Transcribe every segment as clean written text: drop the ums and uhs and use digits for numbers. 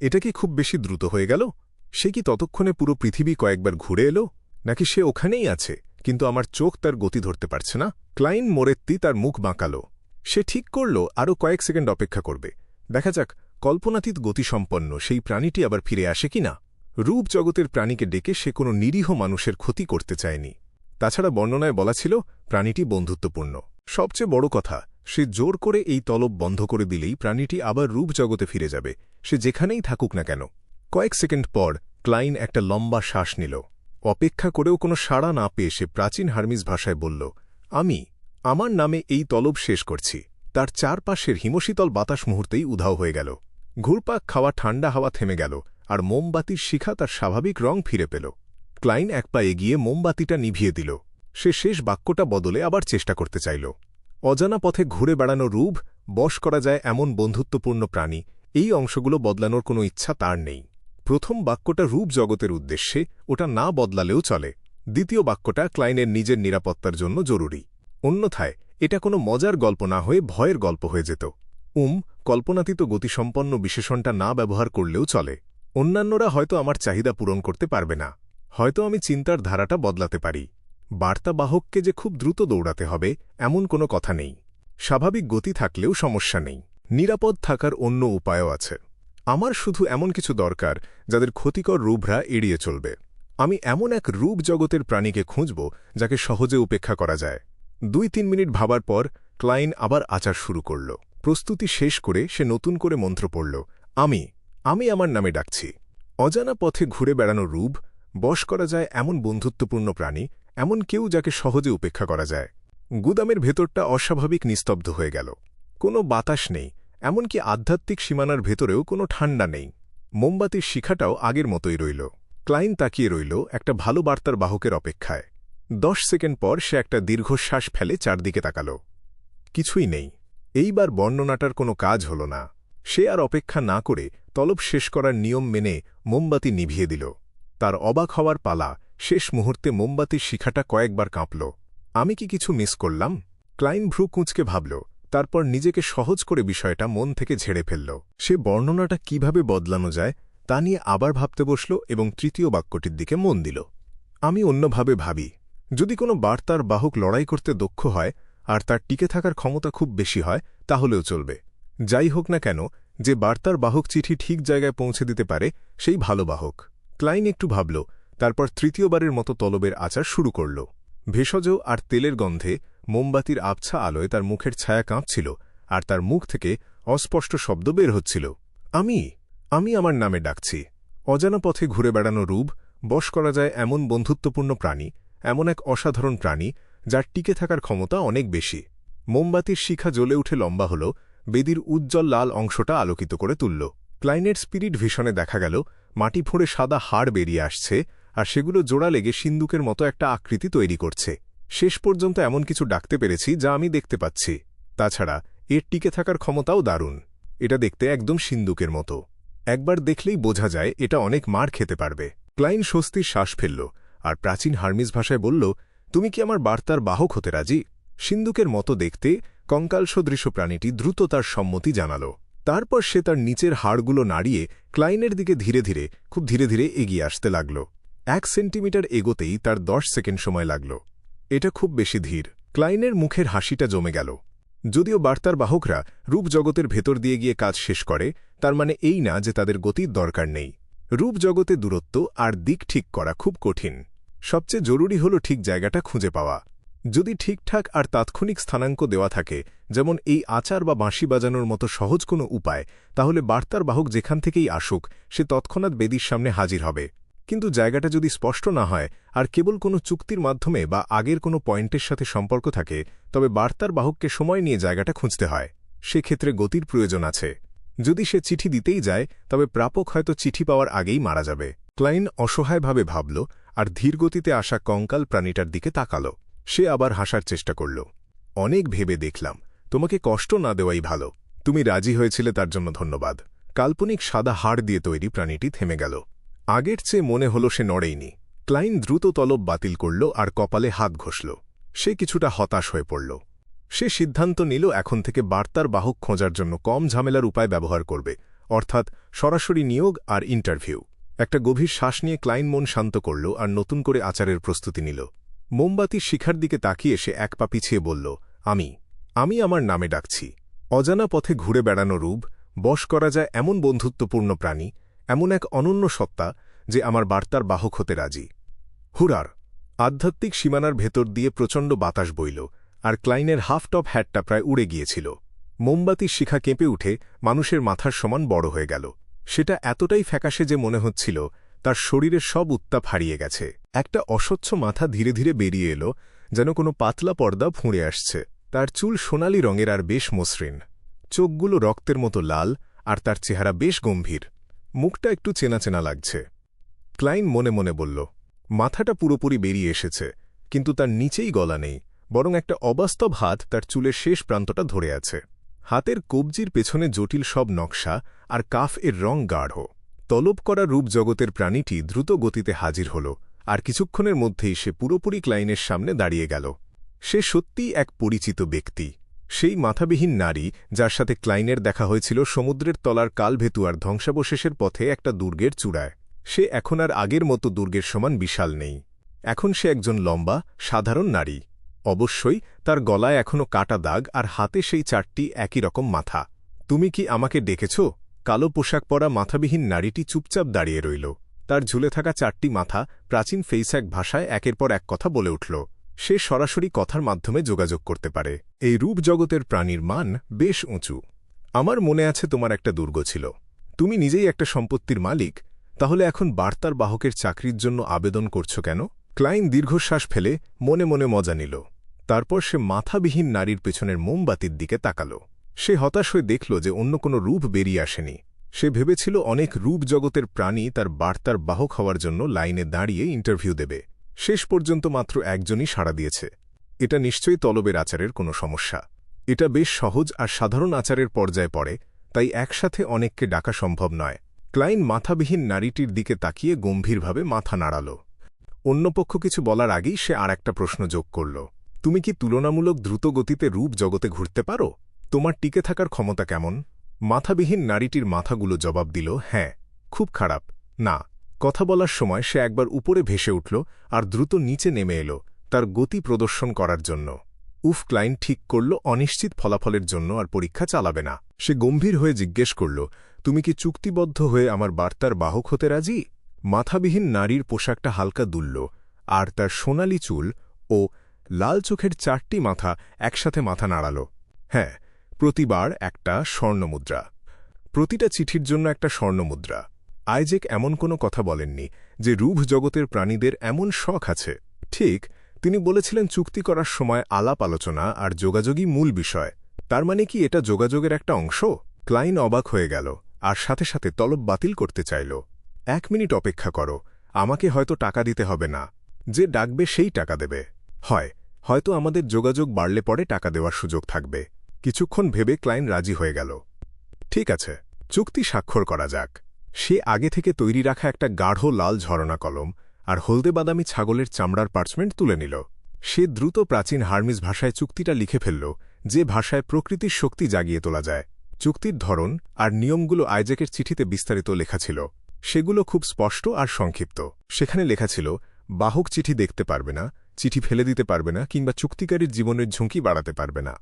এটা কি খুব বেশি দ্রুত হয়ে গেল? সে কি ততক্ষণে পুরো পৃথিবী কয়েকবার ঘুরে এলো, নাকি সে ওখানেই আছে কিন্তু আমার চোখ তার গতি ধরতে পারছে না? ক্লাইন মোরেত্তি তার মুখ বাঁকাল। সে ঠিক করল আরও কয়েক সেকেন্ড অপেক্ষা করবে। দেখা যাক কল্পনাতীত গতিসম্পন্ন সেই প্রাণীটি আবার ফিরে আসে কিনা। রূপ জগতের প্রাণীকে ডেকে সে কোনো নিরীহ মানুষের ক্ষতি করতে চায়নি। তাছাড়া বর্ণনায় বলা ছিল প্রাণীটি বন্ধুত্বপূর্ণ। সবচেয়ে বড় কথা, সে জোর করে এই তলব বন্ধ করে দিলেই প্রাণীটি আবার রূপ জগতে ফিরে যাবে, সে যেখানেই থাকুক না কেন। কয়েক সেকেন্ড পর ক্লাইন একটা লম্বা শ্বাস নিল। অপেক্ষা করেও কোনো সাড়া না পেয়ে সে প্রাচীন হার্মিস ভাষায় বলল, আমার নামে এই তলব শেষ করছি। তার চারপাশের হিমশীতল বাতাস মুহূর্তেই উধাও হয়ে গেল। ঘুরপাক খাওয়া ঠান্ডা হাওয়া থেমে গেল, আর মোমবাতির শিখা তার স্বাভাবিক রং ফিরে পেল। ক্লাইন এক পা এগিয়ে মোমবাতিটা নিভিয়ে দিল। সে শেষ বাক্যটা বদলে আবার চেষ্টা করতে চাইল। অজানা পথে ঘুরে বেড়ানো রূপ, বশ করা যায় এমন বন্ধুত্বপূর্ণ প্রাণী, এই অংশগুলো বদলানোর কোনো ইচ্ছা তার নেই। প্রথম বাক্যটা রূপ জগতের উদ্দেশ্যে, ওটা না বদলালেও চলে। দ্বিতীয় বাক্যটা ক্লাইনের নিজের নিরাপত্তার জন্য জরুরি। অন্যথায় এটা কোনো মজার গল্প না হয়ে ভয়ের গল্প হয়ে যেত। কল্পনাতীত গতিসম্পন্ন বিশেষণটা না ব্যবহার করলেও চলে। অন্যান্যরা হয়তো আমার চাহিদা পূরণ করতে পারবে না, হয়তো আমি চিন্তার ধারাটা বদলাতে পারি। বার্তাবাহককে যে খুব দ্রুত দৌড়াতে হবে এমন কোনো কথা নেই। স্বাভাবিক গতি থাকলেও সমস্যা নেই, নিরাপদ থাকার অন্য উপায়ও আছে। আমার শুধু এমন কিছু দরকার যাদের ক্ষতিকর রূপরা এড়িয়ে চলবে। আমি এমন এক রূপ জগতের প্রাণীকে খুঁজব যাকে সহজে উপেক্ষা করা যায়। 2-3 মিনিট ভাবার পর ক্লাইন আবার আচার শুরু করল। প্রস্তুতি শেষ করে সে নতুন করে মন্ত্র পড়ল, আমি আমার নামে ডাকছি। অজানা পথে ঘুরে বেড়ানো রূপ, বশ করা যায় এমন বন্ধুত্বপূর্ণ প্রাণী, এমন কেউ যাকে সহজে উপেক্ষা করা যায়। গুদামের ভেতরটা অস্বাভাবিক নিস্তব্ধ হয়ে গেল। কোনো বাতাস নেই, এমনকি আধ্যাত্মিক সীমানার ভেতরেও কোনো ঠান্ডা নেই। মোমবাতির শিখাটাও আগের মতোই রইল। ক্লাইন তাকিয়ে রইল একটা ভালো বার্তার বাহকের অপেক্ষায়। 10 সেকেন্ড পর সে একটা দীর্ঘশ্বাস ফেলে চারদিকে তাকাল। কিছুই নেই। এইবার বর্ণনাটার কোনো কাজ হল না। সে আর অপেক্ষা না করে তলব শেষ করার নিয়ম মেনে মোমবাতি নিভিয়ে দিল। তার অবাক হওয়ার পালা, শেষ মুহূর্তে মোমবাতির শিখাটা কয়েকবার কাঁপল। আমি কি কিছু মিস করলাম? ক্লাইন ভ্রু কুঁচকে ভাবল, তারপর নিজেকে সহজ করে বিষয়টা মন থেকে ঝেড়ে ফেলল। সে বর্ণনাটা কিভাবে বদলানো যায় তা নিয়ে আবার ভাবতে বসল এবং তৃতীয় বাক্যটির দিকে মন দিল। আমি অন্যভাবে ভাবি। যদি কোনো বার্তার বাহক লড়াই করতে দক্ষ হয় আর তার টিকে থাকার ক্ষমতা খুব বেশি হয় তাহলেও চলবে। যাই হোক না কেন, যে বার্তার বাহক চিঠি ঠিক জায়গায় পৌঁছে দিতে পারে সেই ভালো বাহক। ক্লাইন একটু ভাবল, তারপর তৃতীয়বারের মতো তলবের আচার শুরু করল। ভেষজ আর তেলের গন্ধে মোমবাতির আবছা আলোয় তার মুখের ছায়া কাঁপছিল, আর তার মুখ থেকে অস্পষ্ট শব্দ বের হচ্ছিল। আমি আমার নামে ডাকছি। অজানা পথে ঘুরে বেড়ানো রূপ, বশ করা যায় এমন বন্ধুত্বপূর্ণ প্রাণী, এমন এক অসাধারণ প্রাণী যার টিকে থাকার ক্ষমতা অনেক বেশি। মোমবাতির শিখা জ্বলে উঠে লম্বা হল, বেদির উজ্জ্বল লাল অংশটা আলোকিত করে তুলল। ক্লাইনের স্পিরিট ভিশনে দেখা গেল মাটি ফুঁড়ে সাদা হাড় বেরিয়ে আসছে, আর সেগুলো জোড়া লেগে সিন্দুকের মতো একটা আকৃতি তৈরি করছে। শেষ পর্যন্ত এমন কিছু ডাকতে পেরেছি যা আমি দেখতে পাচ্ছি। তাছাড়া এর টিকে থাকার ক্ষমতাও দারুণ। এটা দেখতে একদম সিন্দুকের মতো। একবার দেখলেই বোঝা যায় এটা অনেক মার খেতে পারবে। ক্লাইন স্বস্তির শ্বাস ফেলল আর প্রাচীন হার্মিস ভাষায় বলল, তুমি কি আমার বার্তার বাহক হতে রাজি? সিন্দুকের মতো দেখতে কঙ্কাল সদৃশ প্রাণীটি দ্রুত তার সম্মতি জানাল। তারপর সে তার নিচের হাড়গুলো নাড়িয়ে ক্লাইনের দিকে খুব ধীরে ধীরে এগিয়ে আসতে লাগল। 1 সেন্টিমিটার এগোতেই তার 10 সেকেন্ড সময় লাগল। এটা খুব বেশি ধীর। ক্লাইনের মুখের হাসিটা জমে গেল। যদিও বার্তার বাহকরা রূপ জগতের ভেতর দিয়ে গিয়ে কাজ শেষ করে, তার মানে এই না যে তাদের গতির দরকার নেই। রূপ জগতে দূরত্ব আর দিক ঠিক করা খুব কঠিন। সবচেয়ে জরুরি হল ঠিক জায়গাটা খুঁজে পাওয়া। যদি ঠিকঠাক আর তাৎক্ষণিক স্থানাঙ্ক দেওয়া থাকে, যেমন এই আচার বা বাঁশি বাজানোর মতো সহজ কোনো উপায়, তাহলে বার্তার বাহক যেখান থেকেই আসুক সে তৎক্ষণাৎ বেদির সামনে হাজির হবে। কিন্তু জায়গাটা যদি স্পষ্ট না হয় আর কেবল কোনো চুক্তির মাধ্যমে বা আগের কোনো পয়েন্টের সাথে সম্পর্ক থাকে, তবে বার্তার বাহককে সময় নিয়ে জায়গাটা খুঁজতে হয়। সেক্ষেত্রে গতির প্রয়োজন আছে। যদি সে চিঠি দিতেই যায়, তবে প্রাপক হয়তো চিঠি পাওয়ার আগেই মারা যাবে। ক্লাইন অসহায়ভাবে ভাবল আর ধীরগতিতে আসা কঙ্কাল প্রাণীটার দিকে তাকাল। সে আবার হাসার চেষ্টা করল। অনেক ভেবে দেখলাম, তোমাকে কষ্ট না দেওয়াই ভালো। তুমি রাজি হয়েছিলে, তার জন্য ধন্যবাদ। কাল্পনিক সাদা হাড় দিয়ে তৈরি প্রাণীটি থেমে গেল। আগের চেয়ে মনে হল সে নড়েইনি। ক্লাইন দ্রুত তলব বাতিল করল আর কপালে হাত ঘষল। সে কিছুটা হতাশ হয়ে পড়ল। সে সিদ্ধান্ত নিল এখন থেকে বার্তার বাহক খোঁজার জন্য কম ঝামেলার উপায় ব্যবহার করবে, অর্থাৎ সরাসরি নিয়োগ আর ইন্টারভিউ। একটা গভীর শ্বাস নিয়ে ক্লাইন মন শান্ত করল আর নতুন করে আচারের প্রস্তুতি নিল। মোমবাতির শিখার দিকে তাকিয়ে সে এক পা পিছিয়ে বলল, আমি আমার নামে ডাকছি। অজানা পথে ঘুরে বেড়ানো রূপ, বশ করা যায় এমন বন্ধুত্বপূর্ণ প্রাণী, এমন এক অনন্য সত্তা যে আমার বার্তার বাহক হতে রাজি। হুরার! আধ্যাত্মিক সীমানার ভেতর দিয়ে প্রচণ্ড বাতাস বইল, আর ক্লাইনের হাফটপ হ্যাটটা প্রায় উড়ে গিয়েছিল। মোমবাতির শিখা কেঁপে উঠে মানুষের মাথার সমান বড় হয়ে গেল। সেটা এতটাই ফ্যাকাশে যে মনে হচ্ছিল তার শরীরের সব উত্তাপ হারিয়ে গেছে। একটা অস্বচ্ছ মাথা ধীরে ধীরে বেরিয়ে এলো, যেন কোনো পাতলা পর্দা ফুঁড়ে আসছে। তার চুল সোনালি রঙের আর বেশ মসৃণ, চোখগুলো রক্তের মতো লাল, আর তার চেহারা বেশ গম্ভীর। মুখটা একটু চেনা চেনা লাগছে। ক্লাইন মনে মনে বলল, মাথাটা পুরোপুরি বেরিয়ে এসেছে, কিন্তু তার নিচেই গলা নেই, বরং একটা অবাস্তব হাত তার চুলের শেষ প্রান্তটা ধরে আছে। হাতের কবজির পেছনে জটিল সব নকশা, আর কাফ এর রং গাঢ়। তলব করা রূপজগতের প্রাণীটি দ্রুত গতিতে হাজির হল, আর কিছুক্ষণের মধ্যেই সে পুরোপুরি ক্লাইনের সামনে দাঁড়িয়ে গেল। সে সত্যিই এক পরিচিত ব্যক্তি, সেই মাথাবিহীন নারী যার সাথে ক্লাইনের দেখা হয়েছিল সমুদ্রের তলার কালভেতুয়ার ধ্বংসাবশেষের পথে একটা দুর্গের চূড়ায়। সে এখন আর আগের মতো দুর্গের সমান বিশাল নেই। এখন সে একজন লম্বা, সাধারণ নারী। অবশ্যই তার গলায় এখনও কাটা দাগ, আর হাতে সেই 4টি একই রকম মাথা। তুমি কি আমাকে ডেকেছ? কালো পোশাক পরা মাথাবিহীন নারীটি চুপচাপ দাঁড়িয়ে রইল। তার ঝুলে থাকা 4টি মাথা প্রাচীন ফেইস্যাক ভাষায় একের পর এক কথা বলে উঠল। সে সরাসরি কথার মাধ্যমে যোগাযোগ করতে পারে। এই রূপজগতের প্রাণীর মান বেশ উঁচু। আমার মনে আছে তোমার একটা দুর্গ ছিল। তুমি নিজেই একটা সম্পত্তির মালিক, তাহলে এখন বার্তার বাহকের চাকরির জন্য আবেদন করছ কেন? ক্লাইন দীর্ঘশ্বাস ফেলে মনে মনে মজা নিল। তারপর সে মাথাবিহীন নারীর পেছনের মোমবাতির দিকে তাকাল। সে হতাশ হয়ে দেখল যে অন্য কোনো রূপ বেরিয়ে আসেনি। সে ভেবেছিল অনেক রূপজগতের প্রাণী তার বার্তার বাহক হওয়ার জন্য লাইনে দাঁড়িয়ে ইন্টারভিউ দেবে। শেষ পর্যন্ত মাত্র একজনই সাড়া দিয়েছে। এটা নিশ্চয়ই তলবের আচারের কোনো সমস্যা। এটা বেশ সহজ আর সাধারণ আচারের পর্যায়ে পড়ে, তাই একসাথে অনেককে ডাকা সম্ভব নয়। ক্লাইন মাথাবিহীন নারীটির দিকে তাকিয়ে গম্ভীরভাবে মাথা নাড়াল। অন্যপক্ষ কিছু বলার আগেই সে আর একটা প্রশ্ন যোগ করল, তুমি কি তুলনামূলক দ্রুত গতিতে রূপ জগতে ঘুরতে পারো? তোমার টিকে থাকার ক্ষমতা কেমন? মাথাবিহীন নারীটির মাথাগুলো জবাব দিল, হ্যাঁ, খুব খারাপ না। কথা বলার সময় সে একবার উপরে ভেসে উঠল আর দ্রুত নিচে নেমে এলো, তার গতি প্রদর্শন করার জন্য। ক্লাইন ঠিক করল অনিশ্চিত ফলাফলের জন্য আর পরীক্ষা চালাবে না। সে গম্ভীর হয়ে জিজ্ঞেস করল, তুমি কি চুক্তিবদ্ধ হয়ে আমার বার্তার বাহক হতে রাজি? মাথাবিহীন নারীর পোশাকটা হালকা দুলল, আর তার সোনালি চুল ও লাল চোখের 4টি মাথা একসাথে মাথা নাড়াল। হ্যাঁ, প্রতিবার একটা স্বর্ণমুদ্রা। প্রতিটা চিঠির জন্য একটা স্বর্ণমুদ্রা। আইজ্যাক এমন কোনো কথা বলেননি যে রূপ জগতের প্রাণীদের এমন শখ আছে। ঠিক, তিনি বলেছিলেন চুক্তি করার সময় আলাপ আলোচনা আর যোগাযোগই মূল বিষয়। তার মানে কি এটা যোগাযোগের একটা অংশ? ক্লাইন অবাক হয়ে গেল, আর সাথে সাথে তলব বাতিল করতে চাইল। 1 মিনিট অপেক্ষা করো, আমাকে হয়তো টাকা দিতে হবে না। যে ডাকবে সেই টাকা দেবে। হয়তো আমাদের যোগাযোগ বাড়লে পরে টাকা দেওয়ার সুযোগ থাকবে। কিছুক্ষণ ভেবে ক্লাইন রাজি হয়ে গেল। ঠিক আছে, চুক্তি স্বাক্ষর করা যাক। সে আগে থেকে তৈরি রাখা একটা গাঢ় লাল ঝরনা কলম আর হলদে বাদামি ছাগলের চামড়ার পার্চমেন্ট তুলে নিল। সে দ্রুত প্রাচীন হার্মিস ভাষায় চুক্তিটা লিখে ফেলল, যে ভাষায় প্রকৃতির শক্তি জাগিয়ে তোলা যায়। চুক্তির ধরন আর নিয়মগুলো আইজ্যাকের চিঠিতে বিস্তারিত লেখা ছিল। সেগুলো খুব স্পষ্ট আর সংক্ষিপ্ত। সেখানে লেখা ছিল, বাহক চিঠি দেখতে পারবে না, চিঠি ফেলে দিতে পারবে না, কিংবা চুক্তিকারীর জীবনের ঝুঁকি বাড়াতে পারবে না।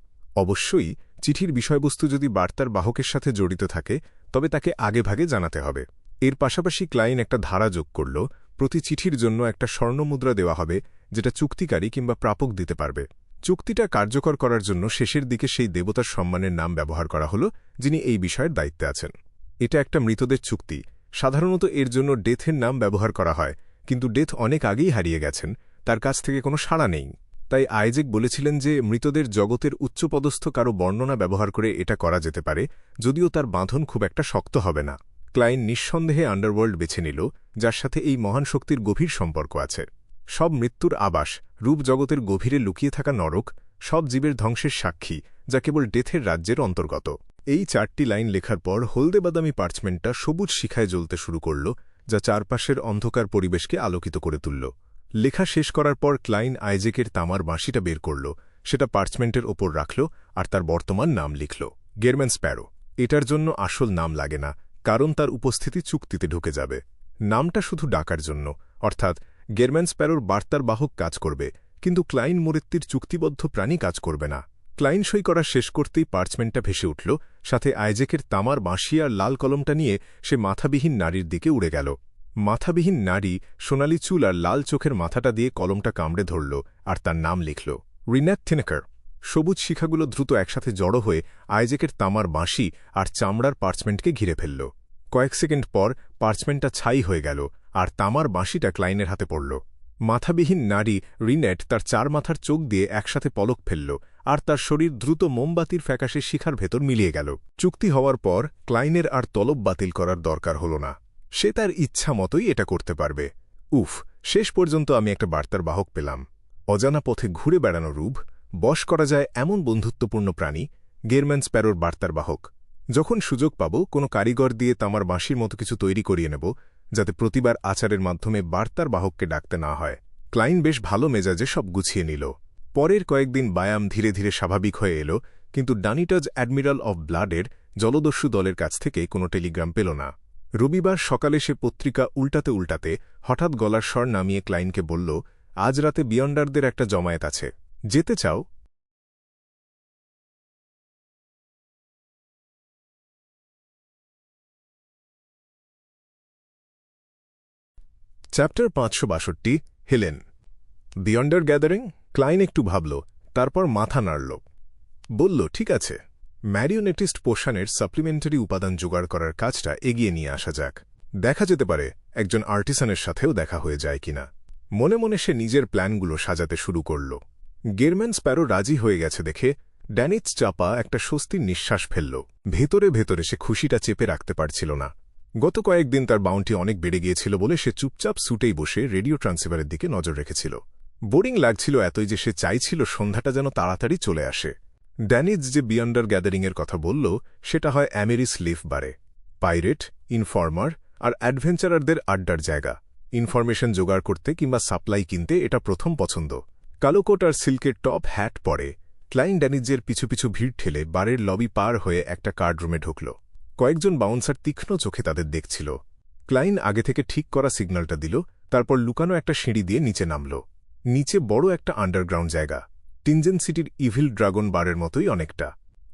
অবশ্যই চিঠির বিষয়বস্তু যদি বার্তার বাহকের সাথে জড়িত থাকে তবে তাকে আগেভাগে জানাতে হবে। এর পাশাপাশি ক্লাইন একটা ধারা যোগ করল, প্রতি চিঠির জন্য একটা স্বর্ণমুদ্রা দেওয়া হবে, যেটা চুক্তিকারী কিংবা প্রাপক দিতে পারবে। চুক্তিটা কার্যকর করার জন্য শেষের দিকে সেই দেবতার সম্মানের নাম ব্যবহার করা হল, যিনি এই বিষয়ের দায়িত্বে আছেন। এটা একটা মৃতদের চুক্তি। সাধারণত এর জন্য ডেথের নাম ব্যবহার করা হয়, কিন্তু ডেথ অনেক আগেই হারিয়ে গেছেন, তার কাছ থেকে কোনো সাড়া নেই। তাই আইজ্যাক বলেছিলেন যে মৃতদের জগতের উচ্চপদস্থ কারো বর্ণনা ব্যবহার করে এটা করা যেতে পারে, যদিও তার বাঁধন খুব একটা শক্ত হবে না। ক্লাইন নিঃসন্দেহে আন্ডারওয়ার্ল্ড বেছে নিল, যার সাথে এই মহান শক্তির গভীর সম্পর্ক আছে। সব মৃত্যুর আবাস, রূপ জগতের গভীরে লুকিয়ে থাকা নরক, সব জীবের ধ্বংসের সাক্ষী, যা কেবল ডেথের রাজ্যের অন্তর্গত। এই 4টি লাইন লেখার পর হলদে বাদামি পার্চমেন্টটা সবুজ শিখায় জ্বলতে শুরু করল, যা চারপাশের অন্ধকার পরিবেশকে আলোকিত করে তুলল। লেখা শেষ করার পর ক্লাইন আইজ্যাকের তামার বাঁশিটা বের করল, সেটা পার্চমেন্টের ওপর রাখল আর তার বর্তমান নাম লিখল, গেরম্যান স্প্যারো। এটার জন্য আসল নাম লাগে না, কারণ তার উপস্থিতি চুক্তিতে ঢুকে যাবে। নামটা শুধু ডাকার জন্য, অর্থাৎ গেরম্যান স্প্যারোর বার্তার বাহক কাজ করবে, কিন্তু ক্লাইন মোরেত্তির চুক্তিবদ্ধ প্রাণী কাজ করবে না। ক্লাইন সই করা শেষ করতেই পার্চমেন্টটা ভেসে উঠল, সাথে আইজ্যাকের তামার বাঁশি আর লাল কলমটা নিয়ে সে মাথাবিহীন নারীর দিকে উড়ে গেল। মাথাবিহীন নারী সোনালি চুল আর লাল চোখের মাথাটা দিয়ে কলমটা কামড়ে ধরল আর তার নাম লিখল, রিন্যাট থিনেকার। সবুজ শিখাগুলো দ্রুত একসাথে জড়ো হয়ে আইজ্যাকের তামার বাঁশি আর চামড়ার পার্চমেন্টকে ঘিরে ফেলল। কয়েক সেকেন্ড পর পার্চমেন্টটা ছাই হয়ে গেল আর তামার বাঁশিটা ক্লাইনের হাতে পড়ল। মাথাবিহীন নারী রিনেট তার 4 মাথার চোখ দিয়ে একসাথে পলক ফেলল আর তার শরীর দ্রুত মোমবাতির ফ্যাকাশে শিখার ভেতর মিলিয়ে গেল। চুক্তি হওয়ার পর ক্লাইনের আর তলব বাতিল করার দরকার হল না। সে তার ইচ্ছা মতোই এটা করতে পারবে। উফ, শেষ পর্যন্ত আমি একটা বার্তার বাহক পেলাম। অজানা পথে ঘুরে বেড়ানো রূপ, বশ করা যায় এমন বন্ধুত্বপূর্ণ প্রাণী, গেরম্যান স্প্যারোর বার্তার বাহক। যখন সুযোগ পাব কোনো কারিগর দিয়ে তামার বাঁশির মতো কিছু তৈরি করিয়ে নেব, যাতে প্রতিবার আচারের মাধ্যমে বার্তার বাহককে ডাকতে না হয়। ক্লাইন বেশ ভালো মেজাজে সব গুছিয়ে নিল। পরের কয়েকদিন বায়াম ধীরে ধীরে স্বাভাবিক হয়ে এল, কিন্তু ডানিটাজ অ্যাডমিরাল অব ব্লাডের জলদস্যু দলের কাছ থেকে কোনো টেলিগ্রাম পেল না। রবিবার সকালে সে পত্রিকা উল্টাতে উল্টাতে হঠাৎ গলার স্বর নামিয়ে ক্লাইনকে বলল, আজ রাতে বিয়ন্ডারদের একটা জমায়েত আছে, যেতে চাও? Chapter 562, Helen. Beyonder gathering? Klein একটু ভাবল, তারপর মাথা নাড়ল। বলল, ঠিক আছে, ম্যারিওনেটিস্ট পোষণের সাপ্লিমেন্টারি উপাদান জোগাড় করার কাজটা এগিয়ে নিয়ে আসা যাক। দেখা যেতে পারে একজন আর্টিসানের সাথেও দেখা হয়ে যায় কিনা। মনে মনে সে নিজের প্ল্যানগুলো সাজাতে শুরু করল। গেরম্যান স্প্যারো রাজি হয়ে গেছে দেখে ড্যানিচ চাপা একটা স্বস্তির নিঃশ্বাস ফেলল। ভেতরে ভেতরে সে খুশিটা চেপে রাখতে পারছিল না। গত কয়েকদিন তার বাউন্টি অনেক বেড়ে গিয়েছিল বলে সে চুপচাপ সুটেই বসে রেডিও ট্রান্সিভারের দিকে নজর রেখেছিল। বোরিং লাগছিল এতই যে সে চাইছিল সন্ধ্যাটা যেন তাড়াতাড়ি চলে আসে। ড্যানিজ যে বিয়ন্ডার গ্যাদারিংয়ের কথা বলল, সেটা হয় অ্যামেরিস লিফ বারে। পাইরেট, ইনফর্মার আর অ্যাডভেঞ্চারারদের আড্ডার জায়গা। ইনফরমেশন জোগাড় করতে কিংবা সাপ্লাই কিনতে এটা প্রথম পছন্দ। কালো কোট আর সিল্কের টপ হ্যাট পরে ক্লাইন ড্যানিজের পিছু পিছু ভিড় ঠেলে বারের লবি পার হয়ে একটা কার্ডরুমে ঢুকল। কয়েকজন বাউন্সার তীক্ষ্ণ চোখে তাদের দেখছিল। ক্লাইন আগে থেকে ঠিক করা সিগন্যালটা দিল, তারপর লুকানো একটা সিঁড়ি দিয়ে নিচে নামল। নিচে বড় একটা আন্ডারগ্রাউন্ড জায়গা, টিনজেন সিটির ইভিল ড্রাগন বারের মতোই অনেকটা।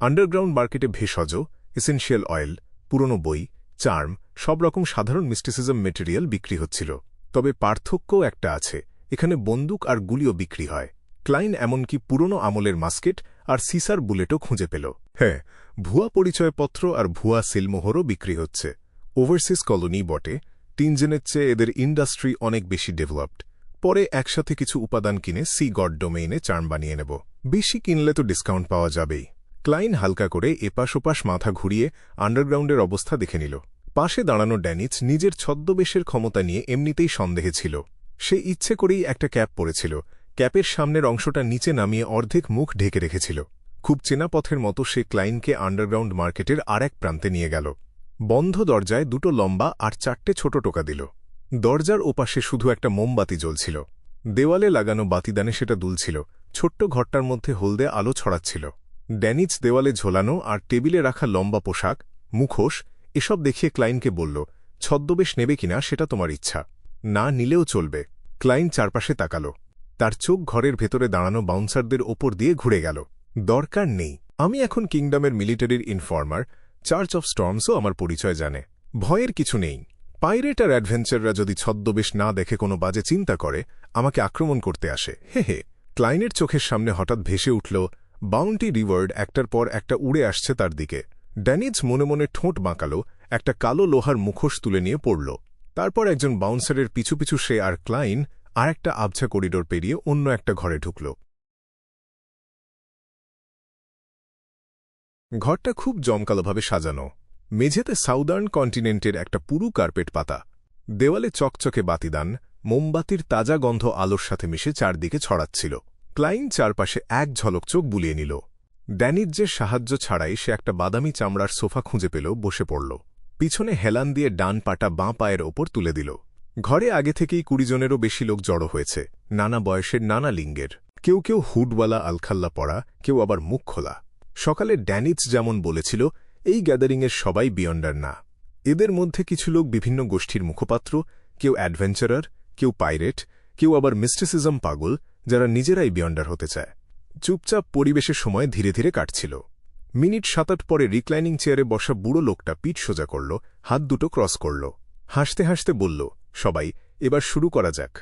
আন্ডারগ্রাউন্ড মার্কেটে ভেষজ, এসেনশিয়াল অয়েল, পুরনো বই, চার্ম, সব রকম সাধারণ মিস্টিসিজম মেটেরিয়াল বিক্রি হচ্ছিল। তবে পার্থক্যও একটা আছে, এখানে বন্দুক আর গুলিও বিক্রি হয়। ক্লাইন এমনকি পুরনো আমলের মাস্কেট আর সিসার বুলেটও খুঁজে পেল। হ্যাঁ, ভুয়া পরিচয়পত্র আর ভুয়া সিলমোহরও বিক্রি হচ্ছে। ওভারসিজ কলোনি বটে, টিনজেনের চেয়ে এদের ইন্ডাস্ট্রি অনেক বেশি ডেভেলপড। পরে একসাথে কিছু উপাদান কিনে সি গড ডোমেইনে চার্ম বানিয়ে নেব। বেশি কিনলে তো ডিসকাউন্ট পাওয়া যাবেই। ক্লাইন হালকা করে এপাশ ওপাশ মাথা ঘুরিয়ে আন্ডারগ্রাউন্ডের অবস্থা দেখে নিল। পাশে দাঁড়ানো ড্যানিচ নিজের ছদ্মবেশের ক্ষমতা নিয়ে এমনিতেই সন্দেহে ছিল। সে ইচ্ছে করেই একটা ক্যাপ পরেছিল, ক্যাপের সামনের অংশটা নিচে নামিয়ে অর্ধেক মুখ ঢেকে রেখেছিল। খুব চেনা পথের মতো সে ক্লাইনকে আন্ডারগ্রাউন্ড মার্কেটের আর এক প্রান্তে নিয়ে গেল। বন্ধ দরজায় 2টো লম্বা আর 4টে ছোট টোকা দিল। দরজার ওপাশে শুধু একটা মোমবাতি জ্বলছিল। দেওয়ালে লাগানো বাতিদানে সেটা দুলছিল। ছোট্ট ঘরটার মধ্যে হলদে আলো ছড়াচ্ছিল। ড্যানিচ দেওয়ালে ঝোলানো আর টেবিলে রাখা লম্বা পোশাক, মুখোশ, এসব দেখিয়ে ক্লাইনকে বলল, ছদ্মবেশ নেবে কিনা সেটা তোমার ইচ্ছা, না নিলেও চলবে। ক্লাইন চারপাশে তাকাল। তার চোখ ঘরের ভেতরে দাঁড়ানো বাউন্সারদের ওপর দিয়ে ঘুরে গেল। দরকার নেই, আমি এখন কিংডমের মিলিটারির ইনফর্মার, চার্চ অফ স্টর্মসও আমার পরিচয় জানে। ভয়ের কিছু নেই। পাইরেট আর অ্যাডভেঞ্চাররা যদি ছদ্মবেশ না দেখে কোনো বাজে চিন্তা করে, আমাকে আক্রমণ করতে আসে। হে হে। ক্লাইনের চোখের সামনে হঠাৎ ভেসে উঠল বাউন্টি রিওয়ার্ড একটার পর একটা উড়ে আসছে তার দিকে। ড্যানিজ মনে মনে ঠোঁট বাঁকাল, একটা কালো লোহার মুখোশ তুলে নিয়ে পড়ল। তারপর একজন বাউন্সারের পিছু পিছু সে আর ক্লাইন আর একটা আবছা করিডোর পেরিয়ে অন্য একটা ঘরে ঢুকল। ঘরটা খুব জমকালোভাবে সাজানো। মেঝেতে সাউদার্ন কন্টিনেন্টের একটা পুরু কার্পেট পাতা। দেওয়ালে চকচকে বাতিদান, মোমবাতির তাজা গন্ধ আলোর সাথে মিশে চারদিকে ছড়াচ্ছিল। ক্লাইন চারপাশে এক ঝলক চোখ বুলিয়ে নিল। ড্যানিজের সাহায্য ছাড়াই সে একটা বাদামি চামড়ার সোফা খুঁজে পেল, বসে পড়ল। পিছনে হেলান দিয়ে ডান পাটা বাঁ পায়ের ওপর তুলে দিল। ঘরে আগে থেকেই 20 জনেরও বেশি লোক জড়ো হয়েছে, নানা বয়সের, নানা লিঙ্গের। কেউ কেউ হুডওয়ালা আলখাল্লা পরা, কেউ আবার মুখ খোলা। সকালে ড্যানিজ যেমন বলেছিল, এই গ্যাদারিংয়ের সবাই বিয়ন্ডার না। এদের মধ্যে কিছু লোক বিভিন্ন গোষ্ঠীর মুখপাত্র, কেউ অ্যাডভেঞ্চারার, কেউ পাইরেট, কেউ আবার মিস্টিসিজম পাগল, যারা নিজেরাই বিয়ন্ডার হতে চায়। চুপচাপ পরিবেশের সময় ধীরে ধীরে কাটছিল। মিনিট 7-8 পরে রিক্লাইনিং চেয়ারে বসা বুড়ো লোকটা পিঠ সোজা করল, হাত দুটো ক্রস করল, হাসতে হাসতে বলল, সবাই এবার শুরু করা যাক।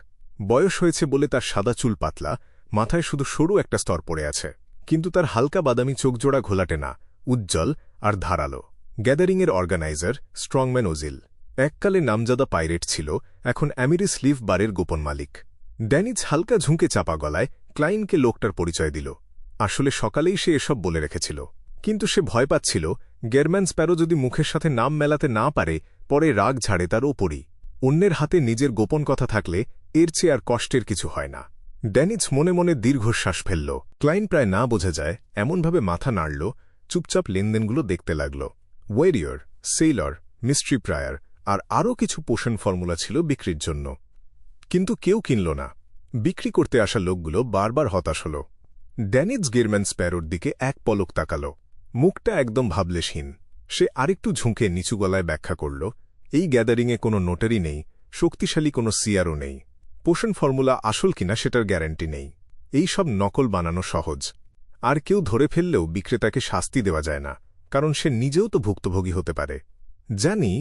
বয়স হয়েছে বলে তার সাদা চুল পাতলা, মাথায় শুধু সরু একটা স্তর পড়ে আছে, কিন্তু তার হালকা বাদামি চোখজোড়া ঘোলাটে না, উজ্জ্বল আর ধারালো। গ্যাদারিংয়ের অর্গানাইজার স্ট্রংম্যান ওজিল। এককালে নামজাদা পাইরেট ছিল, এখন অ্যামিরিস লিভ বারের গোপন মালিক। ড্যানিজ হালকা ঝুঁকে চাপা গলায় ক্লাইনকে লোকটার পরিচয় দিল। আসলে সকালেই সে এসব বলে রেখেছিল, কিন্তু সে ভয় পাচ্ছিল গেরম্যান স্প্যারো যদি মুখের সাথে নাম মেলাতে না পারে, পরে রাগ ঝাড়ে তার ওপরই। অন্যের হাতে নিজের গোপন কথা থাকলে এর চেয়ে আর কষ্টের কিছু হয় না। ড্যানিজ মনে মনে দীর্ঘশ্বাস ফেলল। ক্লাইন প্রায় না বোঝা যায় এমনভাবে মাথা নাড়ল, চুপচাপ লেনদেনগুলো দেখতে লাগল। ওয়েরিয়র, সেইলর, মিস্ট্রি প্রায়ার আর আরও কিছু পোষণ ফর্মুলা ছিল বিক্রির জন্য, কিন্তু কেউ কিনল না। বিক্রি করতে আসা লোকগুলো বারবার হতাশ হল। ড্যানিজ গেরম্যান স্প্যারোর দিকে এক পলক তাকাল, মুখটা একদম ভাবলেশহীন। সে আরেকটু ঝুঁকে নিচু গলায় ব্যাখ্যা করল, এই গ্যাদারিংয়ে কোনো নোটারি নেই, শক্তিশালী কোনো সিআরও নেই। পোষণ ফর্মুলা আসল কিনা সেটার গ্যারান্টি নেই। এই সব নকল বানানো সহজ, আর কেউ ধরে ফেললেও বিক্রেতাকে শাস্তি দেওয়া যায় না, কারণ সে নিজেও তো ভুক্তভোগী হতে পারে। জানি,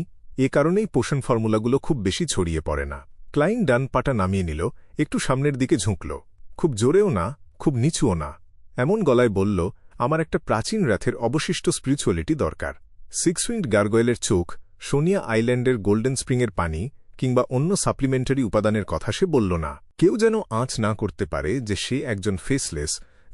এ কারণেই পোষণ ফর্মুলাগুলো খুব বেশি ছড়িয়ে পড়ে না। ক্লাইন ডান পাটা নামিয়ে নিল, একটু সামনের দিকে ঝুঁকল, খুব জোরেও না, খুব নিচুও না। এমন গলায় বলল, আমার একটা প্রাচীন রাথের অবশিষ্ট স্পিরিচুয়ালিটি দরকার। সিক্সউইন্ড গার্গোয়েলের চোখ, সোনিয়া আইল্যান্ডের গোল্ডেন স্প্রিংয়ের পানি কিংবা অন্য সাপ্লিমেন্টারি উপাদানের কথা সে বলল না। কেউ যেন আঁচ না করতে পারে যে সে একজন ফেসলেস,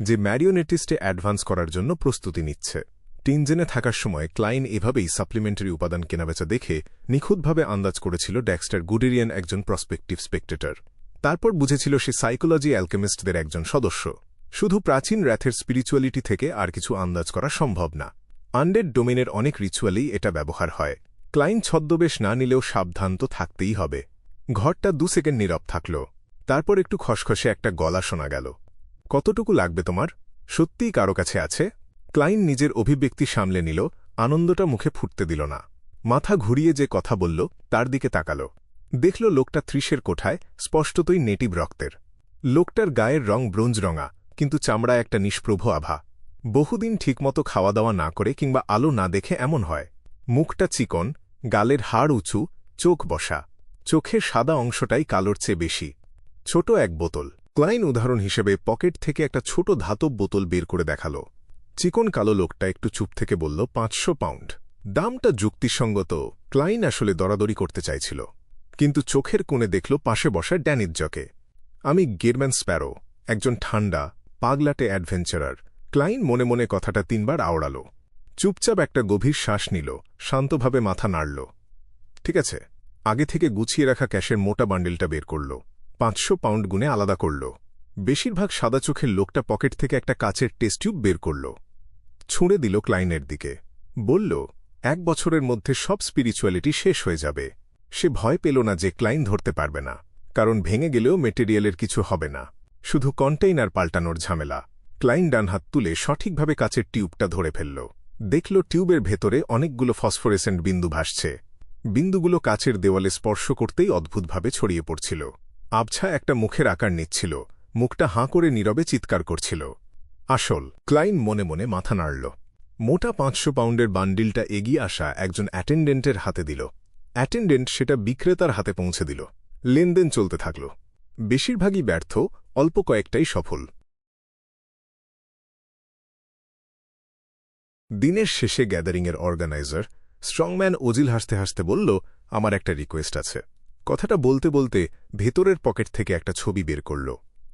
যে ম্যারিওনেটিস্টে অ্যাডভান্স করার জন্য প্রস্তুতি নিচ্ছে। টিনজেনে থাকার সময় ক্লাইন এভাবেই সাপ্লিমেন্টারি উপাদান কেনাবেচা দেখে নিখুঁতভাবে আন্দাজ করেছিল ডেক্সটার গুডেরিয়ান একজন প্রসপেক্টিভ স্পেক্টেটর। তারপর বুঝেছিল সে সাইকোলজি অ্যালকেমিস্টদের একজন সদস্য। শুধু প্রাচীন র্যাথের স্পিরিচুয়ালিটি থেকে আর কিছু আন্দাজ করা সম্ভব না। আনডেড ডোমেনের অনেক রিচুয়ালেই এটা ব্যবহার হয়। ক্লাইন ছদ্মবেশ না নিলেও সাবধান তো থাকতেই হবে। ঘরটা 2 সেকেন্ড নীরব থাকল, তারপর একটু খসখসে একটা গলা শোনা গেল। কতটুকু লাগবে তোমার? সত্যিই কারো কাছে আছে? ক্লাইন নিজের অভিব্যক্তি সামলে নিল, আনন্দটা মুখে ফুটতে দিল না। মাথা ঘুরিয়ে যে কথা বলল তার দিকে তাকাল, দেখল লোকটা 30-এর কোঠায়, স্পষ্টতই নেটিভ রক্তের। লোকটার গায়ের রং ব্রোঞ্জ রঙা, কিন্তু চামড়া একটা নিষ্প্রভ আভা। বহুদিন ঠিকমতো খাওয়া দাওয়া না করে কিংবা আলো না দেখে এমন হয়। মুখটা চিকন, গালের হাড় উঁচু, চোখ বসা, চোখের সাদা অংশটাই কালোর চেয়ে বেশি। ছোট এক বোতল। ক্লাইন উদাহরণ হিসেবে পকেট থেকে একটা ছোট ধাতব বোতল বের করে দেখাল। চিকন কালো লোকটা একটু চুপ থেকে বলল, 500 পাউন্ড। দামটা যুক্তিসঙ্গত। ক্লাইন আসলে দরাদরি করতে চাইছিল, কিন্তু চোখের কোণে দেখল পাশে বসা ড্যানিজকে। আমি গেরম্যান স্প্যারো, একজন ঠান্ডা, পাগলাটে অ্যাডভেঞ্চারার। ক্লাইন মনে মনে কথাটা 3 বার আওড়াল। চুপচাপ একটা গভীর শ্বাস নিল, শান্তভাবে মাথা নাড়ল। ঠিক আছে। আগে থেকে গুছিয়ে রাখা ক্যাশের মোটা বান্ডেলটা বের করল, 500 পাউন্ড গুনে আলাদা করল। বেশিরভাগ সাদা চোখের লোকটা পকেট থেকে একটা কাচের টেস্ট টিউব বের করল, ছুঁড়ে দিল ক্লাইনের দিকে। বলল, 1 বছরের মধ্যে সব স্পিরিচুয়ালিটি শেষ হয়ে যাবে। সে ভয় পেল না যে ক্লাইন ধরতে পারবে না, কারণ ভেঙে গেলেও মেটেরিয়ালের কিছু হবে না, শুধু কন্টেইনার পাল্টানোর ঝামেলা। ক্লাইন ডান হাত তুলে সঠিকভাবে কাচের টিউবটা ধরে ফেলল। দেখল টিউবের ভেতরে অনেকগুলো ফসফোরেসেন্ট বিন্দু ভাসছে। বিন্দুগুলো কাচের দেওয়ালে স্পর্শ করতেই অদ্ভুতভাবে ছড়িয়ে পড়ছিল। আবছা একটা মুখের আকার নিচ্ছিল, মুখটা হাঁ করে নীরবে চিৎকার করছিল। আসল। ক্লাইন মনে মনে মাথা নাড়ল। মোটা 500 পাউন্ডের বান্ডিলটা এগিয়ে আসা একজন অ্যাটেন্ডেন্টের হাতে দিল। অ্যাটেন্ডেন্ট সেটা বিক্রেতার হাতে পৌঁছে দিল। লেনদেন চলতে থাকল। বেশিরভাগই ব্যর্থ, অল্প কয়েকটাই সফল। দিনের শেষে গ্যাদারিংয়ের অর্গানাইজার স্ট্রংম্যান ওজিল হাসতে হাসতে বলল, আমার একটা রিকোয়েস্ট আছে। কথাটা বলতে বলতে ভেতরের পকেট থেকে একটা ছবি বের করল।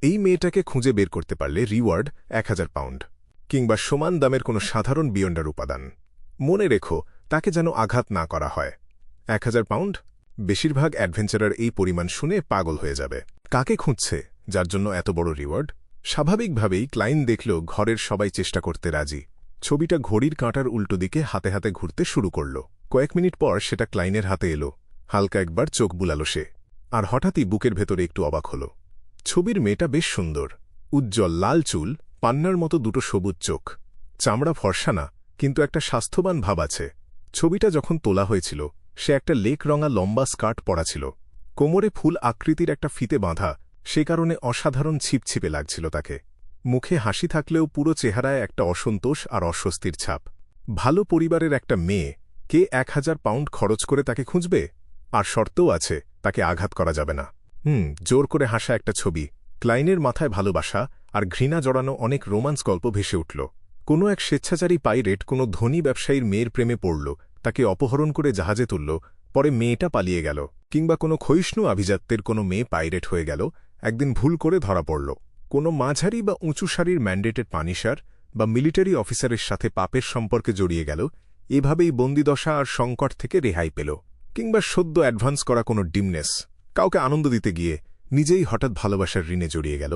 এই মেয়েটাকে খুঁজে বের করতে পারলে রিওয়ার্ড 1000 পাউন্ড, কিংবা সমান দামের কোনো সাধারণ বিয়ন্ডার উপাদান। মনে রেখো, তাকে যেন আঘাত না করা হয়। 1000 পাউন্ড? বেশিরভাগ অ্যাডভেঞ্চারার এই পরিমাণ শুনে পাগল হয়ে যাবে। কাকে খুঁজছে যার জন্য এত বড় রিওয়ার্ড? স্বাভাবিকভাবেই ক্লাইন দেখল ঘরের সবাই চেষ্টা করতে রাজি। ছবিটা ঘড়ির কাঁটার উল্টো দিকে হাতে হাতে ঘুরতে শুরু করল। কয়েক মিনিট পর সেটা ক্লাইনের হাতে এলো। হালকা একবার চোখ বুলাল সে, আর হঠাৎই বুকের ভেতরে একটু অবাক হল। ছবির মেয়েটা বেশ সুন্দর, উজ্জ্বল লাল চুল, পান্নার মতো দুটো সবুজ চোখ। চামড়া ফর্সা না, কিন্তু একটা স্বাস্থ্যবান ভাব আছে। ছবিটা যখন তোলা হয়েছিল সে একটা লেক রঙা লম্বা স্কার্ট পরা ছিল, কোমরে ফুল আকৃতির একটা ফিতে বাঁধা, সে কারণে অসাধারণ ছিপছিপে লাগছিল তাকে। মুখে হাসি থাকলেও পুরো চেহারায় একটা অসন্তোষ আর অস্বস্তির ছাপ। ভালো পরিবারের একটা মেয়ে, কে 1000 পাউন্ড খরচ করে তাকে খুঁজবে? আর শর্তও আছে, তাকে আঘাত করা যাবে না। জোর করে হাসা একটা ছবি। ক্লাইনের মাথায় ভালোবাসা আর ঘৃণা জড়ানো অনেক রোমান্স গল্প ভেসে উঠল। কোনো এক স্বেচ্ছাচারী পাইরেট কোনো ধনী ব্যবসায়ীর মেয়ের প্রেমে পড়ল, তাকে অপহরণ করে জাহাজে তুলল, পরে মেয়েটা পালিয়ে গেল। কিংবা কোনো ক্ষয়িষ্ণু আভিজাত্যের কোনো মেয়ে পাইরেট হয়ে গেল, একদিন ভুল করে ধরা পড়ল। কোনো মাঝারি বা উঁচু সারির ম্যান্ডেটেড পানিশার বা মিলিটারি অফিসারের সাথে পাপের সম্পর্কে জড়িয়ে গেল, এভাবেই বন্দিদশা আর সংকট থেকে রেহাই পেল। কিংবা সদ্য অ্যাডভান্স করা কোনো ডিমনেস কাউকে আনন্দ দিতে গিয়ে নিজেই হঠাৎ ভালোবাসার ঋণে জড়িয়ে গেল।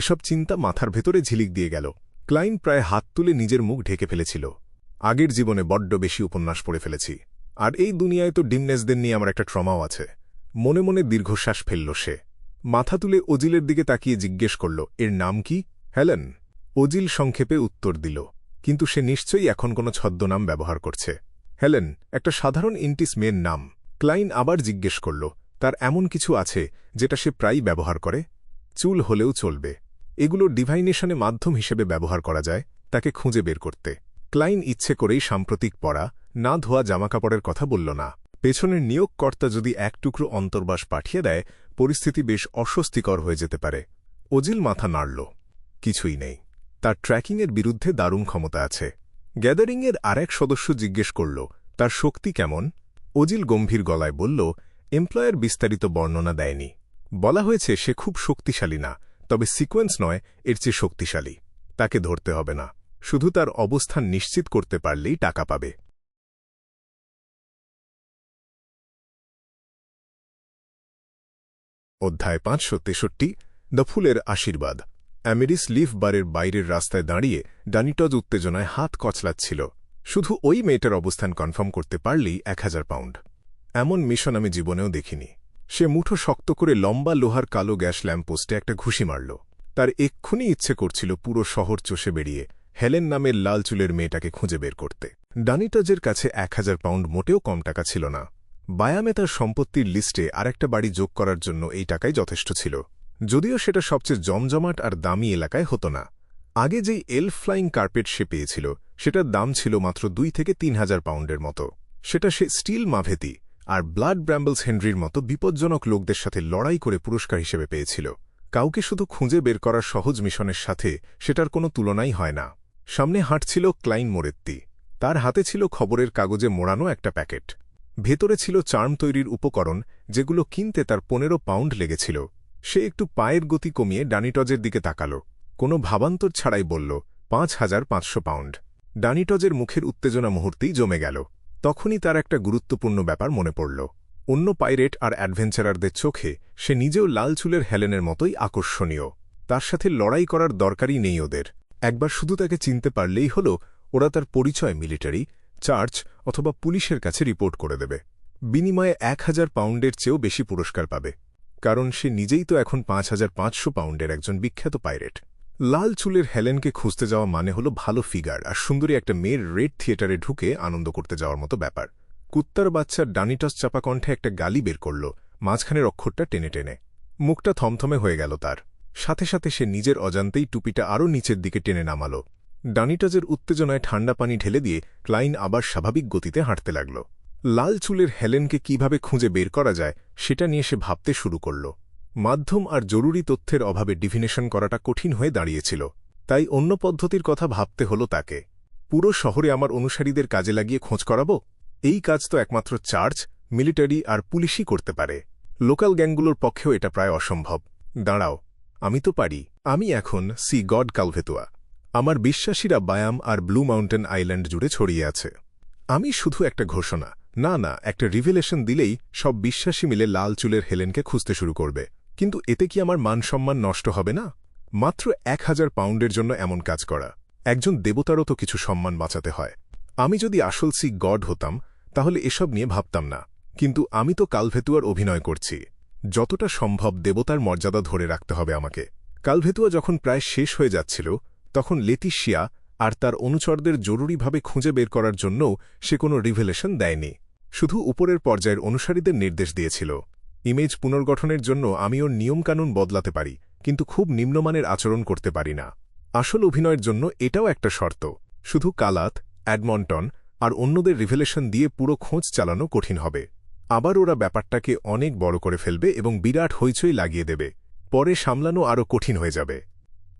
এসব চিন্তা মাথার ভেতরে ঝিলিক দিয়ে গেল। ক্লাইন প্রায় হাত তুলে নিজের মুখ ঢেকে ফেলেছিল। আগের জীবনে বড্ড বেশি উপন্যাস পড়ে ফেলেছি, আর এই দুনিয়ায় তো ডিমনেসদের নিয়ে আমার একটা ট্রমাও আছে। মনে মনে দীর্ঘশ্বাস ফেলল সে। মাথা তুলে ওজিলের দিকে তাকিয়ে জিজ্ঞেস করল, এর নাম কি? হেলেন। ওজিল সংক্ষেপে উত্তর দিল, কিন্তু সে নিশ্চয়ই এখন কোনো ছদ্মনাম ব্যবহার করছে। হেলেন একটা সাধারণ ইন্টিস মেয়ের নাম। ক্লাইন আবার জিজ্ঞেস করল, তার এমন কিছু আছে যেটা সে প্রায়ই ব্যবহার করে? চুল হলেও চলবে, এগুলো ডিভাইনেশনে মাধ্যম হিসেবে ব্যবহার করা যায় তাকে খুঁজে বের করতে। ক্লাইন ইচ্ছে করেই সাম্প্রতিক পরা না ধোয়া জামাকাপড়ের কথা বলল না। পেছনের নিয়োগকর্তা যদি এক টুকরো অন্তর্বাস পাঠিয়ে দেয়, পরিস্থিতি বেশ অস্বস্তিকর হয়ে যেতে পারে। ওজিল মাথা নাড়ল। কিছুই নেই, তার ট্র্যাকিংয়ের বিরুদ্ধে দারুণ ক্ষমতা আছে। গ্যাদারিংয়ের আরেক সদস্য জিজ্ঞেস করল, তার শক্তি কেমন? ওজিল গম্ভীর গলায় বলল, এমপ্লয়ের বিস্তারিত বর্ণনা দেয়নি। বলা হয়েছে সে খুব শক্তিশালী না, তবে সিকোয়েন্স নয়, এর চেয়ে শক্তিশালী। তাকে ধরতে হবে না, শুধু তার অবস্থান নিশ্চিত করতে পারলেই টাকা পাবে। অধ্যায় 563, দ্য ফুলের আশীর্বাদ। অ্যামেরিস লিফ বারের বাইরের রাস্তায় দাঁড়িয়ে ডানিটজ উত্তেজনায় হাত কচলাচ্ছিল। শুধু ওই মেয়েটার অবস্থান কনফার্ম করতে পারলেই 1000 পাউন্ড। এমন মিশন আমি জীবনেও দেখিনি। সে মুঠো শক্ত করে লম্বা লোহার কালো গ্যাস ল্যাম্পপোস্টে একটা ঘুষি মারল। তার এক্ষুনি ইচ্ছে করছিল পুরো শহর চষে বেরিয়ে হেলেন নামের লাল চুলের মেয়েটাকে খুঁজে বের করতে। ডানিটজের কাছে 1000 পাউন্ড মোটেও কম টাকা ছিল না। বায়ামে তার সম্পত্তির লিস্টে আরেকটা বাড়ি যোগ করার জন্য এই টাকাই যথেষ্ট ছিল, যদিও সেটা সবচেয়ে জমজমাট আর দামি এলাকায় হতো না। আগে যেই এলফ ফ্লাইং কার্পেট সে পেয়েছিল, সেটার দাম ছিল মাত্র 2 থেকে 3000 পাউন্ডের মতো। সেটা সে স্টিল মাভেতি আর ব্লাড ব্র্যাম্বলস হেনরির মতো বিপজ্জনক লোকদের সাথে লড়াই করে পুরস্কার হিসেবে পেয়েছিল। কাউকে শুধু খুঁজে বের করার সহজ মিশনের সাথে সেটার কোনো তুলনাই হয় না। সামনে হাঁটছিল ক্লাইন মোরেত্তি। তার হাতে ছিল খবরের কাগজে মোড়ানো একটা প্যাকেট। ভেতরে ছিল চার্ম তৈরির উপকরণ, যেগুলো কিনতে তার 15 পাউন্ড লেগেছিল। সে একটু পায়ের গতি কমিয়ে ডানিটজের দিকে তাকাল। কোনো ভাবান্তর ছাড়াই বলল, 5500 পাউন্ড। ডানিটজের মুখের উত্তেজনা মুহূর্তেই জমে গেল। তখনই তার একটা গুরুত্বপূর্ণ ব্যাপার মনে পড়ল। অন্য পাইরেট আর অ্যাডভেঞ্চারারদের চোখে সে নিজেও লাল চুলের হেলেনের মতোই আকর্ষণীয়। তার সাথে লড়াই করার দরকারই নেই ওদের। একবার শুধু তাকে চিনতে পারলেই হল, ওরা তার পরিচয় মিলিটারি, চার্চ অথবা পুলিশের কাছে রিপোর্ট করে দেবে। বিনিময়ে 1000 পাউন্ডের চেয়েও বেশি পুরস্কার পাবে, কারণ সে নিজেই তো এখন 5500 পাউন্ডের একজন বিখ্যাত পাইরেট। লাল চুলের হেলেনকে খুঁজতে যাওয়া মানে হলো ভালো ফিগার আর সুন্দরী একটা মেয়ের রেড থিয়েটারে ঢুকে আনন্দ করতে যাওয়ার মতো ব্যাপার। কুত্তার বাচ্চার ডানিটস চাপা কণ্ঠে একটা গালি বের করল, মাঝখানের অক্ষরটা টেনে টেনে। মুখটা থমথমে হয়ে গেল তার। সাথে সাথে সে নিজের অজান্তেই টুপিটা আরও নিচের দিকে টেনে নামাল। ডানিটজের উত্তেজনায় ঠান্ডা পানি ঢেলে দিয়ে ক্লাইন আবার স্বাভাবিক গতিতে হাঁটতে লাগল। লাল চুলের হেলেনকে কিভাবে খুঁজে বের করা যায় সেটা নিয়ে সে ভাবতে শুরু করল। মাধ্যম আর জরুরি তথ্যের অভাবে ডিভিনেশন করাটা কঠিন হয়ে দাঁড়িয়েছিল, তাই অন্য পদ্ধতির কথা ভাবতে হল তাকে। পুরো শহরে আমার অনুসারীদের কাজে লাগিয়ে খোঁজ করাব? এই কাজ তো একমাত্র চার্চ, মিলিটারি আর পুলিশই করতে পারে। লোকাল গ্যাংগুলোর পক্ষেও এটা প্রায় অসম্ভব। দাঁড়াও, আমি তো পারি। আমি এখন সি গড কালভেতুয়া। আমার বিশ্বাসীরা বায়াম আর ব্লু মাউন্টেন আইল্যান্ড জুড়ে ছড়িয়ে আছে। আমি শুধু একটা ঘোষণা, না একটা রিভেলেশন দিলেই সব বিশ্বাসী মিলে লাল চুলের হেলেনকে খুঁজতে শুরু করবে। কিন্তু এতে কি আমার মানসম্মান নষ্ট হবে না? মাত্র 1000 পাউন্ডের জন্য এমন কাজ করা। একজন দেবতারও তো কিছু সম্মান বাঁচাতে হয়। আমি যদি আসল সি গড হতাম তাহলে এসব নিয়ে ভাবতাম না, কিন্তু আমি তো কালভেতুয়ার অভিনয় করছি। যতটা সম্ভব দেবতার মর্যাদা ধরে রাখতে হবে আমাকে। কালভেতুয়া যখন প্রায় শেষ হয়ে যাচ্ছিল, তখন লেতিশিয়া আর তার অনুচরদের জরুরিভাবে খুঁজে বের করার জন্যও সে কোনো রিভেলেশন দেয়নি। শুধু উপরের পর্যায়ের অনুসারীদের নির্দেশ দিয়েছিল। ইমেজ পুনর্গঠনের জন্য আমি ওর নিয়মকানুন বদলাতে পারি, কিন্তু খুব নিম্নমানের আচরণ করতে পারি না। আসল অভিনয়ের জন্য এটাও একটা শর্ত। শুধু কালাত, অ্যাডমন্টন আর অন্যদের রিভেলেশন দিয়ে পুরো খোঁজ চালানো কঠিন হবে। আবার ওরা ব্যাপারটাকে অনেক বড় করে ফেলবে এবং বিরাট হইচই লাগিয়ে দেবে। পরে সামলানো আরও কঠিন হয়ে যাবে।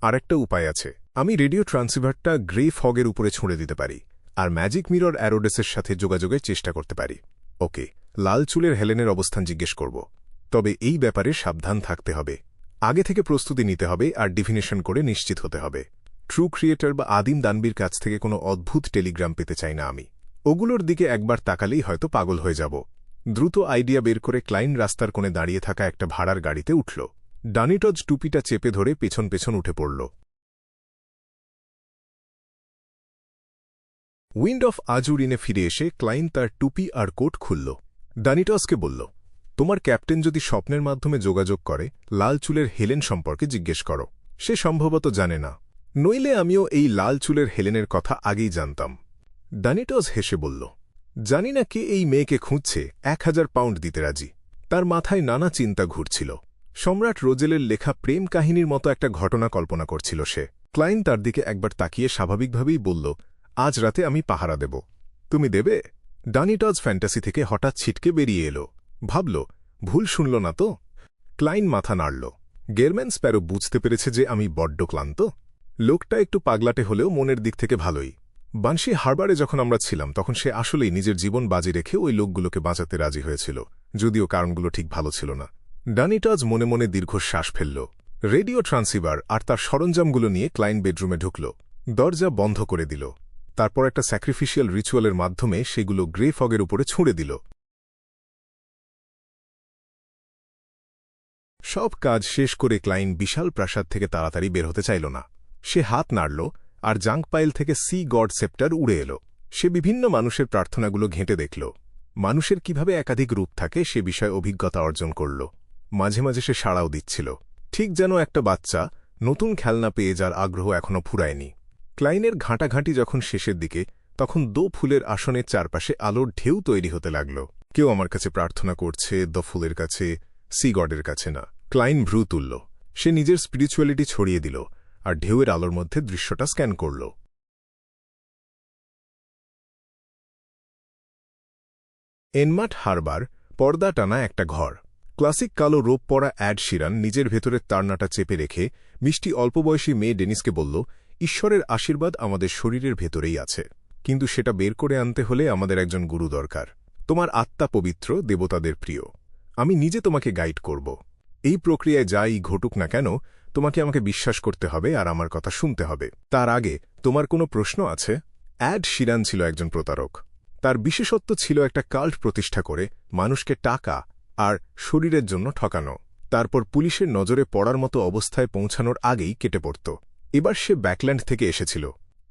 আরেকটা উপায় আছে। আমি রেডিও ট্রান্সিভারটা গ্রে ফগের উপরে ছুঁড়ে দিতে পারি, আর ম্যাজিক মিরর অ্যারোডেসের সাথে যোগাযোগের চেষ্টা করতে পারি। ওকে, লাল চুলের হেলেনের অবস্থান জিজ্ঞেস করব। তবে এই ব্যাপারে সাবধান থাকতে হবে। আগে থেকে প্রস্তুতি নিতে হবে আর ডিফিনেশন করে নিশ্চিত হতে হবে। ট্রু ক্রিয়েটর বা আদিম দানবীর কাছ থেকে কোনো অদ্ভুত টেলিগ্রাম পেতে চাই না আমি। ওগুলোর দিকে একবার তাকালেই হয়তো পাগল হয়ে যাব। দ্রুত আইডিয়া বের করে ক্লাইন রাস্তার কোণে দাঁড়িয়ে থাকা একটা ভাড়ার গাড়িতে উঠল। ডানিটজ টুপিটা চেপে ধরে পেছন পেছন উঠে পড়ল। উইন্ড অফ আজুরিনে ফিরে এসে ক্লাইন তার টুপি আর কোট খুলল। ডানিটজকে বলল, তোমার ক্যাপ্টেন যদি স্বপ্নের মাধ্যমে যোগাযোগ করে, লাল চুলের হেলেন সম্পর্কে জিজ্ঞেস করো। সে সম্ভবত জানে না। নইলে আমিও এই লাল চুলের হেলেনের কথা আগেই জানতাম। ডানিটজ হেসে বলল, জানি না কে এই মেয়েকে খুঁজছে, 1000 পাউন্ড দিতে রাজি। তার মাথায় নানা চিন্তা ঘুরছিল। সম্রাট রোজেলের লেখা প্রেম কাহিনীর মতো একটা ঘটনা কল্পনা করছিল সে। ক্লাইন তার দিকে একবার তাকিয়ে স্বাভাবিকভাবেই বলল, আজ রাতে আমি পাহারা দেব। তুমি দেবে? ডানিটজ ফ্যান্টাসি থেকে হঠাৎ ছিটকে বেরিয়ে এলো। ভাবল, ভুল শুনল না তো? ক্লাইন মাথা নাড়ল। গেরম্যান স্প্যারো বুঝতে পেরেছে যে আমি বড্ড ক্লান্ত। লোকটা একটু পাগলাটে হলেও মনের দিক থেকে ভালোই। বানশি হারবারে যখন আমরা ছিলাম তখন সে আসলেই নিজের জীবন বাজি রেখে ওই লোকগুলোকে বাঁচাতে রাজি হয়েছিল, যদিও কারণগুলো ঠিক ভালো ছিল না। ডানিটজ মনে মনে দীর্ঘশ্বাস ফেলল। রেডিও ট্রান্সিভার আর তার সরঞ্জামগুলো নিয়ে ক্লাইন বেডরুমে ঢুকল। দরজা বন্ধ করে দিল। তারপর একটা স্যাক্রিফিশিয়াল রিচুয়ালের মাধ্যমে সেগুলো গ্রে ফগের উপরে ছুঁড়ে দিল। সব কাজ শেষ করে ক্লাইন বিশাল প্রাসাদ থেকে তাড়াতাড়ি বের হতে চাইল না। সে হাত নাড়ল, আর জাঙ্কপাইল থেকে সি গড সেপ্টার উড়ে এলো। সে বিভিন্ন মানুষের প্রার্থনাগুলো ঘেঁটে দেখল। মানুষের কিভাবে একাধিক রূপ থাকে সে বিষয়ে অভিজ্ঞতা অর্জন করল। মাঝে মাঝে সে সাড়াও দিচ্ছিল, ঠিক যেন একটা বাচ্চা নতুন খেলনা পেয়ে যার আগ্রহ এখনও ফুরায়নি। ক্লাইনের ঘাঁটাঘাঁটি যখন শেষের দিকে, তখন দো ফুলের আসনের চারপাশে আলোর ঢেউ তৈরি হতে লাগল। কেউ আমার কাছে প্রার্থনা করছে, দ্য ফুলের কাছে, সি গডের কাছে না। ক্লাইন ভ্রু তুলল। সে নিজের স্পিরিচুয়ালিটি ছড়িয়ে দিল, আর ঢেউয়ের আলোর মধ্যে দৃশ্যটা স্ক্যান করল। এনমাট হারবার, পর্দা টানা একটা ঘর। ক্লাসিক কালো রোপ পরা অ্যাড শিরান নিজের ভেতরের তাড়নাটা চেপে রেখে মিষ্টি অল্পবয়সী মেয়ে ডেনিসকে বলল, ঈশ্বরের আশীর্বাদ আমাদের শরীরের ভেতরেই আছে, কিন্তু সেটা বের করে আনতে হলে আমাদের একজন গুরু দরকার। তোমার আত্মা পবিত্র, দেবতাদের প্রিয়। আমি নিজে তোমাকে গাইড করব। এই প্রক্রিয়ায় যাই ঘটুক না কেন, তোমাকে আমাকে বিশ্বাস করতে হবে আর আমার কথা শুনতে হবে। তার আগে তোমার কোনো প্রশ্ন আছে? অ্যাড শিরান ছিল একজন প্রতারক। তার বিশেষত্ব ছিল একটা কাল্ট প্রতিষ্ঠা করে মানুষকে টাকা আর শরীরের জন্য ঠকানো, তারপর পুলিশের নজরে পড়ার মতো অবস্থায় পৌঁছানোর আগেই কেটে পড়ত। এবার সে ব্যাকল্যান্ড থেকে এসেছিল।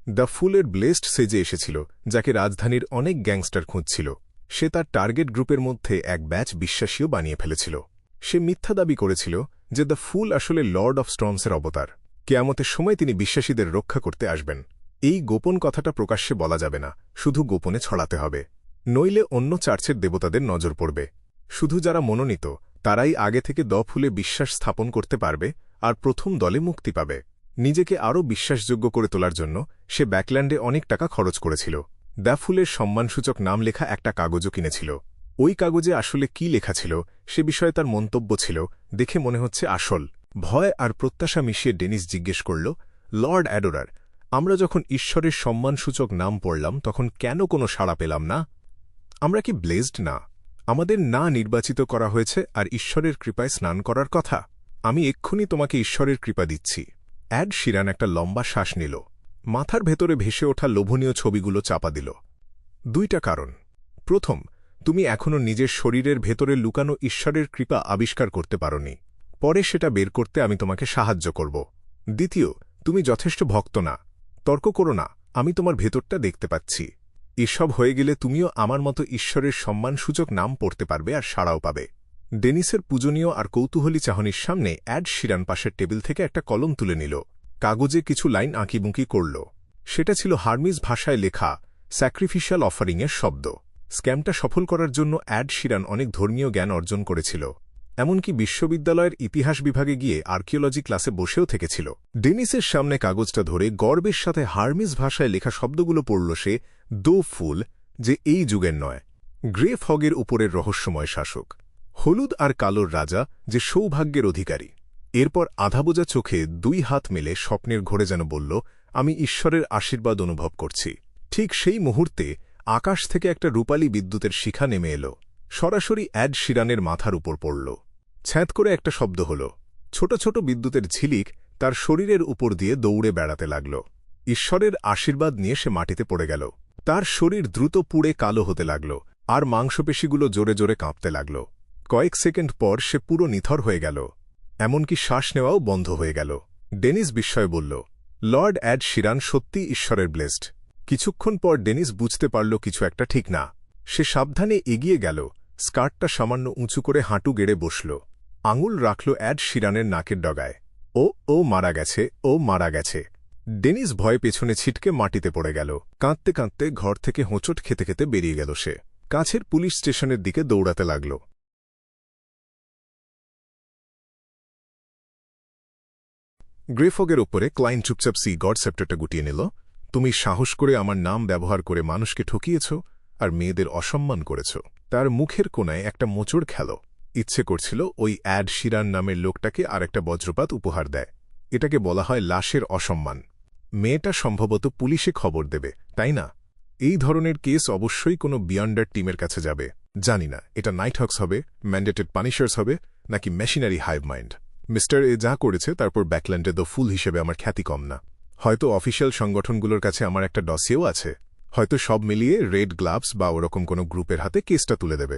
দ্য ফুলের ব্লেসড সেজে এসেছিল, যাকে রাজধানীর অনেক গ্যাংস্টার খুঁজছিল। সে তার টার্গেট গ্রুপের মধ্যে এক ব্যাচ বিশ্বাসীও বানিয়ে ফেলেছিল। সে মিথ্যা দাবি করেছিল যে দ্য ফুল আসলে লর্ড অফ স্টর্মসের অবতার। কেয়ামতের সময় তিনি বিশ্বাসীদের রক্ষা করতে আসবেন। এই গোপন কথাটা প্রকাশ্যে বলা যাবে না, শুধু গোপনে ছড়াতে হবে। নইলে অন্য চার্চের দেবতাদের নজর পড়বে। শুধু যারা মনোনীত তারাই আগে থেকে দ্য ফুলে বিশ্বাস স্থাপন করতে পারবে আর প্রথম দলে মুক্তি পাবে। নিজেকে আরও বিশ্বাসযোগ্য করে তোলার জন্য সে ব্যাকল্যান্ডে অনেক টাকা খরচ করেছিল। দ্য ফুলের সম্মানসূচক নাম লেখা একটা কাগজও কিনেছিল। ওই কাগজে আসলে কি লেখা ছিল সে বিষয়ে তার মন্তব্য ছিল, দেখে মনে হচ্ছে আসল। ভয় আর প্রত্যাশা মিশিয়ে ডেনিস জিজ্ঞেস করল, লর্ড অ্যাডোরার, আমরা যখন ঈশ্বরের সম্মানসূচক নাম পড়লাম তখন কেন কোনো সাড়া পেলাম না? আমরা কি ব্লেসড না? আমাদের না নির্বাচিত করা হয়েছে আর ঈশ্বরের কৃপায় স্নান করার কথা? আমি এক্ষুনি তোমাকে ঈশ্বরের কৃপা দিচ্ছি। অ্যাড শিরান একটা লম্বা শ্বাস নিল। মাথার ভেতরে ভেসে ওঠা লোভনীয় ছবিগুলো চাপা দিল। দুইটা কারণ। প্রথম, তুমি এখনও নিজের শরীরের ভেতরে লুকানো ঈশ্বরের কৃপা আবিষ্কার করতে পারোনি। পরে সেটা বের করতে আমি তোমাকে সাহায্য করব। দ্বিতীয়, তুমি যথেষ্ট ভক্ত না। তর্ক করো না, আমি তোমার ভেতরটা দেখতে পাচ্ছি। এসব হয়ে গেলে তুমিও আমার মতো ঈশ্বরের সম্মানসূচক নাম পড়তে পারবে আর সাড়াও পাবে। ডেনিসের পূজনীয় আর কৌতূহলী চাহনির সামনে অ্যাড শিরান পাশের টেবিল থেকে একটা কলম তুলে নিল। কাগজে কিছু লাইন আঁকিবুঁকি করল। সেটা ছিল হার্মিজ ভাষায় লেখা স্যাক্রিফিশিয়াল অফারিংয়ের শব্দ। স্ক্যামটা সফল করার জন্য অ্যাড শিরান অনেক ধর্মীয় জ্ঞান অর্জন করেছিল, এমনকি বিশ্ববিদ্যালয়ের ইতিহাস বিভাগে গিয়ে আর্কিওলজি ক্লাসে বসেও থেকেছিল। ডেনিসের সামনে কাগজটা ধরে গর্বের সাথে হার্মিস ভাষায় লেখা শব্দগুলো পড়ল সে, দো ফুল, যে এই যুগের নয়, গ্রে ফগের উপরের রহস্যময় শাসক, হলুদ আর কালোর রাজা, যে সৌভাগ্যের অধিকারী। এরপর আধাবোজা চোখে 2 হাত মেলে স্বপ্নের ঘোরে যেন বলল, আমি ঈশ্বরের আশীর্বাদ অনুভব করছি। ঠিক সেই মুহূর্তে আকাশ থেকে একটা রূপালী বিদ্যুতের শিখা নেমে এলো, সরাসরি অ্যাড শিরানের মাথার উপর পড়ল। ছ্যাঁত করে একটা শব্দ হল, ছোট ছোট বিদ্যুতের ঝিলিক তার শরীরের উপর দিয়ে দৌড়ে বেড়াতে লাগল। ঈশ্বরের আশীর্বাদ নিয়ে সে মাটিতে পড়ে গেল। তার শরীর দ্রুত পুড়ে কালো হতে লাগল, আর মাংসপেশিগুলো জোরে জোরে কাঁপতে লাগল। কয়েক সেকেন্ড পর সে পুরো নিথর হয়ে গেল, এমনকি শ্বাস নেওয়াও বন্ধ হয়ে গেল। ডেনিস বিস্ময়ে বলল, লর্ড অ্যাড শিরান সত্যি ঈশ্বরের ব্লেসড। কিছুক্ষণ পর ডেনিস বুঝতে পারল কিছু একটা ঠিক না। সে সাবধানে এগিয়ে গেল, স্কার্টটা সামান্য উঁচু করে হাঁটু গেড়ে বসল, আঙুল রাখল অ্যাড শিরানের নাকের ডগায়। ও মারা গেছে, ও মারা গেছে। ডেনিস ভয়ে পেছনে ছিটকে মাটিতে পড়ে গেল। কাঁদতে কাঁদতে ঘর থেকে হোঁচট খেতে খেতে বেরিয়ে গেল সে। কাছের পুলিশ স্টেশনের দিকে দৌড়াতে লাগল। গ্রেফগের ওপরে ক্লাইন চুপচাপ সি গড সেপ্টারটা গুটিয়ে নিল। তুমি সাহস করে আমার নাম ব্যবহার করে মানুষকে ঠকিয়েছ আর মেয়েদের অসম্মান করেছ। তার মুখের কোনায় একটা মোচড় খেল। ইচ্ছে করছিল ওই অ্যাড শিরান নামের লোকটাকে আর একটা বজ্রপাত উপহার দেয়। এটাকে বলা হয় লাশের অসম্মান। মেয়েটা সম্ভবত পুলিশে খবর দেবে, তাই না? এই ধরনের কেস অবশ্যই কোনো বিয়ন্ডার টিমের কাছে যাবে। জানি না এটা নাইটহক্স হবে, ম্যান্ডেটেড পানিশার্স হবে, নাকি মেশিনারি হাইভ মাইন্ড। মিস্টার এ যা করেছে তারপর ব্যাকল্যান্ডে দ্য ফুল হিসেবে আমার খ্যাতি কম না। হয়তো অফিসিয়াল সংগঠনগুলোর কাছে আমার একটা ডসিয়েও আছে। হয়তো সব মিলিয়ে রেড গ্লাভস বা ওরকম কোনো গ্রুপের হাতে কেসটা তুলে দেবে।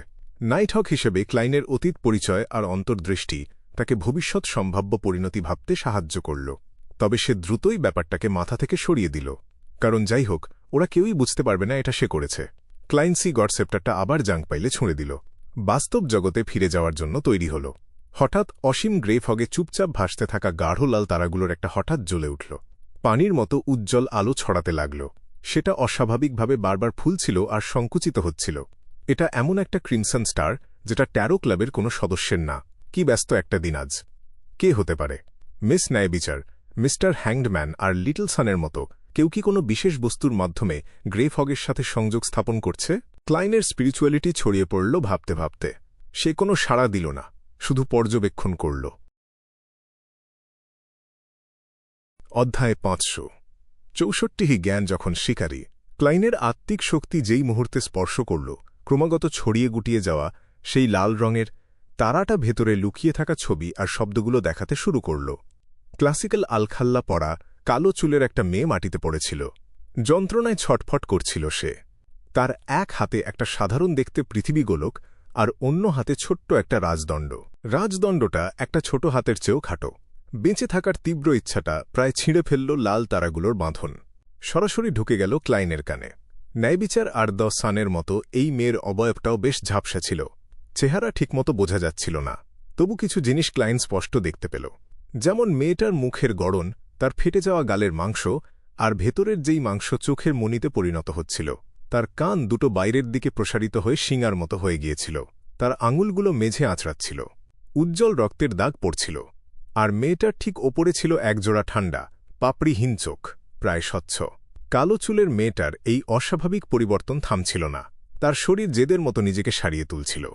নাইটহক হিসেবে ক্লাইনের অতীত পরিচয় আর অন্তর্দৃষ্টি তাকে ভবিষ্যৎ সম্ভাব্য পরিণতি ভাবতে সাহায্য করল। তবে সে দ্রুতই ব্যাপারটাকে মাথা থেকে সরিয়ে দিল, কারণ যাই হোক ওরা কেউই বুঝতে পারবে না এটা সে করেছে। ক্লাইন সি গড সেপ্টারটা আবার জাঙ্ক পাইলে ছুঁড়ে দিল, বাস্তব জগতে ফিরে যাওয়ার জন্য তৈরি হল। হঠাৎ অসীম গ্রে ফগে চুপচাপ ভাসতে থাকা গাঢ় লাল তারাগুলোর একটা হঠাৎ জ্বলে উঠল, পানির মতো উজ্জ্বল আলো ছড়াতে লাগল। সেটা অস্বাভাবিকভাবে বারবার ফুলছিল আর সংকুচিত হচ্ছিল। এটা এমন একটা ক্রিমসন স্টার যেটা ট্যারো ক্লাবের কোনো সদস্যের না। কি ব্যস্ত একটা দিন আজ। কে হতে পারে? মিস ন্যায়বিচার, মিস্টার হ্যাংডম্যান আর লিটল সানের মতো কেউ কি কোনো বিশেষ বস্তুর মাধ্যমে গ্রে ফগের সাথে সংযোগ স্থাপন করছে? ক্লাইনের স্পিরিচুয়ালিটি ছড়িয়ে পড়ল ভাবতে ভাবতে। সে কোনো সাড়া দিল না, শুধু পর্যবেক্ষণ করল। অধ্যায় 564 জ্ঞান যখন শিকারী। ক্লাইনের আত্মিক শক্তি যেই মুহূর্তে স্পর্শ করল, ক্রমাগত ছড়িয়ে গুটিয়ে যাওয়া সেই লাল রঙের তারাটা ভেতরে লুকিয়ে থাকা ছবি আর শব্দগুলো দেখাতে শুরু করল। ক্লাসিক্যাল আলখাল্লা পরা কালো চুলের একটা মেয়ে মাটিতে পড়েছিল। যন্ত্রণায় ছটফট করছিল সে। তার এক হাতে একটা সাধারণ দেখতে পৃথিবী গোলক আর অন্য হাতে ছোট্ট একটা রাজদণ্ড। রাজদণ্ডটা একটা ছোট হাতের চেয়েও খাটো। বেঁচে থাকার তীব্র ইচ্ছাটা প্রায় ছিঁড়ে ফেলল লাল তারাগুলোর বাঁধন। সরাসরি ঢুকে গেল ক্লাইনের কানে। ন্যায়বিচার আর দ্য সানের মতো এই মেয়ের অবয়বটাও বেশ ঝাপসা ছিল। চেহারা ঠিকমতো বোঝা যাচ্ছিল না, তবু কিছু জিনিস ক্লাইন স্পষ্ট দেখতে পেল। যেমন মেয়েটার মুখের গড়ন, তার ফেটে যাওয়া গালের মাংস, আর ভেতরের যেই মাংস চোখের মণিতে পরিণত হচ্ছিল। তার কান দুটো বাইরের দিকে প্রসারিত হয়ে শিঙার মতো হয়ে গিয়েছিল। তার আঙুলগুলো মেঝে আঁচড়াচ্ছিল। উজ্জ্বল রক্তের দাগ পড়ছিল। আর মেয়েটার ঠিক ওপরে ছিল একজোড়া ঠান্ডা, পাপড়িহীন চোখ, প্রায় স্বচ্ছ। কালো চুলের মেয়েটার এই অস্বাভাবিক পরিবর্তন থামছিল না। তার শরীর জেদের মতো নিজেকে সারিয়ে তুলছিল।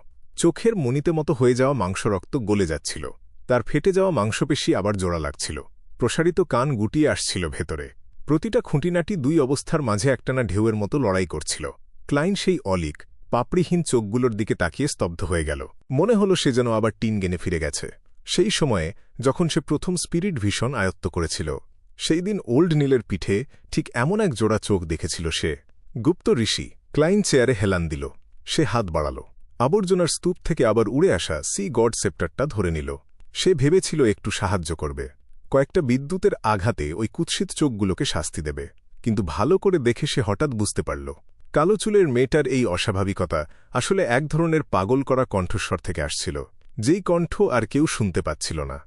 চোখের মণিতে মতো হয়ে যাওয়া মাংসরক্ত গলে যাচ্ছিল। তার ফেটে যাওয়া মাংসপেশি আবার জোড়া লাগছিল। প্রসারিত কান গুটিয়ে আসছিল ভেতরে। প্রতিটা খুঁটিনাটি দুই অবস্থার মাঝে একটানা ঢেউয়ের মতো লড়াই করছিল। ক্লাইন সেই অলিক, পাপড়িহীন চোখগুলোর দিকে তাকিয়ে স্তব্ধ হয়ে গেল। মনে হল সে যেন আবার টিন গেনে ফিরে গেছে। সেই সময়ে যখন সে প্রথম স্পিরিট ভিশন আয়ত্ত করেছিল, সেই দিন ওল্ড নীলের পিঠে ঠিক এমন এক জোড়া চোখ দেখেছিল সে। গুপ্ত ঋষি। ক্লাইন চেয়ারে হেলান দিল। সে হাত বাড়াল। আবর্জনার স্তূপ থেকে আবার উড়ে আসা সি গড সেপ্টারটা ধরে নিল। সে ভেবেছিল একটু সাহায্য করবে, কয়েকটা বিদ্যুতের আঘাতে ওই কুৎসিত চোখগুলোকে শাস্তি দেবে। কিন্তু ভালো করে দেখে সে হঠাৎ বুঝতে পারল, কালো চুলের মেয়েটার এই অস্বাভাবিকতা আসলে এক ধরনের পাগল করা কণ্ঠস্বর থেকে আসছিল, যেই কণ্ঠ আর কেউ শুনতে পাচ্ছিল না।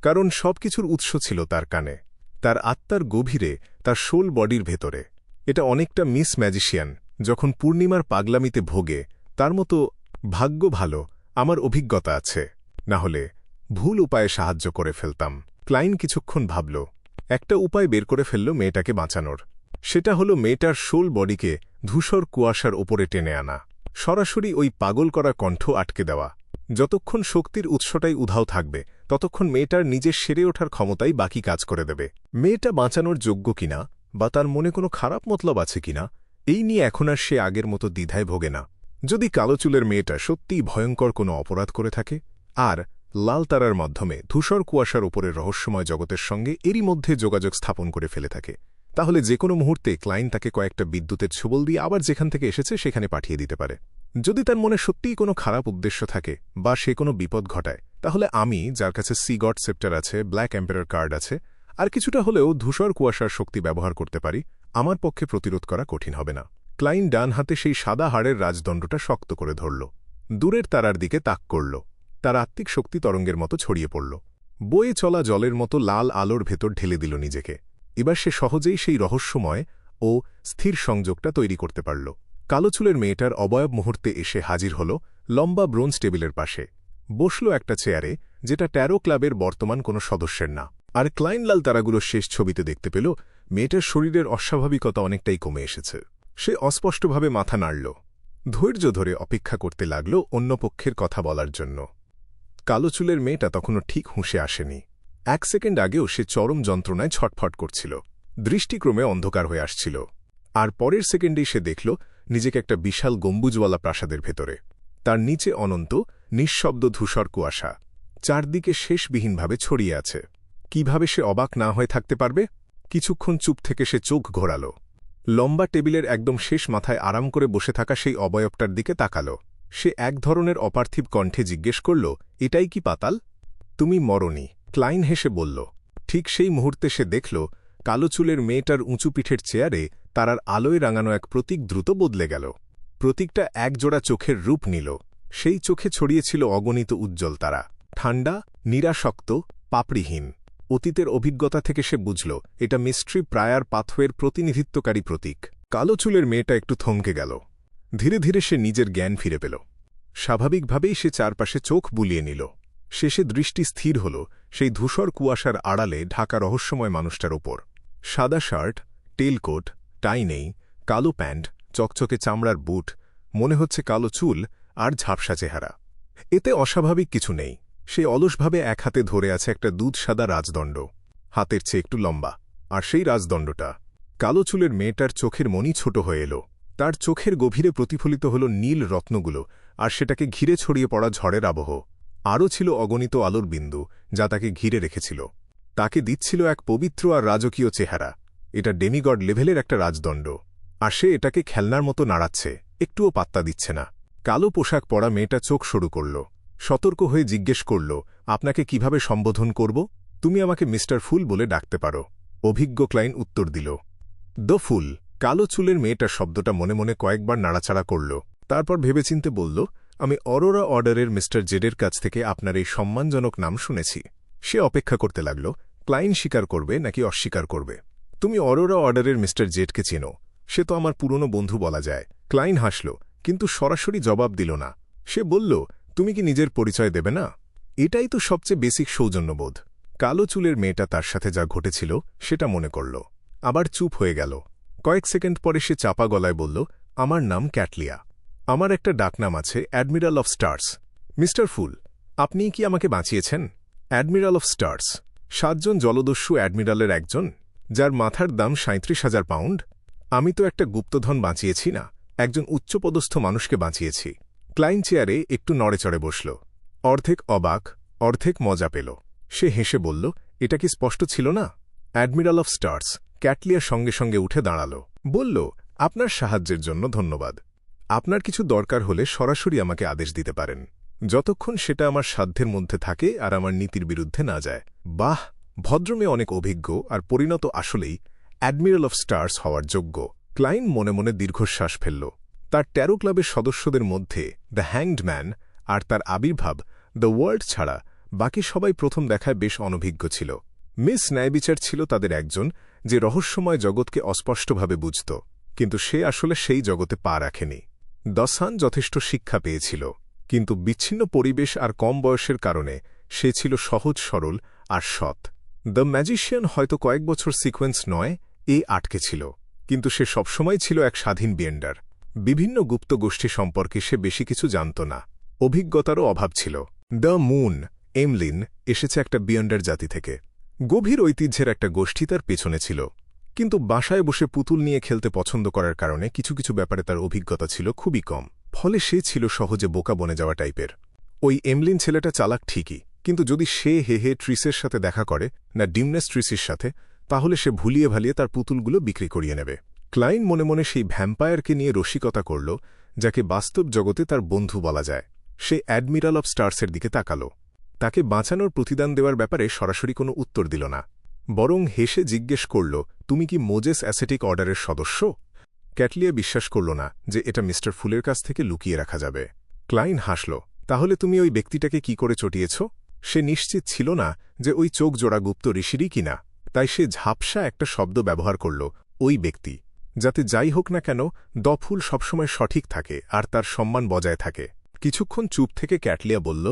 কারণ সবকিছুর উৎস ছিল তার কানে, তার আত্মার গভীরে, তার সোল বডির ভেতরে। এটা অনেকটা মিস ম্যাজিশিয়ান, যখন পূর্ণিমার পাগলামিতে ভোগে তার মতো ভাগ্য ভালো আমার অভিজ্ঞতা আছে, না হলে ভুল উপায়ে সাহায্য করে ফেলতাম। ক্লাইন কিছুক্ষণ ভাবল। একটা উপায় বের করে ফেলল মেয়েটাকে বাঁচানোর। সেটা হলো মেয়েটার শোল বডিকে ধূসর কুয়াশার ওপরে টেনে আনা, সরাসরি ওই পাগল করা কণ্ঠ আটকে দেওয়া। যতক্ষণ শক্তির উৎসটাই উধাও থাকবে ততক্ষণ মেয়েটার নিজের সেরে ওঠার ক্ষমতাই বাকি কাজ করে দেবে। মেয়েটা বাঁচানোর যোগ্য কিনা বা তার মনে কোনো খারাপ মতলব আছে কিনা এই নিয়ে এখন আর সে আগের মতো দ্বিধায় ভোগে না। যদি কালো চুলের মেয়েটা সত্যিই ভয়ঙ্কর কোনো অপরাধ করে থাকে আর লাল তারার মাধ্যমে ধূসর কুয়াশার ওপরের রহস্যময় জগতের সঙ্গে এরই মধ্যে যোগাযোগ স্থাপন করে ফেলে থাকে, তাহলে যে কোনো মুহূর্তে ক্লাইন তাকে কয়েকটা বিদ্যুতের ছোবল দিয়ে আবার যেখান থেকে এসেছে সেখানে পাঠিয়ে দিতে পারে। যদি তার মনে সত্যিই কোনো খারাপ উদ্দেশ্য থাকে বা সে কোনো বিপদ ঘটায়, তাহলে আমি, যার কাছে সি গড সেপ্টার আছে, ব্ল্যাক এম্পায়ার কার্ড আছে, আর কিছুটা হলেও ধূসর কুয়াশার শক্তি ব্যবহার করতে পারি, আমার পক্ষে প্রতিরোধ করা কঠিন হবে না। ক্লাইন ডান হাতে সেই সাদা হাড়ের রাজদণ্ডটা শক্ত করে ধরল, দূরের তারার দিকে তাক করল। তার আত্মিক শক্তি তরঙ্গের মতো ছড়িয়ে পড়ল, বয়ে চলা জলের মতো লাল আলোর ভেতর ঢেলে দিল নিজেকে। এবার সে সহজেই সেই রহস্যময় ও স্থির সংযোগটা তৈরি করতে পারল। কালো চুলের মেয়েটার অবয়ব মুহূর্তে এসে হাজির হল লম্বা ব্রোঞ্জ টেবিলের পাশে, বসল একটা চেয়ারে যেটা ট্যারো ক্লাবের বর্তমান কোনো সদস্যের না। আর ক্লাইন লাল তারাগুলোর শেষ ছবিতে দেখতে পেল মেয়েটার শরীরের অস্বাভাবিকতা অনেকটাই কমে এসেছে। সে অস্পষ্টভাবে মাথা নাড়ল, ধৈর্য ধরে অপেক্ষা করতে লাগল অন্য পক্ষের কথা বলার জন্য। কালো চুলের মেয়েটা তখনও ঠিক হুঁশে আসেনি। 1 সেকেন্ড আগেও সে চরম যন্ত্রণায় ছটফট করছিল, দৃষ্টিক্রমে অন্ধকার হয়ে আসছিল। আর পরের সেকেন্ডেই সে দেখল নিজেকে একটা বিশাল গম্বুজওয়ালা প্রাসাদের ভেতরে। তার নিচে অনন্ত নিঃশব্দ ধূসর কুয়াশা চারদিকে শেষবিহীনভাবে ছড়িয়ে আছে। কিভাবে সে অবাক না হয়ে থাকতে পারবে? কিছুক্ষণ চুপ থেকে সে চোখ ঘোরাল। লম্বা টেবিলের একদম শেষ মাথায় আরাম করে বসে থাকা সেই অবয়বটার দিকে তাকাল। সে এক ধরনের অপার্থিব কণ্ঠে জিজ্ঞেস করল, এটাই কি পাতাল? তুমি মরনি? ক্লাইন হেসে বলল। ঠিক সেই মুহূর্তে সে দেখল কালো চুলের মেয়েটার উঁচু পিঠের চেয়ারে তারার আলোয় রাঙানো এক প্রতীক দ্রুত বদলে গেল। প্রতীকটা একজোড়া চোখের রূপ নিল। সেই চোখে ছড়িয়েছিল অগণিত উজ্জ্বল তারা, ঠান্ডা, নিরাসক্ত, পাপড়িহীন। অতীতের অভিজ্ঞতা থেকে সে বুঝল এটা মিস্ট্রি প্রায়ার পাথওয়ের প্রতিনিধিত্বকারী প্রতীক। কালো চুলের মেয়েটা একটু থমকে গেল। ধীরে ধীরে সে নিজের জ্ঞান ফিরে পেল। স্বাভাবিকভাবেই সে চারপাশে চোখ বুলিয়ে নিল। শেষে দৃষ্টি স্থির হল সেই ধূসর কুয়াশার আড়ালে ঢাকা রহস্যময় মানুষটার ওপর। সাদা শার্ট, টেলকোট, টাই নেই, কালো প্যান্ট, চকচকে চামড়ার বুট, মনে হচ্ছে কালো চুল আর ঝাপসা চেহারা। এতে অস্বাভাবিক কিছু নেই। সে অলসভাবে এক হাতে ধরে আছে একটা দুধ সাদা রাজদণ্ড, হাতের চেয়ে একটু লম্বা। আর সেই রাজদণ্ডটা, কালো চুলের মেয়েটার চোখের মনি ছোট হয়ে এলো। তার চোখের গভীরে প্রতিফলিত হল নীল রত্নগুলো, আর সেটাকে ঘিরে ছড়িয়ে পড়া ঝড়ের আবহ। আরও ছিল অগণিত আলোর বিন্দু যা তাকে ঘিরে রেখেছিল, তাকে দিচ্ছিল এক পবিত্র আর রাজকীয় চেহারা। এটা ডেমিগড লেভেলের একটা রাজদণ্ড, আর সে এটাকে খেলনার মতো নাড়াচ্ছে, একটুও পাত্তা দিচ্ছে না। কালো পোশাক পরা মেয়েটা চোখ সরু করল, সতর্ক হয়ে জিজ্ঞেস করল, আপনাকে কিভাবে সম্বোধন করব? তুমি আমাকে মিস্টার ফুল বলে ডাকতে পারো। অভিজ্ঞ ক্লাইন উত্তর দিল, দ্য ফুল। কালো চুলের মেয়েটার শব্দটা মনে মনে কয়েকবার নাড়াচাড়া করল, তারপর ভেবেচিন্তে বলল, আমি অরোরা অর্ডারের মিস্টার জেডের কাছ থেকে আপনার এই সম্মানজনক নাম শুনেছি। সে অপেক্ষা করতে লাগল ক্লাইন স্বীকার করবে নাকি অস্বীকার করবে। তুমি অরোরা অর্ডারের মিস্টার জেডকে চেনো? সে তো আমার পুরনো বন্ধু বলা যায়। ক্লাইন হাসল, কিন্তু সরাসরি জবাব দিল না। সে বলল, তুমি কি নিজের পরিচয় দেবে না? এটাই তো সবচেয়ে বেসিক সৌজন্যবোধ। কালো চুলের মেয়েটা তার সাথে যা ঘটেছিল সেটা মনে করল, আবার চুপ হয়ে গেল। কয়েক সেকেন্ড পরে সে চাপা গলায় বলল, আমার নাম ক্যাটলিয়া। আমার একটা ডাকনাম আছে, অ্যাডমিরাল অফ স্টার্স। মিস্টার ফুল, আপনিই কি আমাকে বাঁচিয়েছেন? অ্যাডমিরাল অফ স্টার্স, 7 জন জলদস্যু অ্যাডমিরালের একজন, যার মাথার দাম 37,000 পাউন্ড। আমি তো একটা গুপ্তধন বাঁচিয়েছি না, একজন উচ্চপদস্থ মানুষকে বাঁচিয়েছি। ক্লাইন চেয়ারে একটু নড়েচড়ে বসল, অর্ধেক অবাক, অর্ধেক মজা পেল। সে হেসে বলল, এটা কি স্পষ্ট ছিল না? Admiral of stars. ক্যাটলিয়ার সঙ্গে সঙ্গে উঠে দাঁড়াল, বলল, আপনার সাহায্যের জন্য ধন্যবাদ। আপনার কিছু দরকার হলে সরাসরি আমাকে আদেশ দিতে পারেন, যতক্ষণ সেটা আমার সাধ্যের মধ্যে থাকে আর আমার নীতির বিরুদ্ধে না যায়। বাহ, ভদ্রমে অনেক অভিজ্ঞ আর পরিণত, আসলেই অ্যাডমিরাল অফ স্টার্স হওয়ার যোগ্য। ক্লাইন মনে মনে দীর্ঘশ্বাস ফেলল। তার ট্যারো ক্লাবের সদস্যদের মধ্যে দ্য হ্যাংড ম্যান আর তার আবির্ভাব দ্য ওয়ার্ল্ড ছাড়া বাকি সবাই প্রথম দেখায় বেশ অনভিজ্ঞ ছিল। মিস ন্যায়বিচার ছিল তাদের একজন, যে রহস্যময় জগৎকে অস্পষ্টভাবে বুঝত। কিন্তু সে আসলে সেই জগতে পা রাখেনি। দ্য সান যথেষ্ট শিক্ষা পেয়েছিল, কিন্তু বিচ্ছিন্ন পরিবেশ আর কম বয়সের কারণে সে ছিল সহজ সরল আর সৎ। দ্য ম্যাজিশিয়ান হয়তো কয়েক বছর সিকোয়েন্স নয় আটকে ছিল, কিন্তু সে সবসময় ছিল এক স্বাধীন বিয়েন্ডার। বিভিন্ন গুপ্ত গোষ্ঠী সম্পর্কে সে বেশি কিছু জানত না, অভিজ্ঞতারও অভাব ছিল। দ্য মুন এমলিন এসেছে একটা বিয়েন্ডার জাতি থেকে। গভীর ঐতিহ্যের একটা গোষ্ঠী তার পেছনে ছিল, কিন্তু বাসায় বসে পুতুল নিয়ে খেলতে পছন্দ করার কারণে কিছু কিছু ব্যাপারে তার অভিজ্ঞতা ছিল খুবই কম। ফলে সে ছিল সহজে বোকা বনে যাওয়া টাইপের। ওই এমলিন ছেলেটা চালাক ঠিকই, কিন্তু যদি সে হে ট্রিসের সাথে দেখা করে না ডিমনেস ট্রিসের সাথে, তাহলে সে ভুলিয়ে ভালিয়ে তার পুতুলগুলো বিক্রি করিয়ে নেবে। ক্লাইন মনে মনে সেই ভ্যাম্পায়ারকে নিয়ে রসিকতা করল, যাকে বাস্তব জগতে তার বন্ধু বলা যায়। সে অ্যাডমিরাল অব স্টার্সের দিকে তাকাল। তাকে বাঁচানোর প্রতিদান দেওয়ার ব্যাপারে সরাসরি কোনো উত্তর দিল না, বরং হেসে জিজ্ঞেস করল, তুমি কি মোজেস অ্যাসেটিক অর্ডারের সদস্য? ক্যাটলিয়া বিশ্বাস করল না যে এটা মিস্টার ফুলের কাছ থেকে লুকিয়ে রাখা যাবে। ক্লাইন হাসল, তাহলে তুমি ওই ব্যক্তিটাকে কি করে চটিয়েছ? সে নিশ্চিত ছিল না যে ওই চোখ জোড়া গুপ্ত ঋষিরই কিনা, তাই সে ঝাপসা একটা শব্দ ব্যবহার করল, ওই ব্যক্তি। যাতে যাই হোক না কেন দফুল সবসময় সঠিক থাকে আর তার সম্মান বজায় থাকে। কিছুক্ষণ চুপ থেকে ক্যাটলিয়া বলল,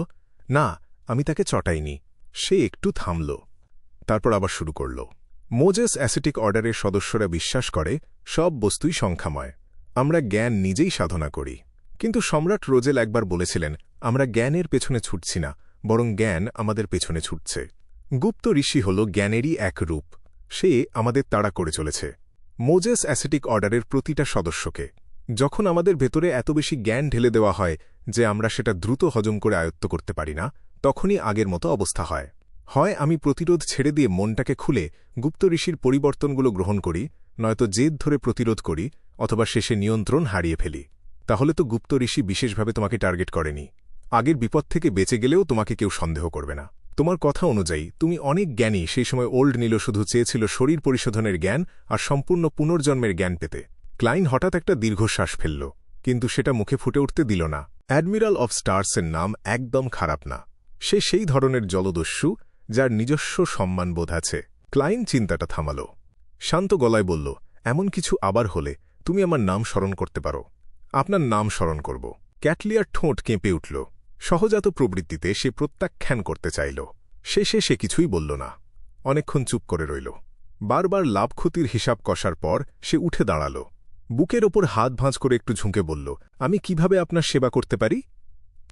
না, আমি তাকে চটাইনি। সে একটু থামল, তারপর আবার শুরু করল, মোজেস অ্যাসেটিক অর্ডারের সদস্যরা বিশ্বাস করে সব বস্তুই সংখ্যাময়। আমরা জ্ঞান নিজেই সাধনা করি। কিন্তু সম্রাট রোজেল একবার বলেছিলেন, আমরা জ্ঞানের পেছনে ছুটছি না, বরং জ্ঞান আমাদের পেছনে ছুটছে। গুপ্ত ঋষি হল জ্ঞানেরই এক রূপ। সে আমাদের তাড়া করে চলেছে, মোজেস অ্যাসেটিক অর্ডারের প্রতিটা সদস্যকে। যখন আমাদের ভেতরে এত বেশি জ্ঞান ঢেলে দেওয়া হয় যে আমরা সেটা দ্রুত হজম করে আয়ত্ত করতে পারি না, তখনই আগের মতো অবস্থা হয়। হয় আমি প্রতিরোধ ছেড়ে দিয়ে মনটাকে খুলে গুপ্ত ঋষির পরিবর্তনগুলো গ্রহণ করি, নয়তো জেদ ধরে প্রতিরোধ করি, অথবা শেষে নিয়ন্ত্রণ হারিয়ে ফেলি। তাহলে তো গুপ্ত ঋষি বিশেষভাবে তোমাকে টার্গেট করেনি। আগের বিপদ থেকে বেঁচে গেলেও তোমাকে কেউ সন্দেহ করবে না। তোমার কথা অনুযায়ী তুমি অনেক জ্ঞানী। সেই সময় ওল্ড নীল শুধু চেয়েছিল শরীর পরিশোধনের জ্ঞান আর সম্পূর্ণ পুনর্জন্মের জ্ঞান পেতে। ক্লাইন হঠাৎ একটা দীর্ঘশ্বাস ফেলল, কিন্তু সেটা মুখে ফুটে উঠতে দিল না। অ্যাডমিরাল অব স্টার্সের নাম একদম খারাপ না। সে সেই ধরনের জলদস্যু যার নিজস্ব সম্মানবোধ আছে। ক্লাইন চিন্তাটা থামাল, শান্ত গলায় বলল, এমন কিছু আবার হলে তুমি আমার নাম স্মরণ করতে পারো। আপনার নাম স্মরণ করব। ক্যাটলিয়ার ঠোঁট কেঁপে উঠল। সহজাত প্রবৃত্তিতে সে প্রত্যাখ্যান করতে চাইল। শেষে সে কিছুই বলল না, অনেকক্ষণ চুপ করে রইল। বারবার লাভ ক্ষতির হিসাব কষার পর সে উঠে দাঁড়াল। বুকের ওপর হাত ভাঁজ করে একটু ঝুঁকে বলল, আমি কিভাবে আপনার সেবা করতে পারি?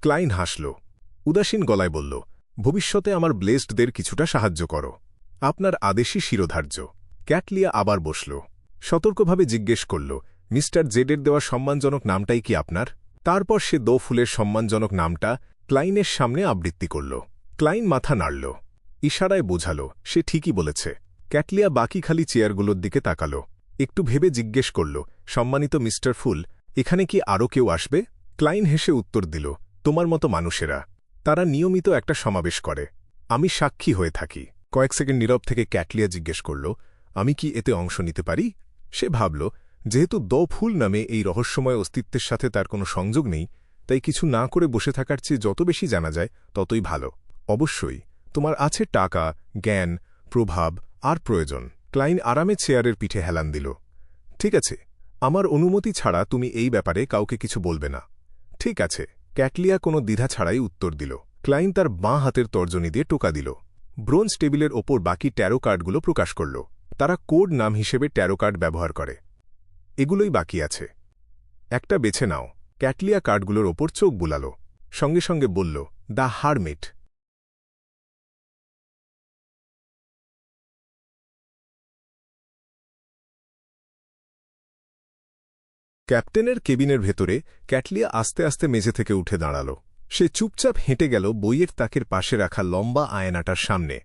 ক্লাইন হাসল, উদাসীন গলায় বলল, ভবিষ্যতে আমার ব্লেসডদের কিছুটা সাহায্য করো। আপনার আদেশই শিরোধার্য। ক্যাটলিয়া আবার বসল, সতর্কভাবে জিজ্ঞেস করল, মিস্টার জেডের দেওয়া সম্মানজনক নামটাই কি আপনার? তারপর সে দো ফুলের সম্মানজনক নামটা ক্লাইনের সামনে আবৃত্তি করল। ক্লাইন মাথা নাড়ল, ইশারায় বোঝাল সে ঠিকই বলেছে। ক্যাটলিয়া বাকি খালি চেয়ারগুলোর দিকে তাকাল, একটু ভেবে জিজ্ঞেস করল, সম্মানিত মিস্টার ফুল, এখানে কি আরও কেউ আসবে? ক্লাইন হেসে উত্তর দিল, তোমার মতো মানুষেরা। তারা নিয়মিত একটা সমাবেশ করে। আমি সাক্ষী হয়ে থাকি। কয়েক সেকেন্ড নীরব থেকে ক্যাটলিয়া জিজ্ঞেস করল, আমি কি এতে অংশ নিতে পারি? সে ভাবল, যেহেতু দ ফুল নামে এই রহস্যময় অস্তিত্বের সাথে তার কোনো সংযোগ নেই, তাই কিছু না করে বসে থাকার চেয়ে যত বেশি জানা যায় ততই ভালো। অবশ্যই, তোমার আছে টাকা, জ্ঞান, প্রভাব আর প্রয়োজন। ক্লাইন আরামে চেয়ারের পিঠে হেলান দিল। ঠিক আছে, আমার অনুমতি ছাড়া তুমি এই ব্যাপারে কাউকে কিছু বলবে না। ঠিক আছে, ক্যাটলিয়া কোনো দ্বিধা ছাড়াই উত্তর দিল। ক্লাইন তার বাঁ হাতের তর্জনী দিয়ে টোকা দিল। ব্রোঞ্জ টেবিলের ওপর বাকি ট্যারো কার্ডগুলো প্রকাশ করল। তারা কোড নাম হিসেবে ট্যারো কার্ড ব্যবহার করে। এগুলোই বাকি আছে, একটা বেছে নাও। ক্যাটলিয়া কার্ডগুলোর ওপর চোখ বুলাল, সঙ্গে সঙ্গে বলল, দ্য হারমিট। ক্যাপ্টেনের কেবিনের ভেতরে ক্যাটলিয়া আস্তে আস্তে মেঝে থেকে উঠে দাঁড়াল। সে চুপচাপ হেঁটে গেল বইয়ের তাকের পাশে রাখা লম্বা আয়নাটার সামনে।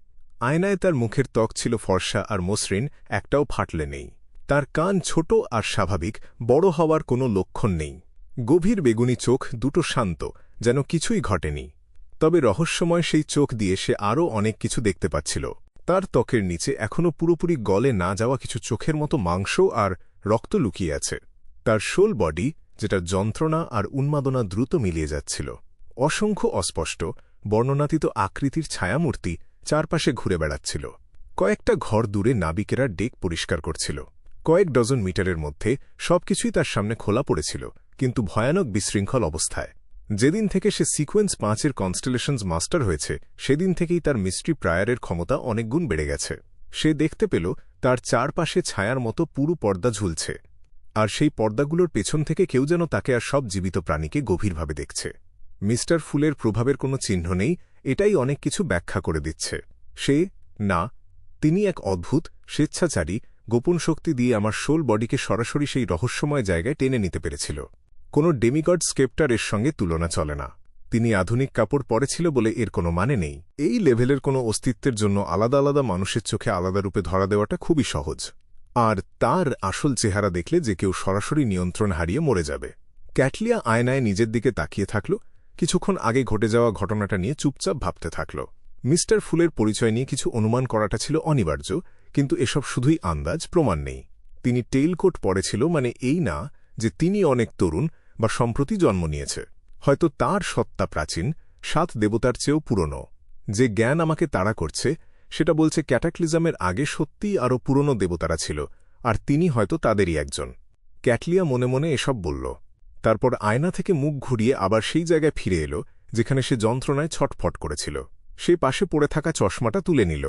আয়নায় তার মুখের ত্বক ছিল ফর্সা আর মসৃণ, একটাও ফাটলে নেই। তার কান ছোট আর স্বাভাবিক, বড় হওয়ার কোনো লক্ষণ নেই। গভীর বেগুনি চোখ দুটো শান্ত, যেন কিছুই ঘটেনি। তবে রহস্যময় সেই চোখ দিয়ে সে আরও অনেক কিছু দেখতে পাচ্ছিল। তার ত্বকের নিচে এখনও পুরোপুরি গলে না যাওয়া কিছু চোখের মতো মাংস আর রক্ত লুকিয়ে আছে। তার শোল বডি, যেটা যন্ত্রণা আর উন্মাদনা দ্রুত মিলিয়ে যাচ্ছিল। অসংখ্য অস্পষ্ট, বর্ণনাতীত আকৃতির ছায়ামূর্তি চারপাশে ঘুরে বেড়াচ্ছিল। কয়েকটা ঘর দূরে নাবিকেরা ডেক পরিষ্কার করছিল। কয়েক ডজন মিটারের মধ্যে সবকিছুই তার সামনে খোলা পড়েছিল, কিন্তু ভয়ানক বিশৃঙ্খল অবস্থায়। যেদিন থেকে সে সিকোয়েন্স 5-এর কনস্টেলেশনস মাস্টার হয়েছে, সেদিন থেকেই তার মিস্ট্রি প্রায়ারের ক্ষমতা অনেক গুণ বেড়ে গেছে। সে দেখতে পেল তার চারপাশে ছায়ার মতো পুরো পর্দা ঝুলছে, আর সেই পর্দাগুলোর পেছন থেকে কেউ যেন তাকে আর সব জীবিত প্রাণীকে গভীরভাবে দেখছে। মিস্টার ফুলের প্রভাবের কোনো চিহ্ন নেই, এটাই অনেক কিছু ব্যাখ্যা করে দিচ্ছে। তিনি এক অদ্ভুত, স্বেচ্ছাচারী, গোপন শক্তি দিয়ে আমার সোল বডিকে সরাসরি সেই রহস্যময় জায়গায় টেনে নিতে পেরেছিল। কোনো ডেমিগড স্কেপ্টার এর সঙ্গে তুলনা চলে না। তিনি আধুনিক কাপড় পরেছিল বলে এর কোনো মানে নেই। এই লেভেলের কোনো অস্তিত্বের জন্য আলাদা আলাদা মানুষের চোখে আলাদা রূপে ধরা দেওয়াটা খুবই সহজ, আর তার আসল চেহারা দেখলে যে কেউ সরাসরি নিয়ন্ত্রণ হারিয়ে মরে যাবে। ক্যাটলিয়া আয়নায় নিজের দিকে তাকিয়ে থাকল, কিছুক্ষণ আগে ঘটে যাওয়া ঘটনাটা নিয়ে চুপচাপ ভাবতে থাকল। মিস্টার ফুলের পরিচয় নিয়ে কিছু অনুমান করাটা ছিল অনিবার্য, কিন্তু এসব শুধুই আন্দাজ, প্রমাণ নেই। তিনি টেইলকোট পরেছিল মানে এই না যে তিনি অনেক তরুণ বা সম্প্রতি জন্ম নিয়েছে। হয়তো তার সত্তা প্রাচীন, 7 দেবতার চেয়েও পুরনো। যে জ্ঞান আমাকে তাড়া করছে সেটা বলছে ক্যাটাক্লিজমের আগে সত্যিই আরও পুরনো দেবতারা ছিল, আর তিনি হয়তো তাদেরই একজন। ক্যাটলিয়া মনে মনে এসব বলল। তারপর আয়না থেকে মুখ ঘুরিয়ে আবার সেই জায়গায় ফিরে এলো যেখানে সে যন্ত্রণায় ছটফট করেছিল। সে পাশে পড়ে থাকা চশমাটা তুলে নিল।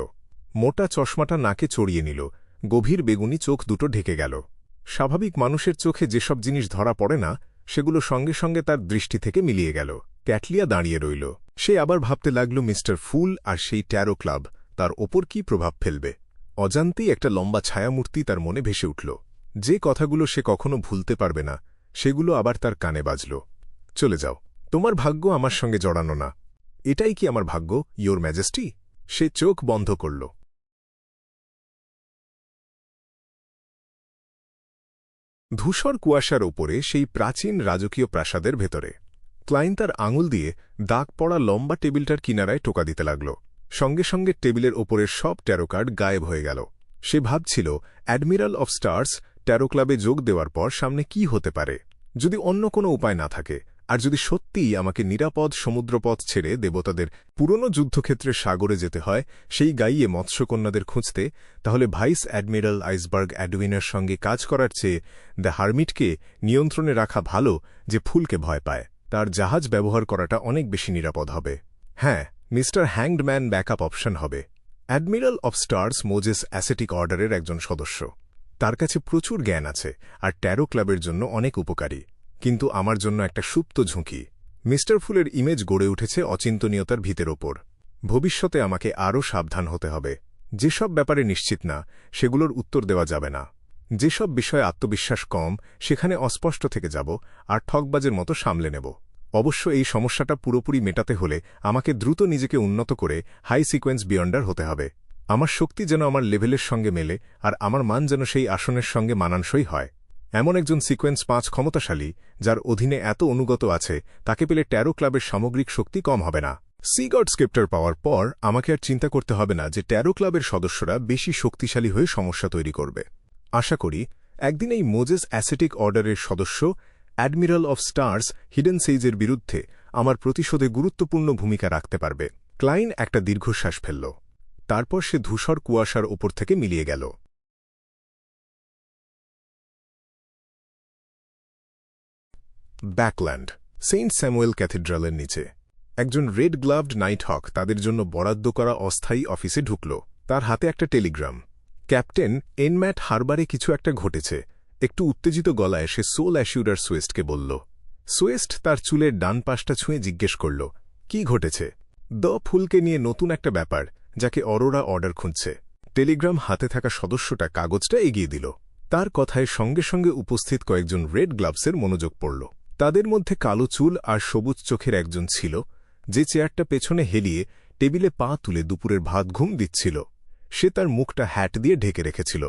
মোটা চশমাটা নাকে চড়িয়ে নিল, গভীর বেগুনি চোখ দুটো ঢেকে গেল। স্বাভাবিক মানুষের চোখে যেসব জিনিস ধরা পড়ে না সেগুলো সঙ্গে সঙ্গে তার দৃষ্টি থেকে মিলিয়ে গেল। ক্যাটলিয়া দাঁড়িয়ে রইল। সে আবার ভাবতে লাগল মিস্টার ফুল আর সেই ট্যারো ক্লাব তার ওপর কী প্রভাব ফেলবে। অজান্তেই একটা লম্বা ছায়ামূর্তি তার মনে ভেসে উঠল। যে কথাগুলো সে কখনো ভুলতে পারবে না সেগুলো আবার তার কানে বাজল। চলে যাও, তোমার ভাগ্য আমার সঙ্গে জড়ানো না। এটাই কি আমার ভাগ্য, ইয়োর ম্যাজেস্টি? সে চোখ বন্ধ করল। ধূসর কুয়াশার ওপরে সেই প্রাচীন রাজকীয় প্রাসাদের ভেতরে ক্লাইন তার আঙুল দিয়ে দাগ পড়া লম্বা টেবিলটার কিনারায় টোকা দিতে লাগল। সঙ্গে সঙ্গে টেবিলের ওপরের সব ট্যারো কার্ড গায়েব হয়ে গেল। সে ভাবছিল অ্যাডমিরাল অফ স্টার্স ট্যারো ক্লাবে যোগ দেওয়ার পর সামনে কি হতে পারে, যদি অন্য কোনো উপায় না থাকে, আর যদি সত্যিই আমাকে নিরাপদ সমুদ্রপথ ছেড়ে দেবতাদের পুরনো যুদ্ধক্ষেত্রে সাগরে যেতে হয় সেই গাইয়ে মৎস্যকন্যাদের খুঁজতে, তাহলে ভাইস অ্যাডমিরাল আইসবার্গ অ্যাডউইনের সঙ্গে কাজ করার চেয়ে দ্য হারমিটকে নিয়ন্ত্রণে রাখা ভালো, যে ফুলকে ভয় পায়। তার জাহাজ ব্যবহার করাটা অনেক বেশি নিরাপদ হবে। হ্যাঁ, মিস্টার হ্যাংডম্যান ব্যাকআপ অপশন হবে। Admiral of stars Moses acetic অর্ডারের একজন সদস্য। তার কাছে প্রচুর জ্ঞান আছে আর ট্যারো ক্লাবের জন্য অনেক উপকারী, কিন্তু আমার জন্য একটা সুপ্ত ঝুঁকি। মিস্টার ফুলের ইমেজ গড়ে উঠেছে অচিন্তনীয়তার ভিতের ওপর। ভবিষ্যতে আমাকে আরও সাবধান হতে হবে। যেসব ব্যাপারে নিশ্চিত না সেগুলোর উত্তর দেওয়া যাবে না। যেসব বিষয়ে আত্মবিশ্বাস কম সেখানে অস্পষ্ট থেকে যাব আর ঠকবাজের মতো সামলে নেব। অবশ্য এই সমস্যাটা পুরোপুরি মেটাতে হলে আমাকে দ্রুত নিজেকে উন্নত করে হাই সিকোয়েন্স বিয়ন্ডার হতে হবে। আমার শক্তি যেন আমার লেভেলের সঙ্গে মেলে আর আমার মান যেন সেই আসনের সঙ্গে মানানসই হয়। এমন একজন সিকোয়েন্স 5 ক্ষমতাশালী যার অধীনে এত অনুগত আছে, তাকে পেলে ট্যারো ক্লাবের সামগ্রিক শক্তি কম হবে না। সিগড স্কেপ্টার পাওয়ার পর আমাকে আর চিন্তা করতে হবে না যে ট্যারো ক্লাবের সদস্যরা বেশি শক্তিশালী হয়ে সমস্যা তৈরি করবে। আশা করি একদিন এই মোজেস অ্যাসেটিক অর্ডারের সদস্য অ্যাডমিরাল অফ স্টার্স হিডেন সেইজের বিরুদ্ধে আমার প্রতিশোধে গুরুত্বপূর্ণ ভূমিকা রাখতে পারবে। ক্লাইন একটা দীর্ঘশ্বাস ফেলল। তারপর সে ধূসর কুয়াশার ওপর থেকে মিলিয়ে গেল। ব্যাকল্যান্ড, সেন্ট স্যামুয়েল ক্যাথিড্রালের নিচে একজন রেড গ্লাভড নাইট হক তাদের জন্য বরাদ্দ করা অস্থায়ী অফিসে ঢুকল। তার হাতে একটা টেলিগ্রাম। ক্যাপ্টেন এনম্যাট হারবারে কিছু একটা ঘটেছে। একটু উত্তেজিত গলায় সে সোল অ্যাশিউরার সুয়েস্টকে বলল। সুয়েস্ট তার চুলের ডান পাশটা ছুঁয়ে জিজ্ঞেস করল, কি ঘটেছে? দ্য ফুলকে নিয়ে নতুন একটা ব্যাপার, যাকে অরোরা অর্ডার খুঁজছে। টেলিগ্রাম হাতে থাকা সদস্যটা কাগজটা এগিয়ে দিল। তার কথায় সঙ্গে সঙ্গে উপস্থিত কয়েকজন রেড গ্লাভসের মনোযোগ পড়ল। তাদের মধ্যে কালো চুল আর সবুজ চোখের একজন ছিল, যে চেয়ারটা পেছনে হেলিয়ে টেবিলে পা তুলে দুপুরের ভাত ঘুম দিচ্ছিল। সে তার মুখটা হ্যাট দিয়ে ঢেকে রেখেছিল।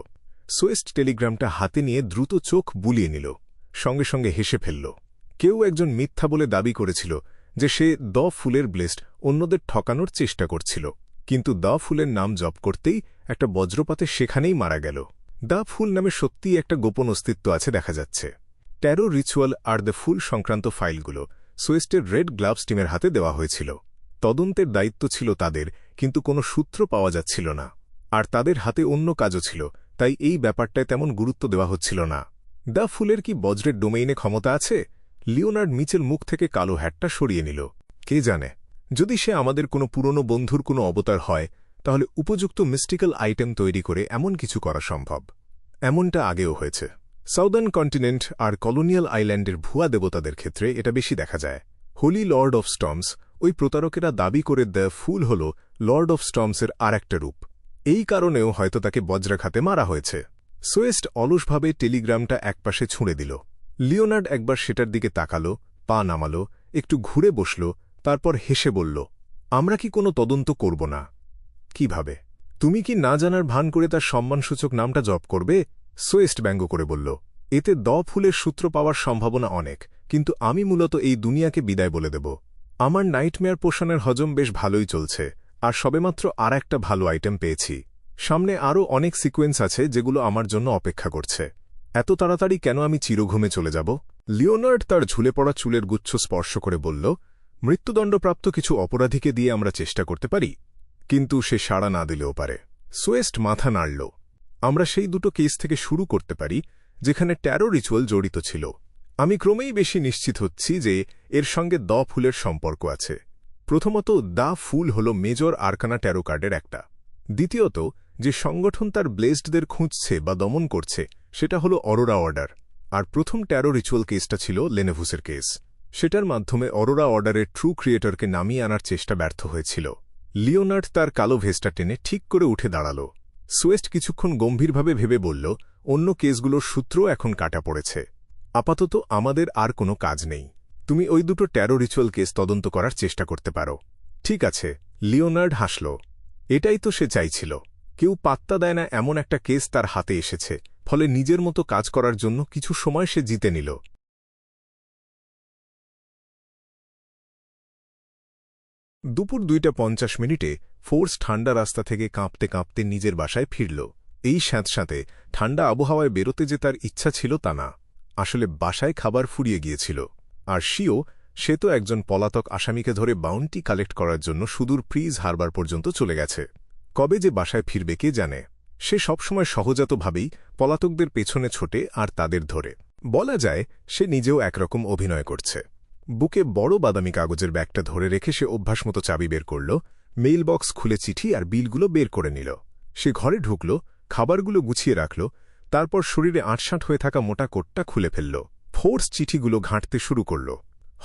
সুয়েস্ট টেলিগ্রামটা হাতে নিয়ে দ্রুত চোখ বুলিয়ে নিল, সঙ্গে সঙ্গে হেসে ফেলল। কেউ একজন মিথ্যা বলে দাবি করেছিল যে সে দ্য ফুলের ব্লেস্ট অন্যদের ঠকানোর চেষ্টা করছিল, কিন্তু দ্য ফুলের নাম জপ করতেই একটা বজ্রপাতে সেখানেই মারা গেল। দ্য ফুল নামে সত্যিই একটা গোপন অস্তিত্ব আছে দেখা যাচ্ছে। ট্যারো রিচুয়াল আর দ্য ফুল সংক্রান্ত ফাইলগুলো সুয়েস্টের রেড গ্লাভস টিমের হাতে দেওয়া হয়েছিল। তদন্তের দায়িত্ব ছিল তাদের, কিন্তু কোনো সূত্র পাওয়া যাচ্ছিল না। আর তাদের হাতে অন্য কাজও ছিল, তাই এই ব্যাপারটায় তেমন গুরুত্ব দেওয়া হচ্ছিল না। দ্য ফুলের কি বজ্রের ডোমেইনে ক্ষমতা আছে? লিওনার্ড মিচেল মুখ থেকে কালো হ্যাটটা সরিয়ে নিল। কে জানে, যদি সে আমাদের কোনো পুরনো বন্ধুর কোনো অবতার হয়, তাহলে উপযুক্ত মিস্টিক্যাল আইটেম তৈরি করে এমন কিছু করা সম্ভব। এমনটা আগেও হয়েছে। সাউদার্ন কন্টিনেন্ট আর কলোনিয়াল আইল্যান্ডের ভুয়া দেবতাদের ক্ষেত্রে এটা বেশি দেখা যায়। হোলি লর্ড অফ স্টর্মস, ওই প্রতারকেরা দাবি করে দ্য ফুল হল লর্ড অফ স্টর্মসের আর একটা রূপ। এই কারণেও হয়তো তাকে বজ্রাঘাতে মারা হয়েছে। সোয়েস্ট অলসভাবে টেলিগ্রামটা একপাশে ছুঁড়ে দিল। লিওনার্ড একবার সেটার দিকে তাকাল, পা নামাল, একটু ঘুরে বসল, তারপর হেসে বলল, আমরা কি কোনো তদন্ত করব না? কিভাবে? তুমি কি না জানার ভান করে তার সম্মানসূচক নামটা জপ করবে? সোয়েস্ট ব্যঙ্গ করে বলল, এতে দ ফুলের সূত্র পাওয়ার সম্ভাবনা অনেক, কিন্তু আমি মূলত এই দুনিয়াকে বিদায় বলে দেব। আমার নাইটমেয়ার পোষণের হজম বেশ ভালোই চলছে, আর সবেমাত্র আর একটা ভালো আইটেম পেয়েছি। সামনে আরও অনেক সিকোয়েন্স আছে যেগুলো আমার জন্য অপেক্ষা করছে। এত তাড়াতাড়ি কেন আমি চিরঘুমে চলে যাব? লিওনার্ড তার ঝুলে পড়া চুলের গুচ্ছ স্পর্শ করে বলল, মৃত্যুদণ্ডপ্রাপ্ত কিছু অপরাধীকে দিয়ে আমরা চেষ্টা করতে পারি, কিন্তু সে সাড়া না দিলেও পারে। সোয়েস্ট মাথা নাড়ল। আমরা সেই দুটো কেস থেকে শুরু করতে পারি যেখানে ট্যারো রিচুয়াল জড়িত ছিল। আমি ক্রমেই বেশি নিশ্চিত হচ্ছি যে এর সঙ্গে দ্য ফুলের সম্পর্ক আছে। প্রথমত, দ্য ফুল হল মেজর আরকানা ট্যারো কার্ডের একটা। দ্বিতীয়ত, যে সংগঠন তার ব্লেসডদের খুঁজছে বা দমন করছে সেটা হল অরোরা অর্ডার। আর প্রথম ট্যারো রিচুয়াল কেসটা ছিল লেনেভুসের কেস। সেটার মাধ্যমে অরোরা অর্ডারের ট্রু ক্রিয়েটরকে নামিয়ে আনার চেষ্টা ব্যর্থ হয়েছিল। লিওনার্ড তার কালো ভেস্টটা টেনে ঠিক করে উঠে দাঁড়াল। সোয়েস্ট কিছুক্ষণ গম্ভীরভাবে ভেবে বলল, অন্য কেসগুলোর সূত্র এখন কাটা পড়েছে। আপাতত আমাদের আর কোনো কাজ নেই। তুমি ওই দুটো ট্যারো রিচুয়াল কেস তদন্ত করার চেষ্টা করতে পারো। ঠিক আছে, লিওনার্ড হাসল। এটাই তো সে চাইছিল। কেউ পাত্তা দেয় না এমন একটা কেস তার হাতে এসেছে, ফলে নিজের মতো কাজ করার জন্য কিছু সময় সে জিতে নিল। দুপুর 2:50 ফোর্স ঠান্ডা রাস্তা থেকে কাঁপতে কাঁপতে নিজের বাসায় ফিরল। এই স্যাঁতস্যাঁতে ঠান্ডা আবহাওয়ায় বেরোতে যে তার ইচ্ছা ছিল তা না, আসলে বাসায় খাবার ফুরিয়ে গিয়েছিল। আর সে তো একজন পলাতক আসামিকে ধরে বাউন্টি কালেক্ট করার জন্য সুদূর প্রিজ হারবার পর্যন্ত চলে গেছে। কবে যে বাসায় ফিরবে কে জানে। সে সবসময় সহজাতভাবেই পলাতকদের পেছনে ছোটে আর তাদের ধরে। বলা যায় সে নিজেও একরকম অভিনয় করছে। বুকে বড় বাদামি কাগজের ব্যাগটা ধরে রেখে সে অভ্যাসমতো চাবি বের করল, মেইল বক্স খুলে চিঠি আর বিলগুলো বের করে নিল। সে ঘরে ঢুকল, খাবারগুলো গুছিয়ে রাখল, তারপর শরীরে আঁটসাঁট হয়ে থাকা মোটা কোটটা খুলে ফেলল। ফোর্স চিঠিগুলো ঘাঁটতে শুরু করল।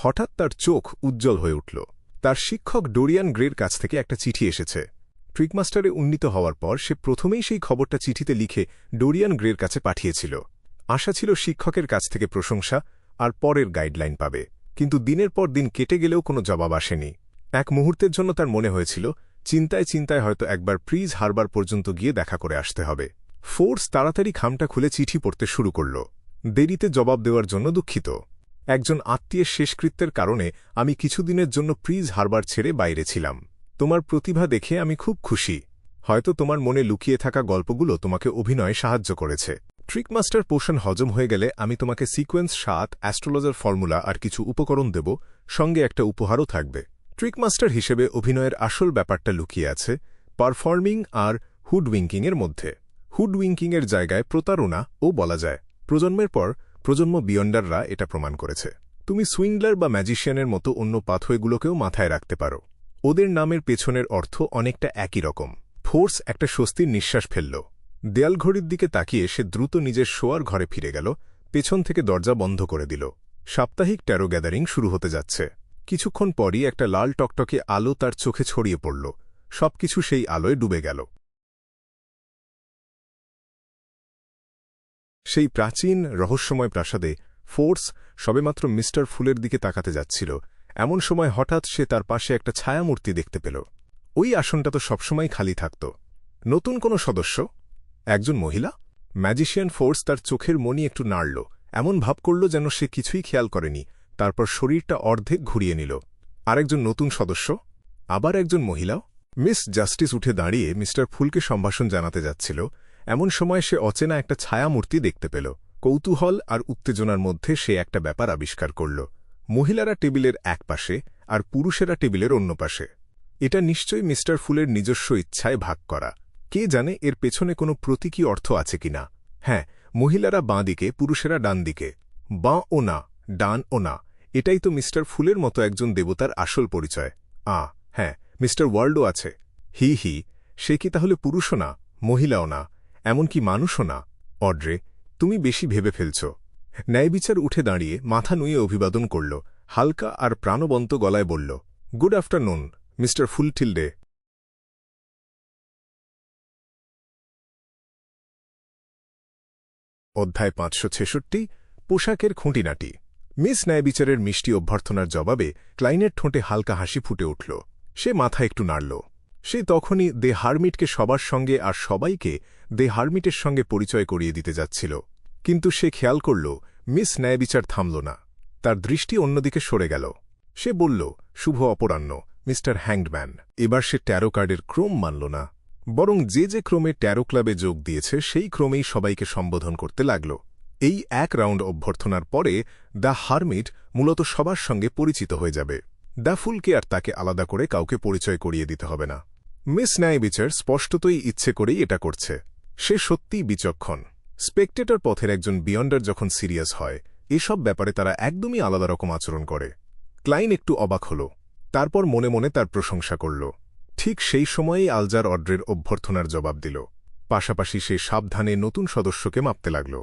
হঠাৎ তার চোখ উজ্জ্বল হয়ে উঠল। তার শিক্ষক ডোরিয়ান গ্রের কাছ থেকে একটা চিঠি এসেছে। ট্রিকমাস্টারে উন্নীত হওয়ার পর সে প্রথমেই সেই খবরটা চিঠিতে লিখে ডোরিয়ান গ্রের কাছে পাঠিয়েছিল। আশা ছিল শিক্ষকের কাছ থেকে প্রশংসা আর পরের গাইডলাইন পাবে, কিন্তু দিনের পর দিন কেটে গেলেও কোনো জবাব আসেনি। এক মুহূর্তের জন্য তার মনে হয়েছিল চিন্তায় চিন্তায় হয়তো একবার প্রিজ হারবার পর্যন্ত গিয়ে দেখা করে আসতে হবে। ফোর্স তাড়াতাড়ি খামটা খুলে চিঠি পড়তে শুরু করল। দেরিতে জবাব দেওয়ার জন্য দুঃখিত। একজন আত্মীয়ের শেষকৃত্যের কারণে আমি কিছুদিনের জন্য প্রিজ হারবার ছেড়ে বাইরে ছিলাম। তোমার প্রতিভা দেখে আমি খুব খুশি। হয়তো তোমার মনে লুকিয়ে থাকা গল্পগুলো তোমাকে অভিনয়ে সাহায্য করেছে। ট্রিকমাস্টার পোষণ হজম হয়ে গেলে আমি তোমাকে সিকোয়েন্স 7 অ্যাস্ট্রোলজার ফর্মুলা আর কিছু উপকরণ দেব, সঙ্গে একটা উপহারও থাকবে। ট্রিকমাস্টার হিসেবে অভিনয়ের আসল ব্যাপারটা লুকিয়ে আছে পারফর্মিং আর হুডউইঙ্কিংয়ের মধ্যে। হুডউইঙ্কিংয়ের জায়গায় প্রতারণা ও বলা যায়। প্রজন্মের পর প্রজন্ম বিয়ন্ডাররা এটা প্রমাণ করেছে। তুমি সুইন্ডলার বা ম্যাজিশিয়ানের মতো অন্য পাথওয়েগুলোকেও মাথায় রাখতে পারো। ওদের নামের পেছনের অর্থ অনেকটা একই রকম। ফোর্স একটা স্বস্তির নিঃশ্বাস ফেলল। দেয়ালঘড়ির দিকে তাকিয়ে সে দ্রুত নিজের শোয়ার ঘরে ফিরে গেল, পেছন থেকে দরজা বন্ধ করে দিল। সাপ্তাহিক ট্যারো গ্যাদারিং শুরু হতে যাচ্ছে। কিছুক্ষণ পরই একটা লাল টকটকে আলো তার চোখে ছড়িয়ে পড়ল। সবকিছু সেই আলোয় ডুবে গেল। সেই প্রাচীন রহস্যময় প্রাসাদে ফোর্স সবেমাত্র মিস্টার ফুলের দিকে তাকাতে যাচ্ছিল, এমন সময় হঠাৎ সে তার পাশে একটা ছায়ামূর্তি দেখতে পেল। ওই আসনটা তো সবসময় খালি থাকত। নতুন কোনো সদস্য? একজন মহিলা? ম্যাজিশিয়ান ফোর্স তার চোখের মনি একটু নাড়ল, এমন ভাব করল যেন সে কিছুই খেয়াল করেনি, তারপর শরীরটা অর্ধেক ঘুরিয়ে নিল। আরেকজন নতুন সদস্য? আবার একজন মহিলাও? মিস জাস্টিস উঠে দাঁড়িয়ে মিস্টার ফুলকে সম্ভাষণ জানাতে যাচ্ছিল, এমন সময় সে অচেনা একটা ছায়ামূর্তি দেখতে পেল। কৌতূহল আর উত্তেজনার মধ্যে সে একটা ব্যাপার আবিষ্কার করল। মহিলারা টেবিলের এক পাশে আর পুরুষেরা টেবিলের অন্য পাশে। এটা নিশ্চয়ই মিস্টার ফুলের নিজস্ব ইচ্ছায় ভাগ করা। কে জানে এর পেছনে কোনো প্রতীকী অর্থ আছে কিনা। হ্যাঁ, মহিলারা বাঁ দিকে, পুরুষেরা ডান দিকে। বাঁ ও না, ডান ও না, এটাই তো মিস্টার ফুলের মতো একজন দেবতার আসল পরিচয়। হ্যাঁ, মিস্টার ওয়ার্ল্ডও আছে। হি, সে কি তাহলে পুরুষও না, মহিলাও না, এমনকি মানুষও না? অড্রে, তুমি বেশি ভেবে ফেলছ। ন্যায়বিচার উঠে দাঁড়িয়ে মাথা নুয়ে অভিবাদন করল, হালকা আর প্রাণবন্ত গলায় বলল, গুড আফটারনুন, মিস্টার ফুলটিল্ডে। অধ্যায় 566, পোশাকের খুঁটিনাটি। মিস ন্যায়বিচারের মিষ্টি অভ্যর্থনার জবাবে ক্লাইনের ঠোঁটে হালকা হাসি ফুটে উঠল। সে মাথা একটু নাড়ল। সে তখনই দে হারমিটকে সবার সঙ্গে আর সবাইকে দে হারমিটের সঙ্গে পরিচয় করিয়ে দিতে যাচ্ছিল। কিন্তু সে খেয়াল করল মিস ন্যায়বিচার থামল না। তার দৃষ্টি অন্যদিকে সরে গেল। সে বলল, শুভ অপরাহ্ন, মিস্টার হ্যাংডম্যান। এবার সে ট্যারো কার্ডের ক্রম মানল না, বরং যে ক্রমে ট্যারো ক্লাবে যোগ দিয়েছে সেই ক্রমেই সবাইকে সম্বোধন করতে লাগল। এই এক রাউন্ড অভ্যর্থনার পরে দ্য হারমিট মূলত সবার সঙ্গে পরিচিত হয়ে যাবে। দ্য ফুলকে আর তাকে আলাদা করে কাউকে পরিচয় করিয়ে দিতে হবে না। মিস ন্যায়বিচার স্পষ্টতই ইচ্ছে করেই এটা করছে। সে সত্যিই বিচক্ষণ। স্পেকটেটর পথের একজন বিয়ন্ডার যখন সিরিয়াস হয়, এসব ব্যাপারে তারা একদমই আলাদা রকম আচরণ করে। ক্লাইন একটু অবাক হল, তারপর মনে মনে তার প্রশংসা করল। ঠিক সেই সময়েই আলজার অড্রের অভ্যর্থনার জবাব দিল। পাশাপাশি সে সাবধানে নতুন সদস্যকে মাপতে লাগল।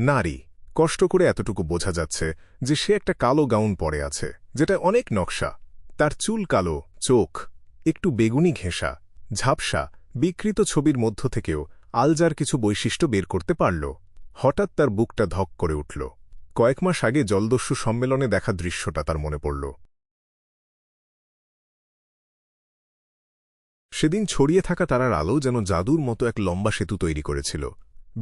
নারী। কষ্ট করে এতটুকু বোঝা যাচ্ছে যে সে একটা কালো গাউন পরে আছে, যেটা অনেক নকশা। তার চুল কালো, চোখ একটু বেগুনি ঘেঁষা, ঝাপসা, বিকৃত ছবির মধ্য থেকেও আলজার কিছু বৈশিষ্ট্য বের করতে পারল। হঠাৎ তার বুকটা ধক করে উঠল। কয়েক মাস আগে জলদস্যু সম্মেলনে দেখা দৃশ্যটা তার মনে পড়ল। সেদিন ছড়িয়ে থাকা তারার আলো যেন জাদুর মতো এক লম্বা সেতু তৈরি করেছিল।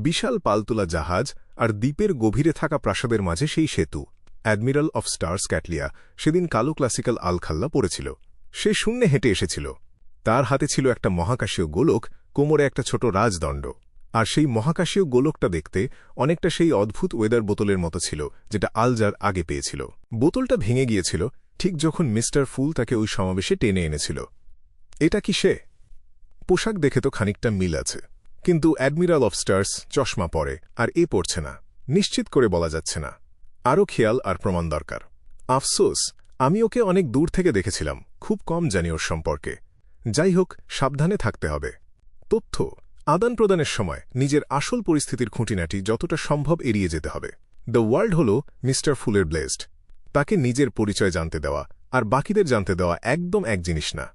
বিশাল পালতোলা জাহাজ আর দ্বীপের গভীরে থাকা প্রাসাদের মাঝে সেই সেতু। অ্যাডমিরাল অফ স্টার্স ক্যাটলিয়া সেদিন কালো ক্লাসিক্যাল আলখাল্লা পরেছিল। সে শূন্যে হেঁটে এসেছিল। তার হাতে ছিল একটা মহাকাশীয় গোলক, কোমরে একটা ছোট রাজদণ্ড। আর সেই মহাকাশীয় গোলকটা দেখতে অনেকটা সেই অদ্ভুত ওয়েদার বোতলের মতো ছিল যেটা আলজার আগে পেয়েছিল। বোতলটা ভেঙে গিয়েছিল ঠিক যখন মিস্টার ফুল তাকে ওই সমাবেশে টেনে এনেছিল। এটা কি সে? পোশাক দেখে তো খানিকটা মিল আছে, কিন্তু অ্যাডমিরাল অফ স্টার্স চশমা পরে আর এ পড়ছে না। নিশ্চিত করে বলা যাচ্ছে না। আরও খেয়াল আর প্রমাণ দরকার। আফসোস, আমি ওকে অনেক দূর থেকে দেখেছিলাম, খুব কম জানি ওর সম্পর্কে। যাই হোক, সাবধানে থাকতে হবে। তথ্য আদান প্রদানের সময় নিজের আসল পরিস্থিতির খুঁটিনাটি যতটা সম্ভব এড়িয়ে যেতে হবে। দ্য ওয়ার্ল্ড হল মিস্টার ফুলের ব্লেসড। তাকে নিজের পরিচয় জানতে দেওয়া আর বাকিদের জানতে দেওয়া একদম এক জিনিস না।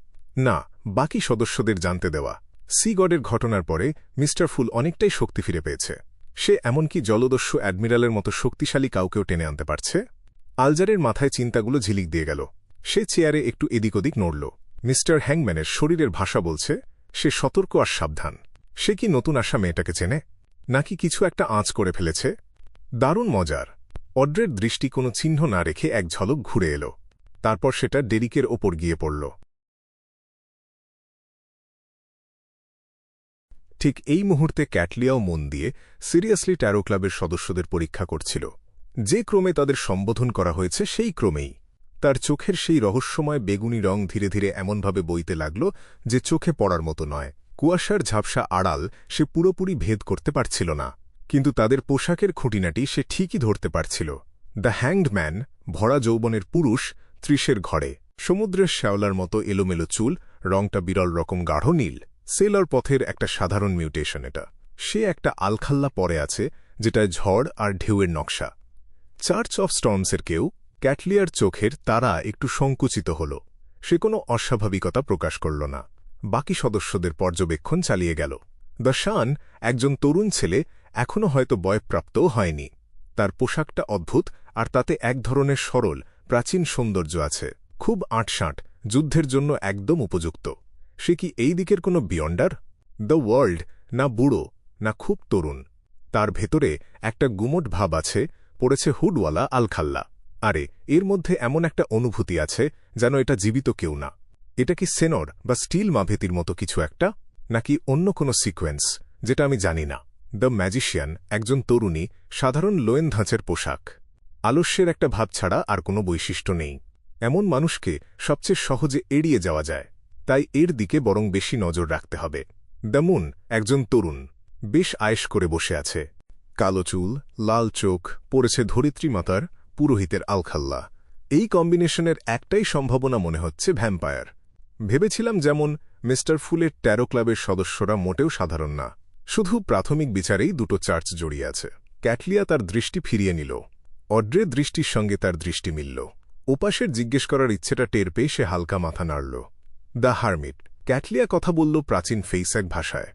না, বাকি সদস্যদের জানতে দেওয়া। সি গডের ঘটনার পরে মিস্টার ফুল অনেকটাই শক্তি ফিরে পেয়েছে। সে এমনকি জলদস্যু অ্যাডমিরালের মতো শক্তিশালী কাউকেও টেনে আনতে পারছে। আলজারের মাথায় চিন্তাগুলো ঝিলিক দিয়ে গেল। সে চেয়ারে একটু এদিক ওদিক নড়ল। মিস্টার হ্যাংম্যানের শরীরের ভাষা বলছে সে সতর্ক আর সাবধান। সে কি নতুন আসা মেয়েটাকে চেনে, নাকি কিছু একটা আঁচ করে ফেলেছে? দারুণ মজার। অড্রের দৃষ্টি কোনো চিহ্ন না রেখে এক ঝলক ঘুরে এল। তারপর সেটা ডেরিকের ওপর গিয়ে পড়ল। ঠিক এই মুহূর্তে ক্যাটলিয়াও মন দিয়ে সিরিয়াসলি ট্যারো ক্লাবের সদস্যদের পরীক্ষা করছিল। যে ক্রমে তাদের সম্বোধন করা হয়েছে সেই ক্রমেই। তার চোখের সেই রহস্যময় বেগুনি রং ধীরে ধীরে এমনভাবে বইতে লাগল যে চোখে পড়ার মতো নয়। কুয়াশার ঝাপসা আড়াল সে পুরোপুরি ভেদ করতে পারছিল না, কিন্তু তাদের পোশাকের খুঁটিনাটি সে ঠিকই ধরতে পারছিল। দ্য হ্যাংড ম্যান, ভরা যৌবনের পুরুষ, 30-এর ঘরে, সমুদ্রের শ্যাওলার মতো এলোমেলো চুল, রংটা বিরল রকম গাঢ় নীল। সেলর পথের একটা সাধারণ মিউটেশন এটা। সে একটা আলখাল্লা পরে আছে যেটায় ঝড় আর ঢেউয়ের নকশা। চার্চ অফ স্টর্মসের কেউ ক্যাটলিয়ার চোখের তারা একটু সংকুচিত হল। সে কোনো অস্বাভাবিকতা প্রকাশ করল না। বাকি সদস্যদের পর্যবেক্ষণ চালিয়ে গেল। দ্য শান একজন তরুণ ছেলে, এখনও হয়তো বয়প্রাপ্তও হয়নি। তার পোশাকটা অদ্ভুত, আর তাতে এক ধরনের সরল, প্রাচীন সৌন্দর্য আছে। খুব আঁটসাঁট, যুদ্ধের জন্য একদম উপযুক্ত। সে কি এই দিকের কোনো বিয়ন্ডার? দ্য ওয়ার্ল্ড না বুড়ো, না খুব তরুণ। তার ভেতরে একটা গুমট ভাব আছে, পড়েছে হুডওয়ালা আলখাল্লা। আরে, এর মধ্যে এমন একটা অনুভূতি আছে যেন এটা জীবিত কেউ না। এটা কি সেনর বা স্টিল মাভেতির মতো কিছু একটা, নাকি অন্য কোনো সিকোয়েন্স যেটা আমি জানি না? দ্য ম্যাজিশিয়ান একজন তরুণী, সাধারণ লোয়েন ধাঁচের পোশাক। আলস্যের একটা ভাব ছাড়া আর কোনো বৈশিষ্ট্য নেই। এমন মানুষকে সবচেয়ে সহজে এড়িয়ে যাওয়া যায়, তাই এর দিকে বরং বেশি নজর রাখতে হবে। দ্য মুন একজন তরুণ, বেশ আয়েশ করে বসে আছে। কালো চুল, লাল চোখ, পড়েছে ধরিত্রী মাতার পুরোহিতের আলখাল্লা। এই কম্বিনেশনের একটাই সম্ভাবনা মনে হচ্ছে ভ্যাম্পায়ার। ভেবেছিলাম যেমন মিস্টার ফুলের ট্যারো ক্লাবের সদস্যরা মোটেও সাধারণ না। শুধু প্রাথমিক বিচারেই দুটো চার্চ জড়িয়ে আছে। ক্যাটলিয়া তার দৃষ্টি ফিরিয়ে নিল। অড্রের দৃষ্টির সঙ্গে তার দৃষ্টি মিলল। ওপাশের জিজ্ঞেস করার ইচ্ছেটা টের পেয়ে সে হালকা মাথা নাড়ল। দ্য হারমিট, ক্যাটলিয়া কথা বলল প্রাচীন ফেইস্যাক ভাষায়।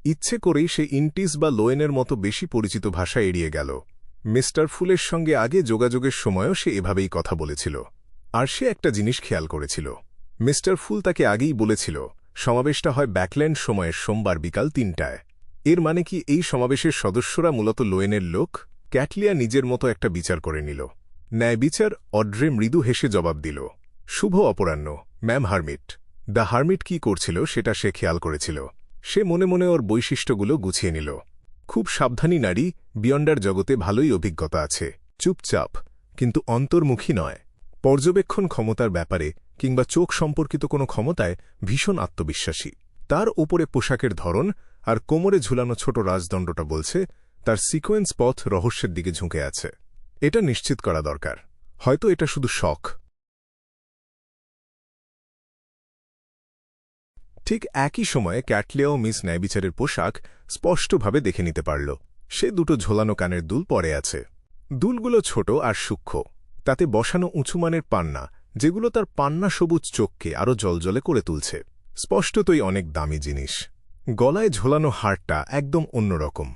ইচ্ছে করেই সে ইন্টিস বা লোয়েনের মতো বেশি পরিচিত ভাষা এড়িয়ে গেল। মিস্টার ফুলের সঙ্গে আগে যোগাযোগের সময়ও সে এভাবেই কথা বলেছিল। আর সে একটা জিনিস খেয়াল করেছিল। মিস্টার ফুল তাকে আগেই বলেছিল সমাবেশটা হয় ব্যাকল্যান্ড সময়ের সোমবার বিকাল ৩টায়। এর মানে কি এই সমাবেশের সদস্যরা মূলত লোয়েনের লোক? ক্যাটলিয়া নিজের মতো একটা বিচার করে নিল। ন্যায় বিচার। অড্রে মৃদু হেসে জবাব দিল, শুভ অপরাহ্ন ম্যাম হারমিট। দ্য হারমিট কি করছিল সেটা সে খেয়াল করেছিল। সে মনে মনে ওর বৈশিষ্ট্যগুলো গুছিয়ে নিল। খুব সাবধানী নারী, বিয়ন্ডার জগতে ভালোই অভিজ্ঞতা আছে। চুপচাপ, কিন্তু অন্তর্মুখী নয়। পর্যবেক্ষণ ক্ষমতার ব্যাপারে কিংবা চোখ সম্পর্কিত কোনো ক্ষমতায় ভীষণ আত্মবিশ্বাসী। তার ওপরে পোশাকের ধরন আর কোমরে ঝুলানো ছোট রাজদণ্ডটা বলছে তার সিকোয়েন্স পথ রহস্যের দিকে ঝুঁকে আছে। এটা নিশ্চিত করা দরকার। হয়তো এটা শুধু শখ। ঠিক একই সময়ে ক্যাটলিয়াও মিস ন্যায়বিচারের পোশাক স্পষ্টভাবে দেখে নিতে পারল। সে দুটো ঝোলানো কানের দুল পরে আছে। দুলগুলো ছোট আর সূক্ষ্ম, তাতে বসানো উঁচুমানের পান্না, যেগুলো তার পান্না সবুজ চোখকে আরও জলজলে করে তুলছে। স্পষ্টতই অনেক দামি জিনিস। গলায় ঝোলানো হারটা একদম অন্যরকম,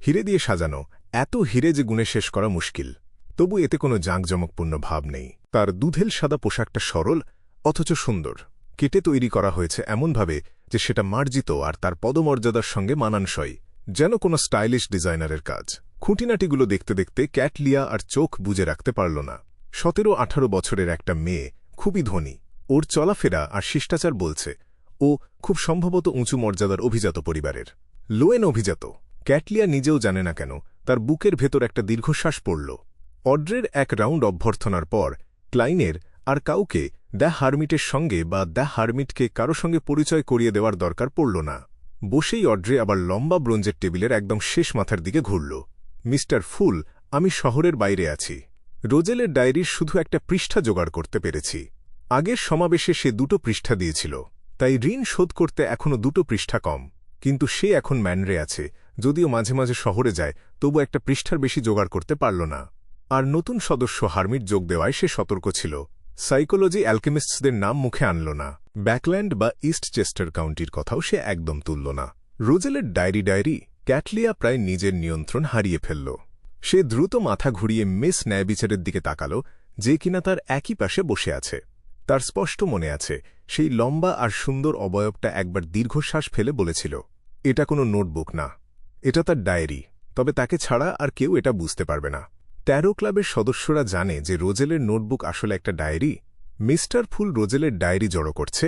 হিরে দিয়ে সাজানো, এত হিরে যে গুণে শেষ করা মুশকিল। তবু এতে কোনো জাঁকজমকপূর্ণ ভাব নেই। তার দুধেল সাদা পোশাকটা সরল অথচ সুন্দর। কেটে তৈরি করা হয়েছে এমনভাবে যে সেটা মার্জিত আর তার পদমর্যাদার সঙ্গে মানানসই, যেন কোনো স্টাইলিশ ডিজাইনারের কাজ। খুঁটিনাটিগুলো দেখতে দেখতে ক্যাটলিয়া আর চোখ বুজে রাখতে পারল না। ১৭-১৮ বছরের একটা মেয়ে, খুবই ধনী। ওর চলাফেরা আর শিষ্টাচার বলছে ও খুব সম্ভবত উঁচু মর্যাদার অভিজাত পরিবারের। লোয়েন অভিজাত। ক্যাটলিয়া নিজেও জানে না কেন তার বুকের ভেতর একটা দীর্ঘশ্বাস পড়ল। অড্রের এক রাউন্ড অভ্যর্থনার পর ক্লাইনের আর কাউকে দ্য হারমিটের সঙ্গে বা দ্য হারমিটকে কারো সঙ্গে পরিচয় করিয়ে দেওয়ার দরকার পড়ল না। বসেই অড্রে আবার লম্বা ব্রোঞ্জের টেবিলের একদম শেষ মাথার দিকে ঘুরল। মিস্টার ফুল, আমি শহরের বাইরে আছি। রোজেলের ডায়েরির শুধু একটা পৃষ্ঠা জোগাড় করতে পেরেছি। আগের সমাবেশে সে ২টো পৃষ্ঠা দিয়েছিল, তাই ঋণ শোধ করতে এখনও ২টো পৃষ্ঠা কম। কিন্তু সে এখন ম্যানরে আছে, যদিও মাঝে মাঝে শহরে যায়, তবু একটা পৃষ্ঠার বেশি জোগাড় করতে পারল না। আর নতুন সদস্য হারমিট যোগ দেওয়ায় সে সতর্ক ছিল। সাইকোলজি অ্যালকেমিস্টসদের নাম মুখে আনল না। ব্যাকল্যান্ড বা ইস্ট চেস্টার কাউন্টির কথাও সে একদম তুলল না। রোজেলের ডায়েরি ক্যাটলিয়া প্রায় নিজের নিয়ন্ত্রণ হারিয়ে ফেলল। সে দ্রুত মাথা ঘুরিয়ে মিস ন্যায়বিচারের দিকে তাকাল, যে কিনা তার একই পাশে বসে আছে। তার স্পষ্ট মনে আছে সেই লম্বা আর সুন্দর অবয়বটা একবার দীর্ঘশ্বাস ফেলে বলেছিল, এটা কোনো নোটবুক না, এটা তার ডায়েরি। তবে তাকে ছাড়া আর কেউ এটা বুঝতে পারবে না। ট্যারো ক্লাবের সদস্যরা জানে যে রোজেলের নোটবুক আসলে একটা ডায়েরি। মিস্টার ফুল রোজেলের ডায়েরি জড়ো করছে।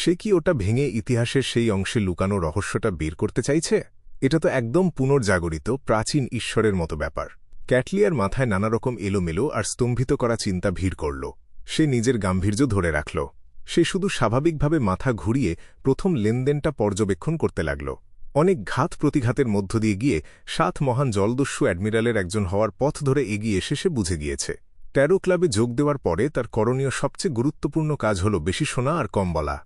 সে কি ওটা ভেঙে ইতিহাসের সেই অংশে লুকানো রহস্যটা বের করতে চাইছে? এটা তো একদম পুনর্জাগরিত প্রাচীন ঈশ্বরের মতো ব্যাপার। ক্যাটলিয়ার মাথায় নানারকম এলোমেলো আর স্তম্ভিত করা চিন্তা ভিড় করল। সে নিজের গাম্ভীর্য ধরে রাখল। সে শুধু স্বাভাবিকভাবে মাথা ঘুরিয়ে প্রথম লেনদেনটা পর্যবেক্ষণ করতে লাগল। অনেক ঘাত প্রতিঘাতের মধ্য দিয়ে গিয়ে ৭ মহান জলদস্যু অ্যাডমিরালের একজন হওয়ার পথ ধরে এগিয়ে এসে সে বুঝে গিয়েছে। ট্যারো ক্লাবে যোগ দেওয়ার পরে তার করণীয় সবচেয়ে গুরুত্বপূর্ণ কাজ হল বেশি শোনা আর কম বলা।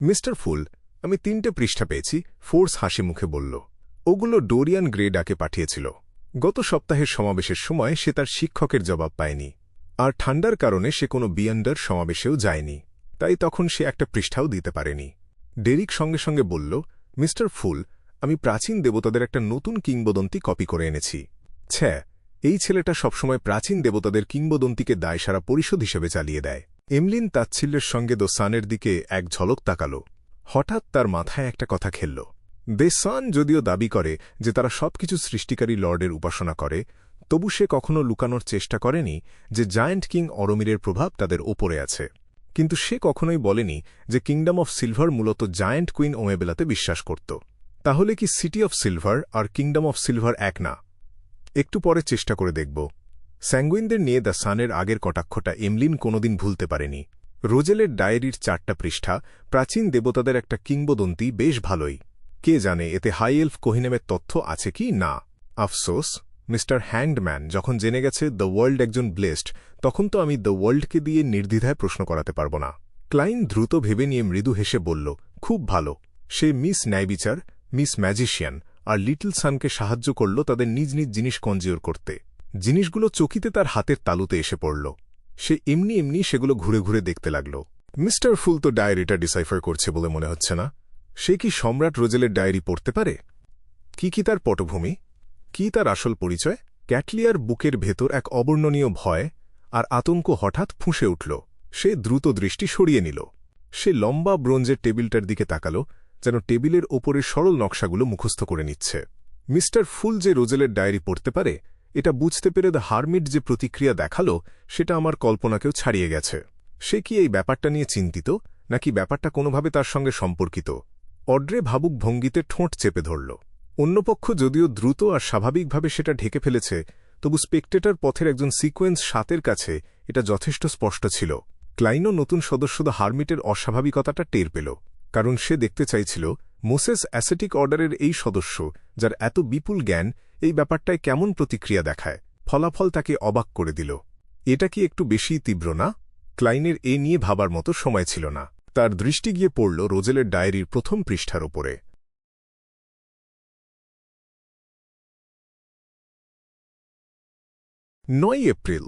মিস্টার ফুল, আমি ৩টে পৃষ্ঠা পেয়েছি, ফোর্স হাসি মুখে বলল। ওগুলো ডোরিয়ান গ্রে ডাকে পাঠিয়েছিল। গত সপ্তাহের সমাবেশের সময় সে তার শিক্ষকের জবাব পায়নি, আর ঠান্ডার কারণে সে কোনো বিয়ান্ডার সমাবেশেও যায়নি, তাই তখন সে একটা পৃষ্ঠাও দিতে পারেনি। ডেরিক সঙ্গে সঙ্গে বলল, মিস্টার ফুল, আমি প্রাচীন দেবতাদের একটা নতুন কিংবদন্তি কপি করে এনেছি। ছ্যা, এই ছেলেটা সবসময় প্রাচীন দেবতাদের কিংবদন্তিকে দায়সারা পরিশোধ হিসেবে চালিয়ে দেয়। এমলিন তাচ্ছিল্যের সঙ্গে দ্য সানের দিকে এক ঝলক তাকাল। হঠাৎ তার মাথায় একটা কথা খেলল। দ্য সান যদিও দাবি করে যে তারা সবকিছু সৃষ্টিকারী লর্ডের উপাসনা করে, তবু সে কখনো লুকানোর চেষ্টা করেনি যে জায়ান্ট কিং অরমিরের প্রভাব তাদের ওপরে আছে। কিন্তু সে কখনোই বলেনি যে কিংডম অফ সিলভার মূলত জায়ান্ট কুইন ওমেবেলাতে বিশ্বাস করত। তাহলে কি সিটি অফ সিলভার আর কিংডম অফ সিলভার এক না? একটু পরে চেষ্টা করে দেখব। স্যাঙ্গুইনদের নিয়ে দ্য সানের আগের কটাক্ষটা এমলিন কোনোদিন ভুলতে পারেনি। রোজেলের ডায়েরির 4টা পৃষ্ঠা, প্রাচীন দেবতাদের একটা কিংবদন্তি, বেশ ভালোই। কে জানে এতে হাই এলফ কোহিনেমের তথ্য আছে কি না। আফসোস, মিস্টার হ্যাংডম্যান যখন জেনে গেছে দ্য ওয়ার্ল্ড একজন ব্লেসড, তখন তো আমি দ্য ওয়ার্ল্ডকে দিয়ে নির্দ্বিধায় প্রশ্ন করাতে পারব না। ক্লাইন দ্রুত ভেবে নিয়ে মৃদু হেসে বলল, খুব ভালো। সে মিস ন্যায়বিচার, মিস ম্যাজিশিয়ান আর লিটল সানকে সাহায্য করল তাদের নিজ নিজ জিনিস কনজিওর করতে। জিনিসগুলো চকিতে তার হাতের তালুতে এসে পড়ল। সে এমনি এমনি সেগুলো ঘুরে ঘুরে দেখতে লাগল। মিস্টার ফুল তো ডায়েরিটা ডিসাইফার করছে বলে মনে হচ্ছে না। সে কি সম্রাট রোজেলের ডায়েরি পড়তে পারে? কি তার পটভূমি, কি তার আসল পরিচয়? ক্যাটলিয়ার বুকের ভেতর এক অবর্ণনীয় ভয় আর আতঙ্ক হঠাৎ ফুঁসে উঠল। সে দ্রুত দৃষ্টি সরিয়ে নিল। সে লম্বা ব্রোঞ্জের টেবিলটার দিকে তাকাল, যেন টেবিলের ওপরের সরল নকশাগুলো মুখস্থ করে নিচ্ছে। মিস্টার ফুল যে রোজেলের ডায়েরি পড়তে পারে, এটা বুঝতে পেরে দ্য হারমিট যে প্রতিক্রিয়া দেখালো, সেটা আমার কল্পনাকেও ছাড়িয়ে গেছে। সে কি এই ব্যাপারটা নিয়ে চিন্তিত, নাকি ব্যাপারটা কোনোভাবে তার সঙ্গে সম্পর্কিত? অড্রে ভাবুক ভঙ্গিতে ঠোঁট চেপে ধরল। অন্যপক্ষ যদিও দ্রুত আর স্বাভাবিকভাবে সেটা ঢেকে ফেলেছে, তবু স্পেকটেটর পথের একজন সিকোয়েন্স 7-এর কাছে এটা যথেষ্ট স্পষ্ট ছিল। ক্লাইনও নতুন সদস্য দ্য হারমিটের অস্বাভাবিকতাটা টের পেল, কারণ সে দেখতে চাইছিল মোসেস অ্যাসেটিক অর্ডারের এই সদস্য, যার এত বিপুল জ্ঞান, এই ব্যাপারটায় কেমন প্রতিক্রিয়া দেখায়। ফলাফল তাকে অবাক করে দিল। এটা কি একটু বেশি তীব্র না? ক্লাইনের এ নিয়ে ভাবার মতো সময় ছিল না। তার দৃষ্টি গিয়ে পড়ল রোজেলের ডায়েরির প্রথম পৃষ্ঠার ওপরে। 9 এপ্রিল,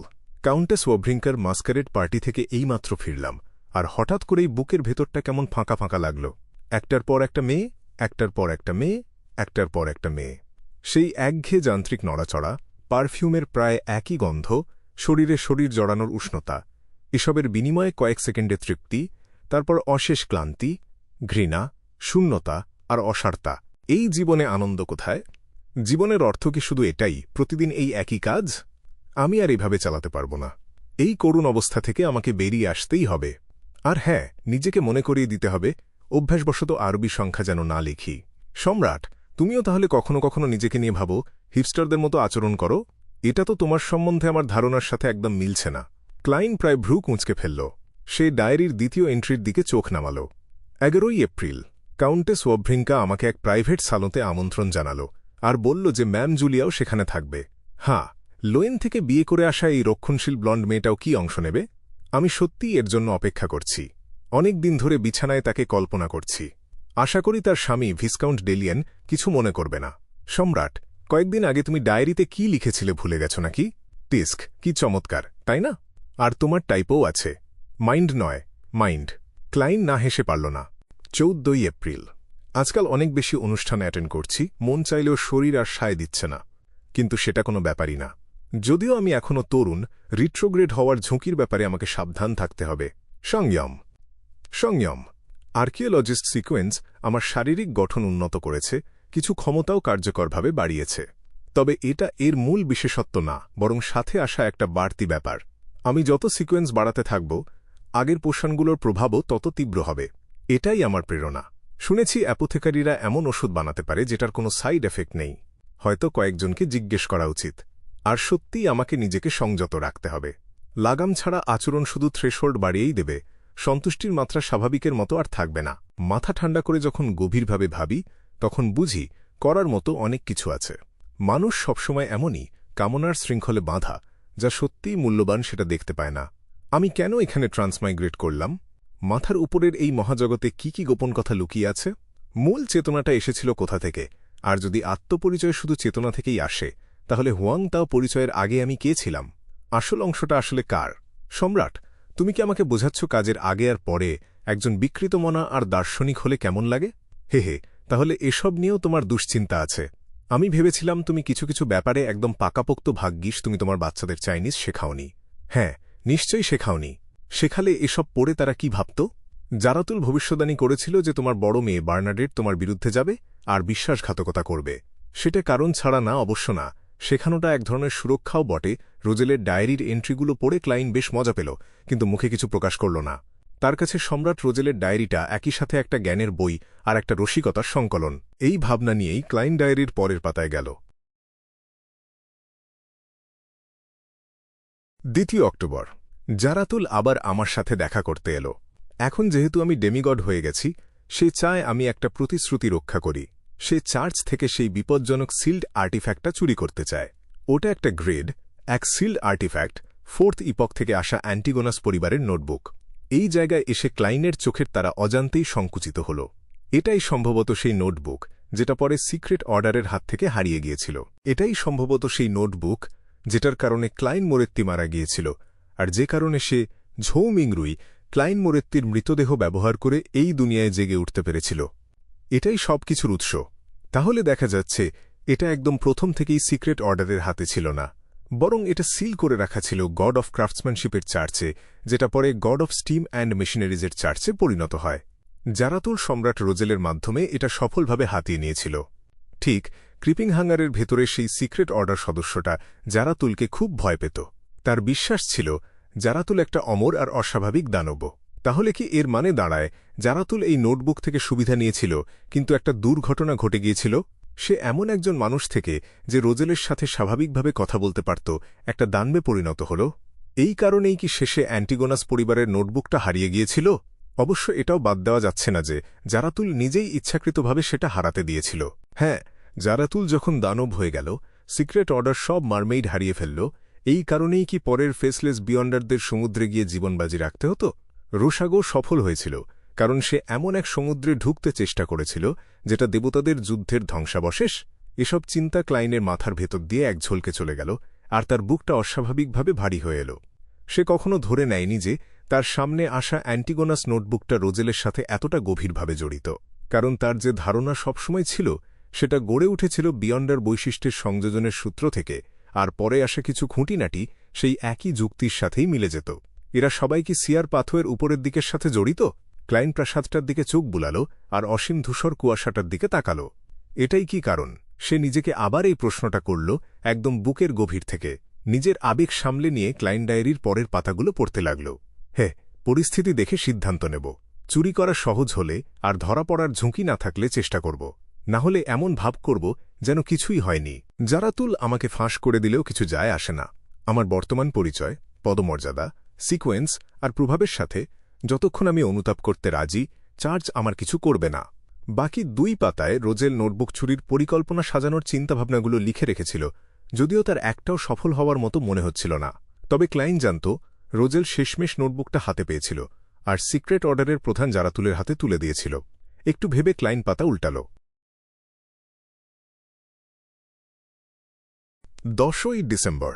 কাউন্টেস ওয়াভ্রিঙ্কার মাস্কারেড পার্টি থেকে এইমাত্র ফিরলাম, আর হঠাৎ করেই বুকের ভেতরটা কেমন ফাঁকা ফাঁকা লাগল। একটার পর একটা মেয়ে, একটার পর একটা মেয়ে, একটার পর একটা মেয়ে। সেই একঘেয়ে যান্ত্রিক নড়াচড়া, পারফিউমের প্রায় একই গন্ধ, শরীরে শরীর জড়ানোর উষ্ণতা, এসবের বিনিময়ে কয়েক সেকেন্ডে তৃপ্তি, তারপর অশেষ ক্লান্তি, ঘৃণা, শূন্যতা আর অসারতা। এই জীবনে আনন্দ কোথায়? জীবনের অর্থ কি শুধু এটাই, প্রতিদিন এই একই কাজ? আমি আর এভাবে চালাতে পারব না। এই করুণ অবস্থা থেকে আমাকে বেরিয়ে আসতেই হবে। আর হ্যাঁ, নিজেকে মনে করিয়ে দিতে হবে অভ্যাসবশত আরবি সংখ্যা যেন না লিখি। সম্রাট, তুমিও তাহলে কখনো কখনো নিজেকে নিয়ে ভাবো, হিপস্টারদের মতো আচরণ করো? এটা তো তোমার সম্বন্ধে আমার ধারণার সাথে একদম মিলছে না। ক্লাইন প্রায় ভ্রু কুঁচকে ফেলল। সে ডায়েরির দ্বিতীয় এন্ট্রির দিকে চোখ নামাল। 11 এপ্রিল, কাউন্টেস ওয়াভ্রিঙ্কা আমাকে এক প্রাইভেট সালতে আমন্ত্রণ জানাল, আর বলল যে ম্যাম জুলিয়াও সেখানে থাকবে। হ্যাঁ, লোয়েন থেকে বিয়ে করে আসা এই রক্ষণশীল ব্লন্ড মেয়েটাও কি অংশ নেবে? আমি সত্যিই এর জন্য অপেক্ষা করছি। অনেক দিন ধরে বিছানায় তাকে কল্পনা করছি। আশা করি তার স্বামী ভিসকাউন্ট ডেলিয়েন কিছু মনে করবে না। সম্রাট, কয়েকদিন আগে তুমি ডায়েরিতে কি লিখেছিলে ভুলে গেছ নাকি? টিস্ক, কি চমৎকার, তাই না? আর তোমার টাইপও আছে। মাইন্ড নয়, মাইন্ড। ক্লাইন না হেসে পারল না। 14 এপ্রিল, আজকাল অনেক বেশি অনুষ্ঠানে অ্যাটেন্ড করছি, মন চাইলেও শরীর আর সায় দিচ্ছে না। কিন্তু সেটা কোনো ব্যাপারই না। যদিও আমি এখনও তরুণ, রিট্রোগ্রেড হওয়ার ঝুঁকির ব্যাপারে আমাকে সাবধান থাকতে হবে। সংযম, সংযম। আর্কিওলজিস্ট সিকোয়েন্স আমার শারীরিক গঠন উন্নত করেছে, কিছু ক্ষমতাও কার্যকরভাবে বাড়িয়েছে। তবে এটা এর মূল বিশেষত্ব না, বরং সাথে আসা একটা বাড়তি ব্যাপার। আমি যত সিকোয়েন্স বাড়াতে থাকব, আগের পোষণগুলোর প্রভাবও তত তীব্র হবে। এটাই আমার প্রেরণা। শুনেছি অ্যাপোথেকারিরা এমন ওষুধ বানাতে পারে যেটার কোনো সাইড এফেক্ট নেই। হয়তো কয়েকজনকে জিজ্ঞেস করা উচিত। আর সত্যিই আমাকে নিজেকে সংযত রাখতে হবে। লাগাম ছাড়া আচরণ শুধু থ্রেশহোল্ড বাড়িয়েই দেবে, সন্তুষ্টির মাত্রা স্বাভাবিকের মতো আর থাকবে না। মাথা ঠান্ডা করে যখন গভীরভাবে ভাবি, তখন বুঝি করার মতো অনেক কিছু আছে। মানুষ সবসময় এমনই, কামনার শৃঙ্খলে বাঁধা, যা সত্যিই মূল্যবান সেটা দেখতে পায় না। আমি কেন এখানে ট্রান্সমাইগ্রেট করলাম? মাথার উপরের এই মহাজগতে কি গোপন কথা লুকিয়ে আছে? মূল চেতনাটা এসেছিল কোথা থেকে? আর যদি আত্মপরিচয় শুধু চেতনা থেকেই আসে, তাহলে হুয়াং তাও পরিচয়ের আগে আমি কে ছিলাম? আসল অংশটা আসলে কার? সম্রাট, তুমি কি আমাকে বোঝাচ্ছ কাজের আগে আর পরে একজন বিকৃতমনা আর দার্শনিক হলে কেমন লাগে? হে, তাহলে এসব নিয়েও তোমার দুশ্চিন্তা আছে। আমি ভেবেছিলাম তুমি কিছু কিছু ব্যাপারে একদম পাকাপোক্ত ভাগ্যিস তুমি তোমার বাচ্চাদের চাইনিজ শেখাওনি। হ্যাঁ, নিশ্চয়ই শেখাওনি। শেখালে এসব পড়ে তারা কি ভাবত? জারাতুল ভবিষ্যদ্বাণী করেছিল যে তোমার বড় মেয়ে বার্নাডেট তোমার বিরুদ্ধে যাবে আর বিশ্বাসঘাতকতা করবে। সেটা কারণ ছাড়া না, অবশ্য না। শেখানোটা এক ধরনের সুরক্ষাও বটে। রোজেলের ডায়েরির এন্ট্রিগুলো পড়ে ক্লাইন বেশ মজা পেল, কিন্তু মুখে কিছু প্রকাশ করল না। তার কাছে সম্রাট রোজেলের ডায়েরিটা একই সাথে একটা জ্ঞানের বই আর একটা রসিকতার সংকলন। এই ভাবনা নিয়েই ক্লাইন ডায়েরির পরের পাতায় গেল। 2 অক্টোবর, জারাতুল আবার আমার সাথে দেখা করতে এলো। এখন যেহেতু আমি ডেমিগড হয়ে গেছি, সে চায় আমি একটা প্রতিশ্রুতি রক্ষা করি। সে চার্চ থেকে সেই বিপজ্জনক সিল্ড আর্টিফ্যাক্টটা চুরি করতে চায়। ওটা একটা গ্রেড, এক সিল্ড আর্টিফ্যাক্ট, 4th ইপক থেকে আসা অ্যান্টিগোনাস পরিবারের নোটবুক। এই জায়গায় এসে ক্লাইনের চোখের তারা অজান্তেই সংকুচিত হল। এটাই সম্ভবত সেই নোটবুক যেটা পরে সিক্রেট অর্ডারের হাত থেকে হারিয়ে গিয়েছিল। এটাই সম্ভবত সেই নোটবুক যেটার কারণে ক্লাইন মোরেত্তি মারা গিয়েছিল, আর যে কারণে সে ঝৌ মিংরুই ক্লাইন মোরেত্তির মৃতদেহ ব্যবহার করে এই দুনিয়ায় জেগে উঠতে পেরেছিল। এটাই সবকিছুর উৎস। তাহলে দেখা যাচ্ছে এটা একদম প্রথম থেকেই সিক্রেট অর্ডারের হাতে ছিল না, বরং এটা সিল করে রাখা ছিল গড অফ ক্রাফটসম্যানশিপের চার্চে, যেটা পরে গড অফ স্টিম অ্যান্ড মেশিনারিজের চার্চে পরিণত হয়। জারাতুল সম্রাট রোজেলের মাধ্যমে এটা সফলভাবে হাতিয়ে নিয়েছিল। ঠিক ক্রিপিং হাঙ্গারের ভেতরে সেই সিক্রেট অর্ডার সদস্যটা জারাতুলকে খুব ভয় পেত। তার বিশ্বাস ছিল জারাতুল একটা অমর আর অস্বাভাবিক দানব। তাহলে কি এর মানে দাঁড়ায় জারাতুল এই নোটবুক থেকে সুবিধা নিয়েছিল, কিন্তু একটা দুর্ঘটনা ঘটে গিয়েছিল? সে এমন একজন মানুষ থেকে যে রোজেলের সাথে স্বাভাবিকভাবে কথা বলতে পারত, একটা দানবে পরিণত হল। এই কারণেই কি শেষে অ্যান্টিগোনাস পরিবারের নোটবুকটা হারিয়ে গিয়েছিল? অবশ্য এটাও বাদ দেওয়া যাচ্ছে না যে জারাতুল নিজেই ইচ্ছাকৃতভাবে সেটা হারাতে দিয়েছিল। হ্যাঁ, জারাতুল যখন দানব হয়ে গেল, সিক্রেট অর্ডার সব মারমেইড হারিয়ে ফেলল, এই কারণেই কি পরের ফেসলেস বিয়ন্ডারদের সমুদ্রে গিয়ে জীবনবাজি রাখতে হতো? রোসাগো সফল হয়েছিল কারণ সে এমন এক সমুদ্রে ঢুকতে চেষ্টা করেছিল যেটা দেবতাদের যুদ্ধের ধ্বংসাবশেষ। এসব চিন্তা ক্লাইনের মাথার ভেতর দিয়ে এক ঝলকে চলে গেল, আর তার বুকটা অস্বাভাবিকভাবে ভারী হয়ে এল। সে কখনো ধরে নেয়নি যে তার সামনে আসা অ্যান্টিগোনাস নোটবুকটা রোজেলের সাথে এতটা গভীরভাবে জড়িত, কারণ তার যে ধারণা সবসময় ছিল সেটা গড়ে উঠেছিল বিয়ন্ডার বৈশিষ্ট্যের সংযোজনের সূত্র থেকে, আর পরে আসা কিছু খুঁটিনাটি সেই একই যুক্তির সাথেই মিলে যেত। এরা সবাই কি সিয়ার পাথওয়ের উপরের দিকের সাথে জড়িত? ক্লাইন প্রাসাদটার দিকে চোখ বুলাল আর অসীম ধূসর কুয়াশাটার দিকে তাকাল। এটাই কি কারণ? সে নিজেকে আবার এই প্রশ্নটা করল একদম বুকের গভীর থেকে। নিজের আবেগ সামলে নিয়ে ক্লাইন ডায়েরির পরের পাতাগুলো পড়তে লাগল। পরিস্থিতি দেখে সিদ্ধান্ত নেব। চুরি করা সহজ হলে আর ধরা পড়ার ঝুঁকি না থাকলে চেষ্টা করব, না হলে এমন ভাব করব যেন কিছুই হয়নি। জারাতুল আমাকে ফাঁস করে দিলেও কিছু যায় আসে না। আমার বর্তমান পরিচয়, পদমর্যাদা, সিকোয়েন্স আর প্রভাবের সাথে যতক্ষণ আমি অনুতাপ করতে রাজি, চার্চ আমার কিছু করবে না। বাকি 2 পাতায় রোজেল নোটবুক চুরির পরিকল্পনা সাজানোর চিন্তাভাবনাগুলো লিখে রেখেছিল, যদিও তার একটাও সফল হওয়ার মতো মনে হচ্ছিল না। তবে ক্লাইন জানত রোজেল শেষমেশ নোটবুকটা হাতে পেয়েছিল, আর সিক্রেট অর্ডারের প্রধান জারাতুলের হাতে তুলে দিয়েছিল। একটু ভেবে ক্লাইন পাতা উল্টাল। 10ই ডিসেম্বর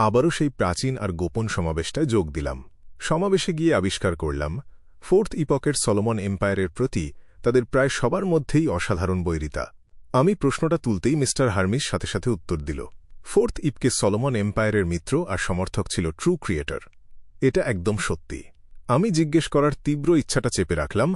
আবারও সেই প্রাচীন আর গোপন সমাবেশটায় যোগ দিলাম। সমাবেশে গিয়ে আবিষ্কার করলাম 4th ইপকের সলোমন এম্পায়ারের প্রতি তাদের প্রায় সবার মধ্যেই অসাধারণ বৈরিতা। আমি প্রশ্নটা তুলতেই মিস্টার হার্মিস সাথে সাথে উত্তর দিল। 4th ইপকে সলোমন এম্পায়ারের মিত্র আর সমর্থক ছিল ট্রু ক্রিয়েটর। এটা একদম সত্যি। আমি জিজ্ঞেস করার তীব্র ইচ্ছাটা চেপে রাখলাম,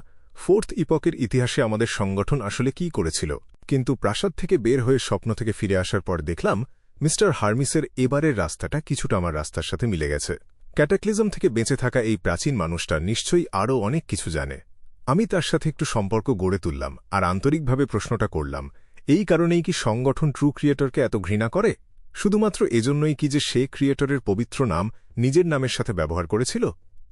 4th ইপকের ইতিহাসে আমাদের সংগঠন আসলে কি করেছিল? কিন্তু প্রাসাদ থেকে বের হয়ে স্বপ্ন থেকে ফিরে আসার পর দেখলাম মিস্টার হার্মিসের এবারের রাস্তাটা কিছুটা আমার রাস্তার সাথে মিলে গেছে। ক্যাটাক্লিজম থেকে বেঁচে থাকা এই প্রাচীন মানুষটা নিশ্চয়ই আরও অনেক কিছু জানে। আমি তার সাথে একটু সম্পর্ক গড়ে তুললাম আর আন্তরিকভাবে প্রশ্নটা করলাম, এই কারণেই কি সংগঠন ট্রু ক্রিয়েটরকে এত ঘৃণা করে? শুধুমাত্র এজন্যই কি যে সে ক্রিয়েটরের পবিত্র নাম নিজের নামের সাথে ব্যবহার করেছিল?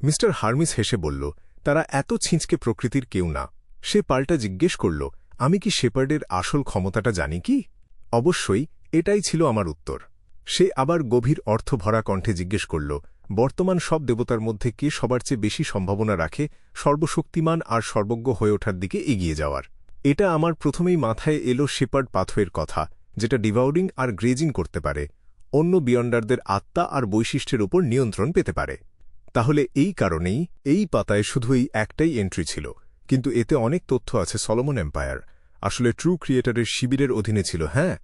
মিস্টার হার্মিস হেসে বলল, তারা এত ছিঁচকে প্রকৃতির কেউ না। সে পাল্টা জিজ্ঞেস করল, আমি কি শেপার্ডের আসল ক্ষমতাটা জানি কি? অবশ্যই, এটাই ছিল আমার উত্তর। সে আবার গভীর অর্থভরা কণ্ঠে জিজ্ঞেস করল, বর্তমান সব দেবতার মধ্যে কে সবার চেয়ে বেশি সম্ভাবনা রাখে সর্বশক্তিমান আর সর্বজ্ঞ হয়ে ওঠার দিকে এগিয়ে যাওয়ার? এটা আমার প্রথমেই মাথায় এলো শেপার্ড পাথওয়ের কথা, যেটা ডিভাউরিং আর গ্রেজিং করতে পারে, অন্য বিয়ন্ডারদের আত্মা আর বৈশিষ্ট্যের উপর নিয়ন্ত্রণ পেতে পারে। তাহলে এই কারণেই এই পাতায় শুধু এই একটাই এন্ট্রি ছিল, কিন্তু এতে অনেক তথ্য আছে। সলোমন এম্পায়ার আসলে ট্রু ক্রিয়েটরের শিবিরের অধীনে ছিল। হ্যাঁ,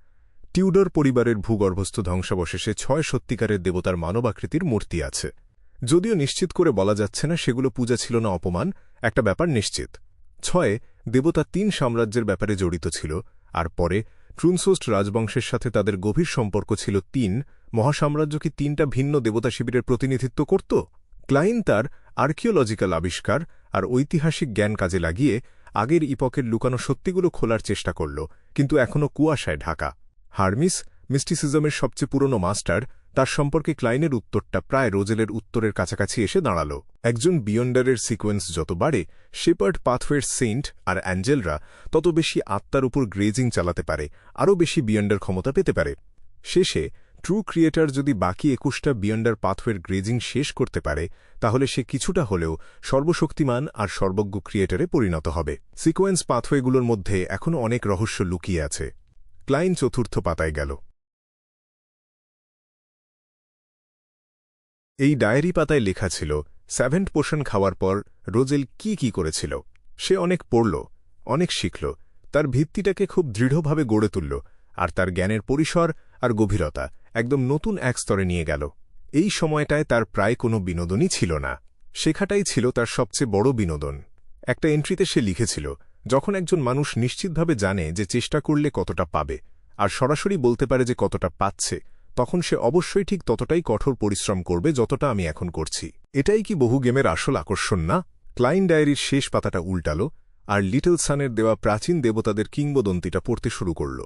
টিউডর পরিবারের ভূগর্ভস্থ ধ্বংসাবশেষে 6 সত্যিকারের দেবতার মানবাকৃতির মূর্তি আছে। যদিও নিশ্চিত করে বলা যাচ্ছে না সেগুলো পূজা ছিল না অপমান, একটা ব্যাপার নিশ্চিত, 6 দেবতা 3 সাম্রাজ্যের ব্যাপারে জড়িত ছিল, আর পরে ট্রুনসোস্ট রাজবংশের সাথে তাদের গভীর সম্পর্ক ছিল। 3 মহাসাম্রাজ্য কি 3টা ভিন্ন দেবতা শিবিরের প্রতিনিধিত্ব করত? ক্লাইন তার আর্কিওলজিক্যাল আবিষ্কার আর ঐতিহাসিক জ্ঞান কাজে লাগিয়ে আগের ইপকের লুকানো সত্যিগুলো খোলার চেষ্টা করল, কিন্তু এখনও কুয়াশায় ঢাকা। হার্মিস মিস্টিসিজমের সবচেয়ে পুরনো মাস্টার, তার সম্পর্কে ক্লাইনের উত্তরটা প্রায় রোজেলের উত্তরের কাছাকাছি এসে দাঁড়াল। একজন বিয়ন্ডারের সিকোয়েন্স যত বাড়ে, শেপার্ড পাথওয়ের সেন্ট আর অ্যাঞ্জেলরা তত বেশি আত্মার উপর গ্রেজিং চালাতে পারে, আরও বেশি বিয়ন্ডার ক্ষমতা পেতে পারে। শেষে ট্রু ক্রিয়েটার যদি বাকি 21টা বিয়ন্ডার পাথওয়ের গ্রেজিং শেষ করতে পারে, তাহলে সে কিছুটা হলেও সর্বশক্তিমান আর সর্বজ্ঞ ক্রিয়েটারে পরিণত হবে। সিকোয়েন্স পাথওয়েগুলোর মধ্যে এখনও অনেক রহস্য লুকিয়ে আছে। ক্লাইন চতুর্থ পাতায় গেল। এই ডায়েরি পাতায় লেখা ছিল 7th পোষণ খাওয়ার পর রোজেল কি করেছিল। সে অনেক পড়ল, অনেক শিখল, তার ভিত্তিটাকে খুব দৃঢ়ভাবে গড়ে তুলল, আর তার জ্ঞানের পরিসর আর গভীরতা একদম নতুন এক স্তরে নিয়ে গেল। এই সময়টায় তার প্রায় কোনো বিনোদনই ছিল না। শেখাটাই ছিল তার সবচেয়ে বড় বিনোদন। একটা এন্ট্রিতে সে লিখেছিল, যখন একজন মানুষ নিশ্চিতভাবে জানে যে চেষ্টা করলে কতটা পাবে, আর সরাসরি বলতে পারে যে কতটা পাচ্ছে, তখন সে অবশ্যই ঠিক ততটাই কঠোর পরিশ্রম করবে যতটা আমি এখন করছি। এটাই কি বহু গেমের আসল আকর্ষণ না? ক্লাইন ডায়েরির শেষ পাতাটা উল্টাল আর লিটল সানের দেওয়া প্রাচীন দেবতাদের কিংবদন্তিটা পড়তে শুরু করল।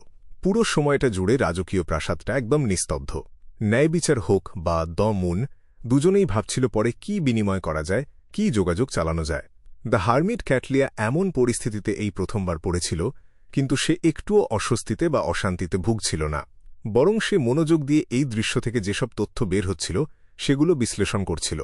পুরো সময়টা জুড়ে রাজকীয় প্রাসাদটা একদম নিস্তব্ধ। ন্যায়বিচার হোক বা দ্য মুন, দুজনেই ভাবছিল পরে কি বিনিময় করা যায়, কি যোগাযোগ চালানো যায়। দ্য হারমিট ক্যাটলিয়া এমন পরিস্থিতিতে এই প্রথমবার পড়েছিল, কিন্তু সে একটুও অস্বস্তিতে বা অশান্তিতে ভুগছিল না। বরং সে মনোযোগ দিয়ে এই দৃশ্য থেকে যেসব তথ্য বের হচ্ছিল সেগুলো বিশ্লেষণ করছিল।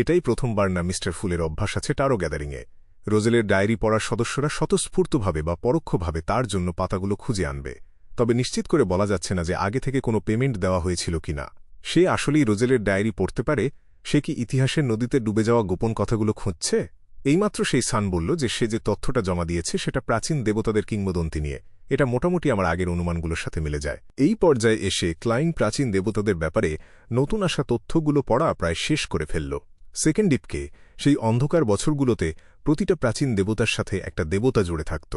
এটাই প্রথমবার না মিস্টার ফুলের অভ্যাস আছে টারো গ্যাদারিংয়ে। রোজেলের ডায়েরি পড়ার সদস্যরা স্বতঃস্ফূর্তভাবে বা পরোক্ষভাবে তার জন্য পাতাগুলো খুঁজে আনবে, তবে নিশ্চিত করে বলা যাচ্ছে না যে আগে থেকে কোনো পেমেন্ট দেওয়া হয়েছিল কিনা। সে আসলেই রোজেলের ডায়েরি পড়তে পারে? সে কি ইতিহাসের নদীতে ডুবে যাওয়া গোপন কথাগুলো খুঁজছে? এইমাত্র সেই সান বলল যে সে যে তথ্যটা জমা দিয়েছে সেটা প্রাচীন দেবতাদের কিংবদন্তি নিয়ে। এটা মোটামুটি আমার আগের অনুমানগুলোর সাথে মিলে যায়। এই পর্যায়ে এসে ক্লাইন প্রাচীন দেবতাদের ব্যাপারে নতুন আসা তথ্যগুলো পড়া প্রায় শেষ করে ফেলল। সেকেন্ড ডিপকে সেই অন্ধকার বছরগুলোতে প্রতিটা প্রাচীন দেবতার সাথে একটা দেবতা জুড়ে থাকত,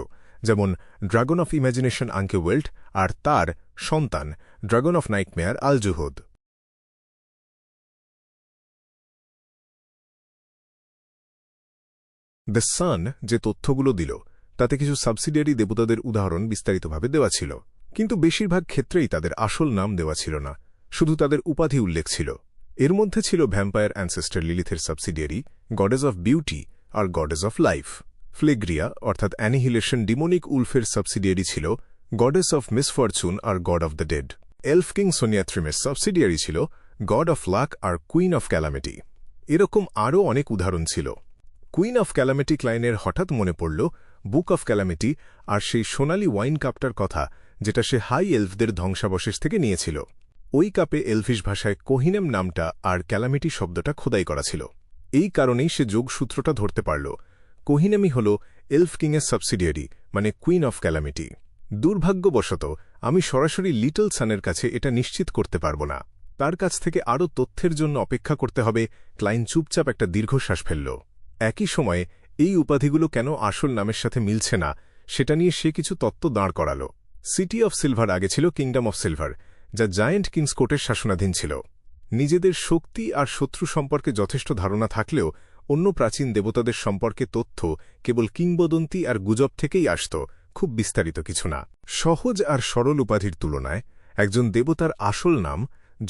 যেমন dragon of imagination Ankewelt আর তার সন্তান dragon of nightmare Aljuhud. The sun যে তথ্যগুলো দিল তাতে কিছু সাবসিডিয়ারি দেবতাদের উদাহরণ বিস্তারিতভাবে দেওয়া ছিল, কিন্তু বেশিরভাগ ক্ষেত্রেই তাদের আসল নাম দেওয়া ছিল না, শুধু তাদের উপাধি উল্লেখ ছিল। এর মধ্যে ছিল ভ্যাম্পায়ার অ্যানসেস্টার লিলিথের সাবসিডিয়ারি গডেস অফ বিউটি আর গডেস অফ লাইফ। ফ্লেগ্রিয়া অর্থাৎ অ্যানিহিলেশন ডিমোনিক উলফের সাবসিডিয়ারি ছিল গডেস অফ মিসফরচুন আর god of the dead. Elf king সোনিয়াথ্রিমের সাবসিডিয়ারি ছিল গড অফ লাক আর কুইন অফ ক্যালামিটি। এরকম আরও অনেক উদাহরণ ছিল। কুইন অফ ক্যালামিটি ক্লাইনের হঠাৎ মনে পড়ল বুক অফ ক্যালামিটি আর সেই সোনালি ওয়াইন কাপটার কথা, যেটা সে হাই এলফদের ধ্বংসাবশেষ থেকে নিয়েছিল। ওই কাপে এলফিশ ভাষায় কোহিনেম নামটা আর ক্যালামিটি শব্দটা খোদাই করা ছিল। এই কারণেই সে যোগসূত্রটা ধরতে পারল। কোহিনেমই হল এলফ কিংয়ের সাবসিডিয়ারি, মানে কুইন অফ ক্যালামিটি। দুর্ভাগ্যবশত আমি সরাসরি লিটল সানের কাছে এটা নিশ্চিত করতে পারব না। তার কাছ থেকে আরও তথ্যের জন্য অপেক্ষা করতে হবে। ক্লাইন চুপচাপ একটা দীর্ঘশ্বাস ফেলল। একই সময়ে এই উপাধিগুলো কেন আসল নামের সাথে মিলছে না সেটা নিয়ে সে কিছু তত্ত্ব দাঁড় করাল। সিটি অফ সিলভার আগে ছিল কিংডম অফ সিলভার, যা জায়েন্ট কিংস কোর্টের শাসনাধীন ছিল। নিজেদের শক্তি আর শত্রু সম্পর্কে যথেষ্ট ধারণা থাকলেও অন্য প্রাচীন দেবতাদের সম্পর্কে তথ্য কেবল কিংবদন্তি আর গুজব থেকেই আসত, খুব বিস্তারিত কিছু না। সহজ আর সরল উপাধির তুলনায় একজন দেবতার আসল নাম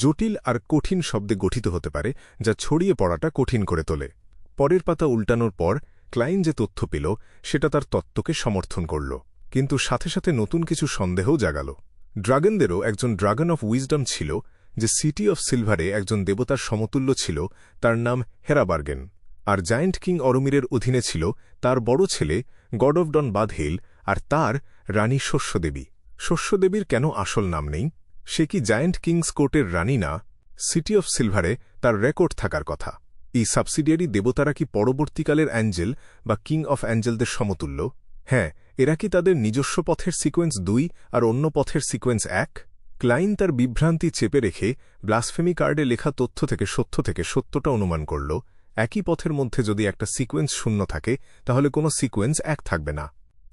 জটিল আর কঠিন শব্দে গঠিত হতে পারে, যা ছড়িয়ে পড়াটা কঠিন করে তোলে। পরের পাতা উল্টানোর পর ক্লাইন যে তথ্য পেল সেটা তার তত্ত্বকে সমর্থন করল, কিন্তু সাথে সাথে নতুন কিছু সন্দেহও জাগাল। ড্রাগনদেরও একজন ড্রাগন অফ উইজডম ছিল, যে সিটি অফ সিলভারে একজন দেবতার সমতুল্য ছিল, তার নাম হেরাবার্গেন। আর জায়েন্ট কিং অরমিরের অধীনে ছিল তার বড় ছেলে গড অফ ডন বাদহেল আর তার রানী শস্যদেবী। শস্যদেবীর কেন আসল নাম নেই? সে কি জায়েন্ট কিংস কোর্টের রানী না? সিটি অফ সিলভারে তার রেকর্ড থাকার কথা। এই সাবসিডিয়ারি দেবতারা কি পরবর্তীকালের অ্যাঞ্জেল বা কিং অফ অ্যাঞ্জেলদের সমতুল্য? হ্যাঁ, এরা কি তাদের নিজস্ব পথের সিকোয়েন্স 2 আর অন্য পথের সিকোয়েন্স 1? ক্লাইন তার বিভ্রান্তি চেপে রেখে ব্লাসফেমি কার্ডে লেখা তথ্য থেকে সত্যটা অনুমান করল। একই পথের মধ্যে যদি একটা সিকোয়েন্স 0 থাকে তাহলে কোনো সিকোয়েন্স 1 থাকবে না,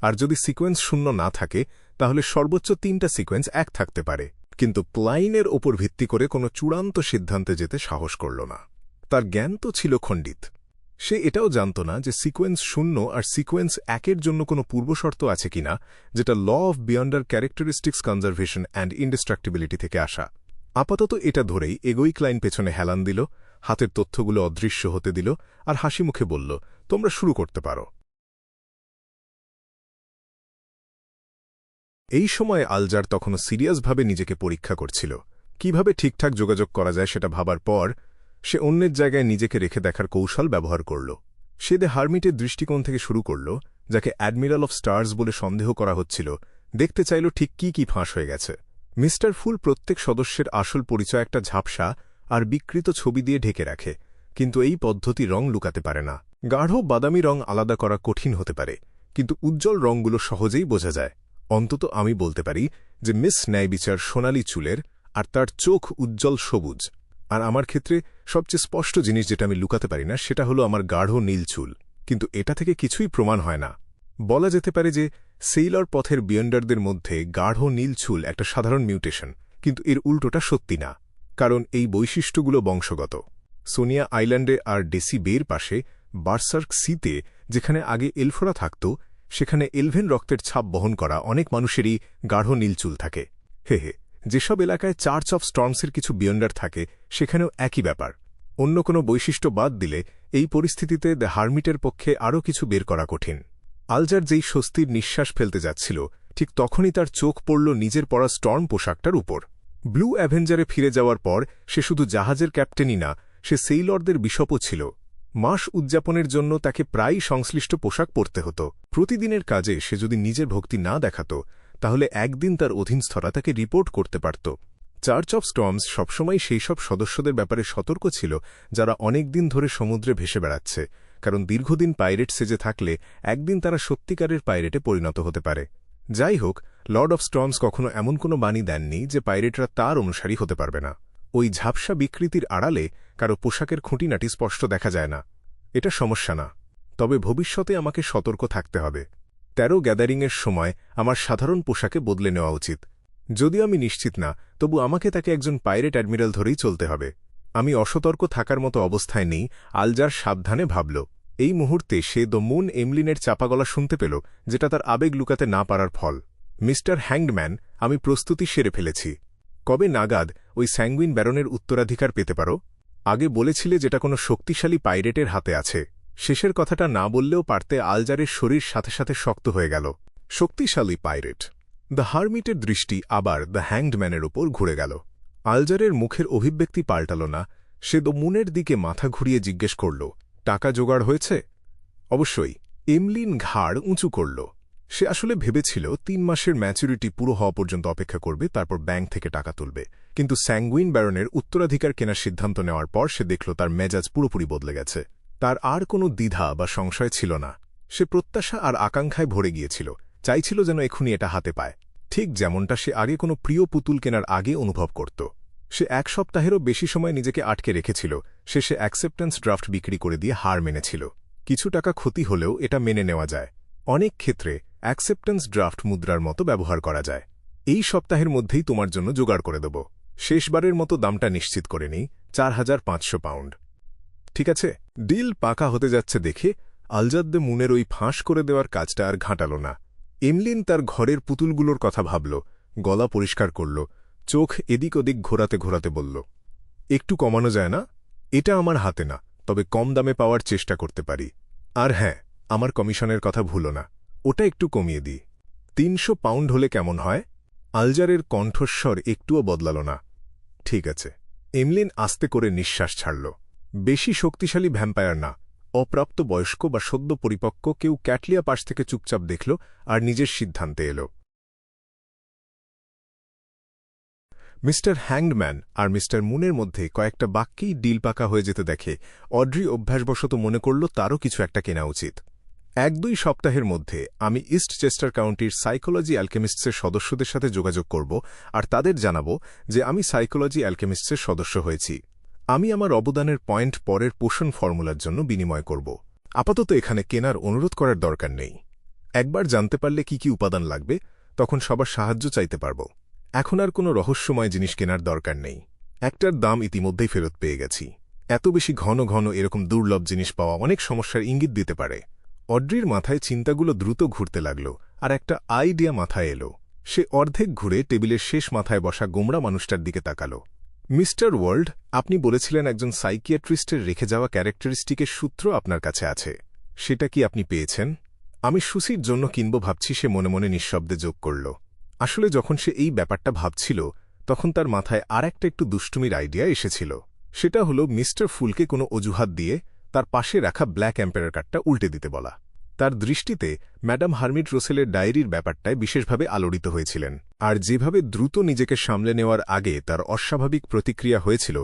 আর যদি সিকোয়েন্স 0 না থাকে তাহলে সর্বোচ্চ 3টা সিকোয়েন্স 1 থাকতে পারে। কিন্তু ক্লাইনের ওপর ভিত্তি করে কোনো চূড়ান্ত সিদ্ধান্তে যেতে সাহস করল না। তার জ্ঞান তো ছিল খণ্ডিত। সে এটাও জানত না যে সিকোয়েন্স 0 আর সিকোয়েন্স 1-এর জন্য কোনো পূর্বশর্ত আছে কিনা, যেটা law of Beyonder characteristics conservation and indestructibility থেকে আসা। আপাতত এটা ধরেই এগোই ক্লাইন পেছনে হেলান দিল, হাতের তথ্যগুলো অদৃশ্য হতে দিল আর হাসি মুখে বলল, তোমরা শুরু করতে পারো। এই সময়ে আলজার তখনও সিরিয়াসভাবে নিজেকে পরীক্ষা করছিল। কিভাবে ঠিকঠাক যোগাযোগ করা যায় সেটা ভাবার পর সে অন্যের জায়গায় নিজেকে রেখে দেখার কৌশল ব্যবহার করল। সে দ্য হারমিটের দৃষ্টিকোণ থেকে শুরু করল, যাকে অ্যাডমিরাল অফ স্টার্স বলে সন্দেহ করা হচ্ছিল, দেখতে চাইল ঠিক কি ফাঁস হয়ে গেছে। মিস্টার ফুল প্রত্যেক সদস্যের আসল পরিচয় একটা ঝাপসা আর বিকৃত ছবি দিয়ে ঢেকে রাখে, কিন্তু এই পদ্ধতি রং লুকাতে পারে না। গাঢ় বাদামি রং আলাদা করা কঠিন হতে পারে, কিন্তু উজ্জ্বল রংগুলো সহজেই বোঝা যায়। অন্তত আমি বলতে পারি যে মিস ন্যায়বিচার সোনালি চুলের আর তার চোখ উজ্জ্বল সবুজ। আর আমার ক্ষেত্রে সবচেয়ে স্পষ্ট জিনিস যেটা আমি লুকাতে পারি না সেটা হলো আমার গাঢ় নীল চুল। কিন্তু এটা থেকে কিছুই প্রমাণ হয় না। বলা যেতে পারে যে সেইলর পথের বিয়ন্ডারদের মধ্যে গাঢ় নীল চুল একটা সাধারণ মিউটেশন, কিন্তু এর উল্টোটা সত্যি না, কারণ এই বৈশিষ্ট্যগুলো বংশগত। সোনিয়া আইল্যান্ডে আর ডেসি বের পাশে বার্সার্ক সিতে, যেখানে আগে এলফোরা থাকত, সেখানে এলভেন রক্তের ছাপ বহন করা অনেক মানুষেরই গাঢ় নীল চুল থাকে। হে, যেসব এলাকায় চার্চ অফ স্টর্মসের কিছু বিয়ন্ডার থাকে সেখানেও একই ব্যাপার। অন্য কোনো বৈশিষ্ট্য বাদ দিলে এই পরিস্থিতিতে দ্য হারমিটের পক্ষে আরও কিছু বের করা কঠিন। আলজার যেই স্বস্তির নিঃশ্বাস ফেলতে যাচ্ছিল, ঠিক তখনই তার চোখ পড়ল নিজের পরা স্টর্ম পোশাকটার উপর। ব্লু অ্যাভেঞ্জারে ফিরে যাওয়ার পর সে শুধু জাহাজের ক্যাপ্টেনই না, সে সেইলরদের বিশপও ছিল। মাস উদযাপনের জন্য তাকে প্রায়ই সংশ্লিষ্ট পোশাক পরতে হতো। প্রতিদিনের কাজে সে যদি নিজের ভক্তি না দেখাত, তাহলে একদিন তার অধীনস্থরা তাকে রিপোর্ট করতে পারত। চার্চ অফ স্টর্মস সবসময় সেই সব সদস্যদের ব্যাপারে সতর্ক ছিল যারা অনেক দিন ধরে সমুদ্রে ভেসে বেড়াচ্ছে, কারণ দীর্ঘদিন পাইরেট সেজে থাকলে একদিন তারা সত্যিকারের পাইরেটে পরিণত হতে পারে। যাই হোক, লর্ড অফ স্টর্মস কখনো এমন কোনো বাণী দেননি যে পাইরেটরা তার অনুসারী হতে পারবে না। ওই ঝাপসা বিকৃতির আড়ালে কারো পোশাকের খুঁটিনাটি স্পষ্ট দেখা যায় না। এটা সমস্যা না, তবে ভবিষ্যতে আমাকে সতর্ক থাকতে হবে। 13 গ্যাদারিংয়ের সময় আমার সাধারণ পোশাকে বদলে নেওয়া উচিত। যদিও আমি নিশ্চিত না, তবু আমাকে তাকে একজন পাইরেট অ্যাডমিরাল ধরেই চলতে হবে। আমি অসতর্ক থাকার মতো অবস্থায় নেই, আলজার সাবধানে ভাবল। এই মুহূর্তে সে দ্য মুন এমলিনের চাপা গলা শুনতে পেল, যেটা তার আবেগ লুকাতে না পারার ফল। মিস্টার হ্যাংডম্যান, আমি প্রস্তুতি সেরে ফেলেছি। কবে নাগাদ ওই স্যাঙ্গুইন ব্যারনের উত্তরাধিকার পেতে পারো? আগে বলেছিলে যেটা কোনো শক্তিশালী পাইরেটের হাতে আছে। শেষের কথাটা না বললেও পারতে। আলজারের শরীর সাথে সাথে শক্ত হয়ে গেল। শক্তিশালী পাইরেট। দ্য হারমিটের দৃষ্টি আবার দ্য হ্যাংডম্যানের ওপর ঘুরে গেল। আলজারের মুখের অভিব্যক্তি পাল্টাল না। সে দ্য মুনের দিকে মাথা ঘুরিয়ে জিজ্ঞেস করল, টাকা জোগাড় হয়েছে? অবশ্যই। এমলিন ঘাড় উঁচু করল। সে আসলে ভেবেছিল 3 মাসের ম্যাচুরিটি পুরো হওয়া পর্যন্ত অপেক্ষা করবে, তারপর ব্যাংক থেকে টাকা তুলবে। কিন্তু স্যাঙ্গুইন ব্যারনের উত্তরাধিকার কেনার সিদ্ধান্ত নেওয়ার পর সে দেখল তার মেজাজ পুরোপুরি বদলে গেছে। তার আর কোনো দ্বিধা বা সংশয় ছিল না। সে প্রত্যাশা আর আকাঙ্ক্ষায় ভরে গিয়েছিল, চাইছিল যেন এখনই এটা হাতে পায়, ঠিক যেমনটা সে আগে কোনো প্রিয় পুতুল কেনার আগে অনুভব করত। সে 1 সপ্তাহেরও বেশি সময় নিজেকে আটকে রেখেছিল। শেষে অ্যাকসেপ্টেন্স ড্রাফট বিক্রি করে দিয়ে হার মেনেছিল। কিছু টাকা ক্ষতি হলেও এটা মেনে নেওয়া যায়। অনেক ক্ষেত্রে অ্যাকসেপ্টেন্স ড্রাফট মুদ্রার মতো ব্যবহার করা যায়। এই সপ্তাহের মধ্যেই তোমার জন্য জোগাড় করে দেব। শেষবারের মতো দামটা নিশ্চিত করে নিই, 4500 পাউন্ড। ঠিক আছে? ডিল পাকা হতে যাচ্ছে দেখে আলজাদ দ্য মুনের ওই ফাঁস করে দেওয়ার কাজটা আর ঘাঁটাল না। এমলিন তার ঘরের পুতুলগুলোর কথা ভাবল, গলা পরিষ্কার করল, চোখ এদিক ওদিক ঘোরাতে ঘোরাতে বলল, একটু কমানো যায় না? এটা আমার হাতে না, তবে কম দামে পাওয়ার চেষ্টা করতে পারি। আর হ্যাঁ, আমার কমিশনের কথা ভুলো না, ওটা একটু কমিয়ে দিই। 300 পাউন্ড হলে কেমন হয়? আলজারের কণ্ঠস্বর একটুও বদলাল না। ঠিক আছে। এমলিন আস্তে করে নিঃশ্বাস ছাড়ল। বেশি শক্তিশালী ভ্যাম্পায়ার না, অপ্রাপ্ত বয়স্ক বা সদ্য পরিপক্ক কেউ ক্যাটলিয়া পাশ থেকে চুপচাপ দেখল আর নিজের সিদ্ধান্তে এল। মিস্টার হ্যাংডম্যান আর মিস্টার মুনের মধ্যে কয়েকটা বাক্যেই ডিল পাকা হয়ে যেতে দেখে অড্রি অভ্যাসবশত মনে করল তারও কিছু একটা কেনা উচিত। 1-2 সপ্তাহের মধ্যে আমি ইস্ট চেস্টার কাউন্টির সাইকোলজি অ্যালকেমিস্টসের সদস্যদের সাথে যোগাযোগ করব আর তাদের জানাব যে আমি সাইকোলজি অ্যালকেমিস্টসের সদস্য হয়েছি। আমি আমার অবদানের পয়েন্ট পরের পোষণ ফর্মুলার জন্য বিনিময় করব। আপাতত এখানে কেনার অনুরোধ করার দরকার নেই। একবার জানতে পারলে কি উপাদান লাগবে, তখন সবার সাহায্য চাইতে পারব। এখন আর কোনো রহস্যময় জিনিস কেনার দরকার নেই। একটার দাম ইতিমধ্যেই ফেরত পেয়ে গেছি। এত বেশি ঘন ঘন এরকম দুর্লভ জিনিস পাওয়া অনেক সমস্যার ইঙ্গিত দিতে পারে। অড্রির মাথায় চিন্তাগুলো দ্রুত ঘুরতে লাগল আর একটা আইডিয়া মাথায় এলো। সে অর্ধেক ঘুরে টেবিলের শেষ মাথায় বসা গোমড়া মানুষটার দিকে তাকাল। মিস্টার ওয়ার্ল্ড, আপনি বলেছিলেন একজন সাইকিয়াট্রিস্টের রেখে যাওয়া ক্যারেক্টারিস্টিকের সূত্র আপনার কাছে আছে। সেটা কি আপনি পেয়েছেন? আমি সুসির জন্য কিনব ভাবছি, সে মনে মনে নিঃশব্দে যোগ করল। আসলে যখন সে এই ব্যাপারটা ভাবছিল তখন তার মাথায় আর একটা একটু দুষ্টুমির আইডিয়া এসেছিল। সেটা হলো মিস্টার ফুলকে কোনো অজুহাত দিয়ে তার পাশে রাখা ব্ল্যাক এম্পায়ার কার্ডটা উল্টে দিতে বলা। তার দৃষ্টিতে ম্যাডাম হার্মিট রোসেলের ডায়েরির ব্যাপারটায় বিশেষভাবে আলোড়িত হয়েছিলেন, আর যেভাবে দ্রুত নিজেকে সামলে নেওয়ার আগে তার অস্বাভাবিক প্রতিক্রিয়া হয়েছিল